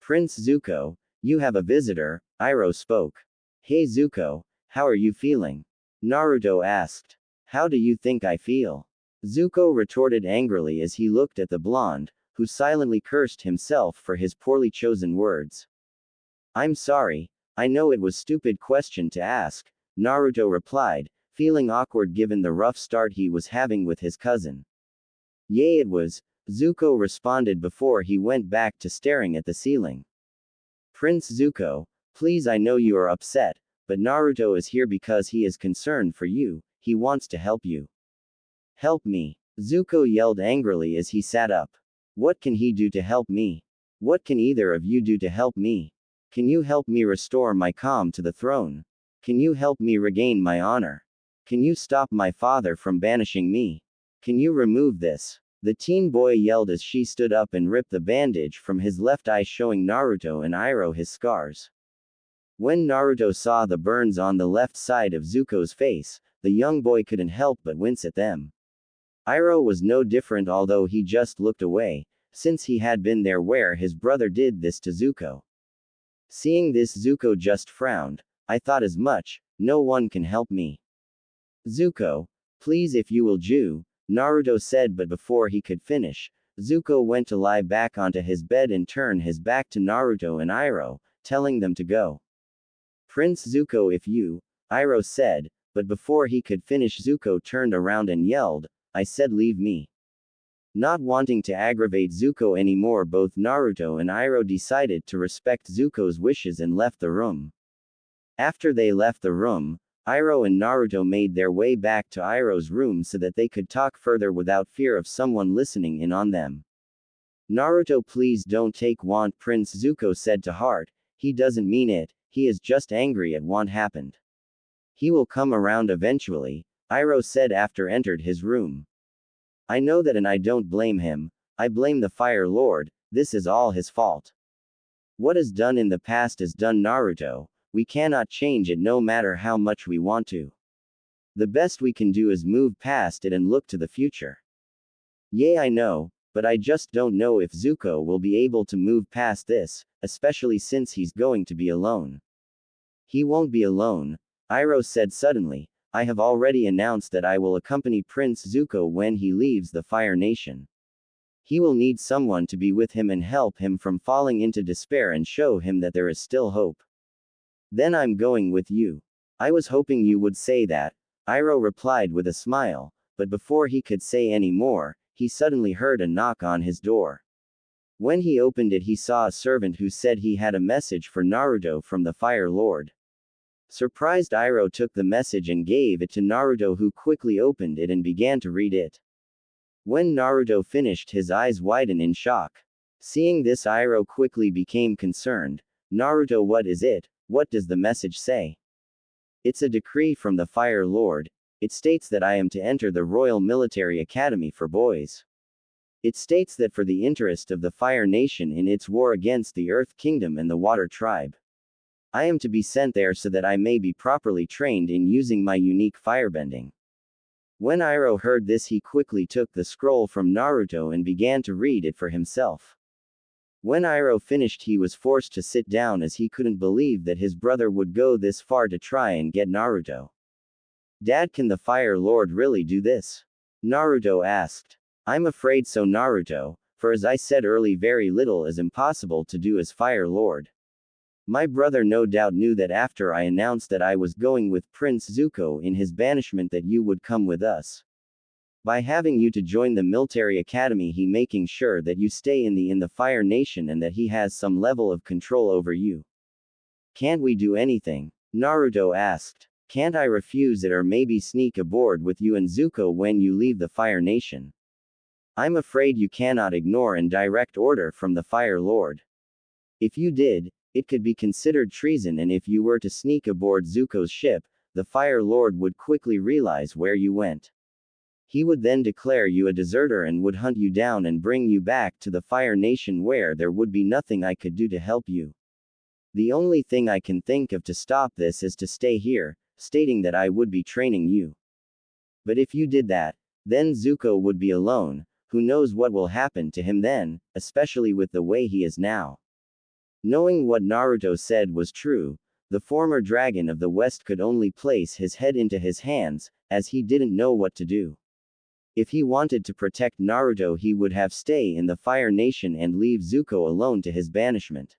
Prince Zuko, you have a visitor, Iroh spoke. Hey Zuko, how are you feeling? Naruto asked. How do you think I feel? Zuko retorted angrily as he looked at the blonde, who silently cursed himself for his poorly chosen words. I'm sorry, I know it was stupid question to ask, Naruto replied, feeling awkward given the rough start he was having with his cousin. Yay, it was, Zuko responded before he went back to staring at the ceiling. Prince Zuko, please, I know you are upset, but Naruto is here because he is concerned for you, he wants to help you. Help me? Zuko yelled angrily as he sat up. What can he do to help me? What can either of you do to help me? Can you help me restore my calm to the throne? Can you help me regain my honor? Can you stop my father from banishing me? Can you remove this? The teen boy yelled as she stood up and ripped the bandage from his left eye, showing Naruto and Iroh his scars. When Naruto saw the burns on the left side of Zuko's face, the young boy couldn't help but wince at them. Iroh was no different, although he just looked away, since he had been there where his brother did this to Zuko. Seeing this, Zuko just frowned. I thought as much, no one can help me. Zuko, please, if you will, Naruto said, but before he could finish, Zuko went to lie back onto his bed and turn his back to Naruto and Iroh, telling them to go. Prince Zuko, if you, Iroh said, but before he could finish Zuko turned around and yelled, I said leave me. Not wanting to aggravate Zuko anymore, both Naruto and Iroh decided to respect Zuko's wishes and left the room. After they left the room, Iroh and Naruto made their way back to Iroh's room so that they could talk further without fear of someone listening in on them. Naruto, please don't take want, Prince Zuko said to heart, he doesn't mean it, he is just angry at what happened. He will come around eventually, Iroh said after entered his room. I know that and I don't blame him, I blame the Fire Lord, this is all his fault. What is done in the past is done, Naruto, we cannot change it no matter how much we want to. The best we can do is move past it and look to the future. Yeah, I know, but I just don't know if Zuko will be able to move past this, especially since he's going to be alone. He won't be alone, Iroh said suddenly, I have already announced that I will accompany Prince Zuko when he leaves the Fire Nation. He will need someone to be with him and help him from falling into despair and show him that there is still hope. Then I'm going with you. I was hoping you would say that, Iroh replied with a smile, but before he could say any more, he suddenly heard a knock on his door. When he opened it, he saw a servant who said he had a message for Naruto from the Fire Lord. Surprised, Iroh took the message and gave it to Naruto, who quickly opened it and began to read it. When Naruto finished, his eyes widened in shock. Seeing this, Iroh quickly became concerned. Naruto, what is it? What does the message say? It's a decree from the Fire Lord. It states that I am to enter the Royal Military Academy for boys. It states that for the interest of the Fire Nation in its war against the Earth Kingdom and the Water Tribe, I am to be sent there so that I may be properly trained in using my unique firebending. When Iroh heard this, he quickly took the scroll from Naruto and began to read it for himself. When Iroh finished, he was forced to sit down as he couldn't believe that his brother would go this far to try and get Naruto. Dad, can the Fire Lord really do this? Naruto asked. I'm afraid so, Naruto, for as I said early, very little is impossible to do as Fire Lord. My brother no doubt knew that after I announced that I was going with Prince Zuko in his banishment that you would come with us. By having you to join the military academy, he making sure that you stay in the Fire Nation and that he has some level of control over you. Can't we do anything? Naruto asked. Can't I refuse it or maybe sneak aboard with you and Zuko when you leave the Fire Nation? I'm afraid you cannot ignore and direct order from the Fire Lord. If you did, it could be considered treason, and if you were to sneak aboard Zuko's ship, the Fire Lord would quickly realize where you went. He would then declare you a deserter and would hunt you down and bring you back to the Fire Nation, where there would be nothing I could do to help you. The only thing I can think of to stop this is to stay here, stating that I would be training you. But if you did that, then Zuko would be alone. Who knows what will happen to him then, especially with the way he is now. Knowing what Naruto said was true, the former dragon of the West could only place his head into his hands, as he didn't know what to do. If he wanted to protect Naruto, he would have stay in the Fire Nation and leave Zuko alone to his banishment.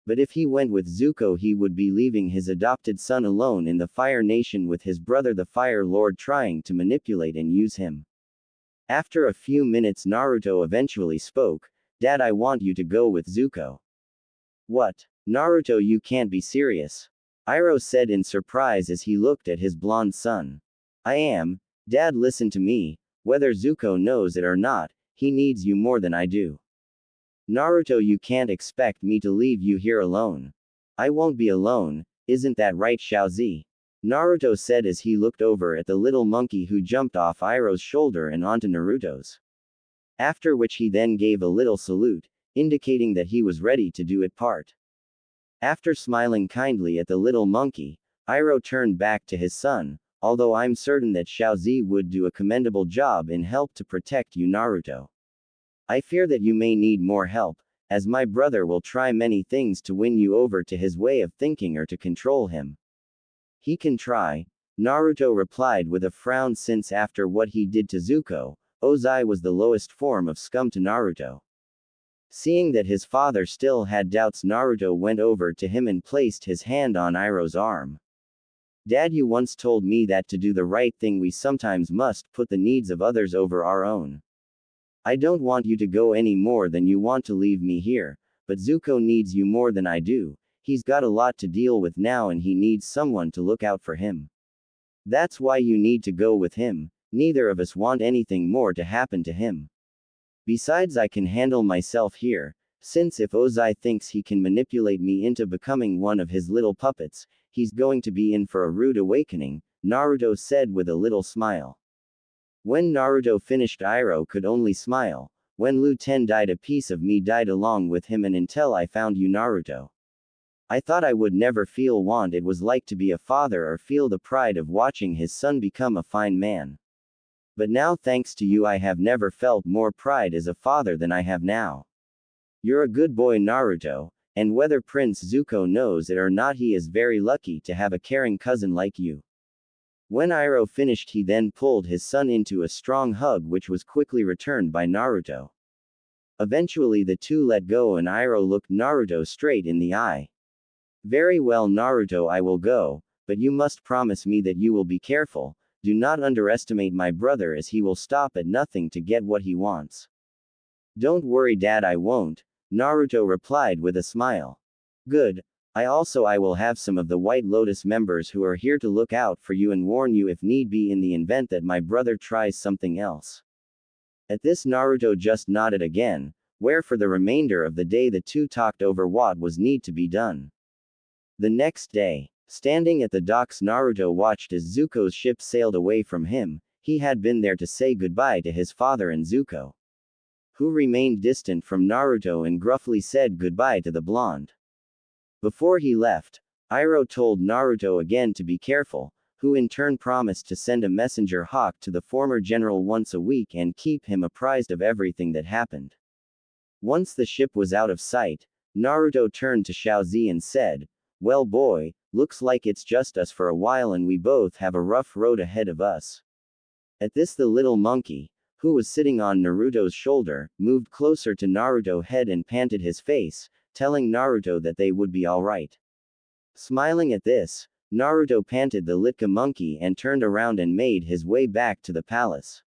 But if he went with Zuko, he would be leaving his adopted son alone in the Fire Nation with his brother the Fire Lord trying to manipulate and use him. After a few minutes, Naruto eventually spoke. Dad, I want you to go with Zuko. What? Naruto, you can't be serious. Iroh said in surprise as he looked at his blonde son. I am. Dad, listen to me. Whether Zuko knows it or not, he needs you more than I do. Naruto, you can't expect me to leave you here alone. I won't be alone, isn't that right, Xiaozi? Naruto said as he looked over at the little monkey who jumped off Iroh's shoulder and onto Naruto's. After which he then gave a little salute, indicating that he was ready to do it part. After smiling kindly at the little monkey, Iroh turned back to his son, although I'm certain that Xiaozi would do a commendable job in help to protect you, Naruto. I fear that you may need more help, as my brother will try many things to win you over to his way of thinking or to control him. He can try, Naruto replied with a frown, since after what he did to Zuko, Ozai was the lowest form of scum to Naruto. Seeing that his father still had doubts, Naruto went over to him and placed his hand on Iroh's arm. Dad, you once told me that to do the right thing we sometimes must put the needs of others over our own. I don't want you to go any more than you want to leave me here, but Zuko needs you more than I do. He's got a lot to deal with now and he needs someone to look out for him. That's why you need to go with him. Neither of us want anything more to happen to him. Besides, I can handle myself here, since if Ozai thinks he can manipulate me into becoming one of his little puppets, he's going to be in for a rude awakening, Naruto said with a little smile. When Naruto finished, Iroh could only smile. When Lu Ten died, a piece of me died along with him, and until I found you, Naruto, I thought I would never feel what it was like to be a father or feel the pride of watching his son become a fine man. But now, thanks to you, I have never felt more pride as a father than I have now. You're a good boy, Naruto, and whether Prince Zuko knows it or not, he is very lucky to have a caring cousin like you. When Iroh finished, he then pulled his son into a strong hug, which was quickly returned by Naruto. Eventually, the two let go and Iroh looked Naruto straight in the eye. Very well, Naruto, I will go, but you must promise me that you will be careful. Do not underestimate my brother, as he will stop at nothing to get what he wants. Don't worry, Dad, I won't, Naruto replied with a smile. Good. I will have some of the White Lotus members who are here to look out for you and warn you if need be in the event that my brother tries something else. At this, Naruto just nodded again, where for the remainder of the day the two talked over what was need to be done. The next day, standing at the docks, Naruto watched as Zuko's ship sailed away from him. He had been there to say goodbye to his father and Zuko, who remained distant from Naruto and gruffly said goodbye to the blonde. Before he left, Iroh told Naruto again to be careful, who in turn promised to send a messenger hawk to the former general once a week and keep him apprised of everything that happened. Once the ship was out of sight, Naruto turned to Xiaozi and said, "Well, boy, looks like it's just us for a while and we both have a rough road ahead of us." At this, the little monkey, who was sitting on Naruto's shoulder, moved closer to Naruto's head and panted his face, telling Naruto that they would be alright. Smiling at this, Naruto panted the Litka monkey and turned around and made his way back to the palace.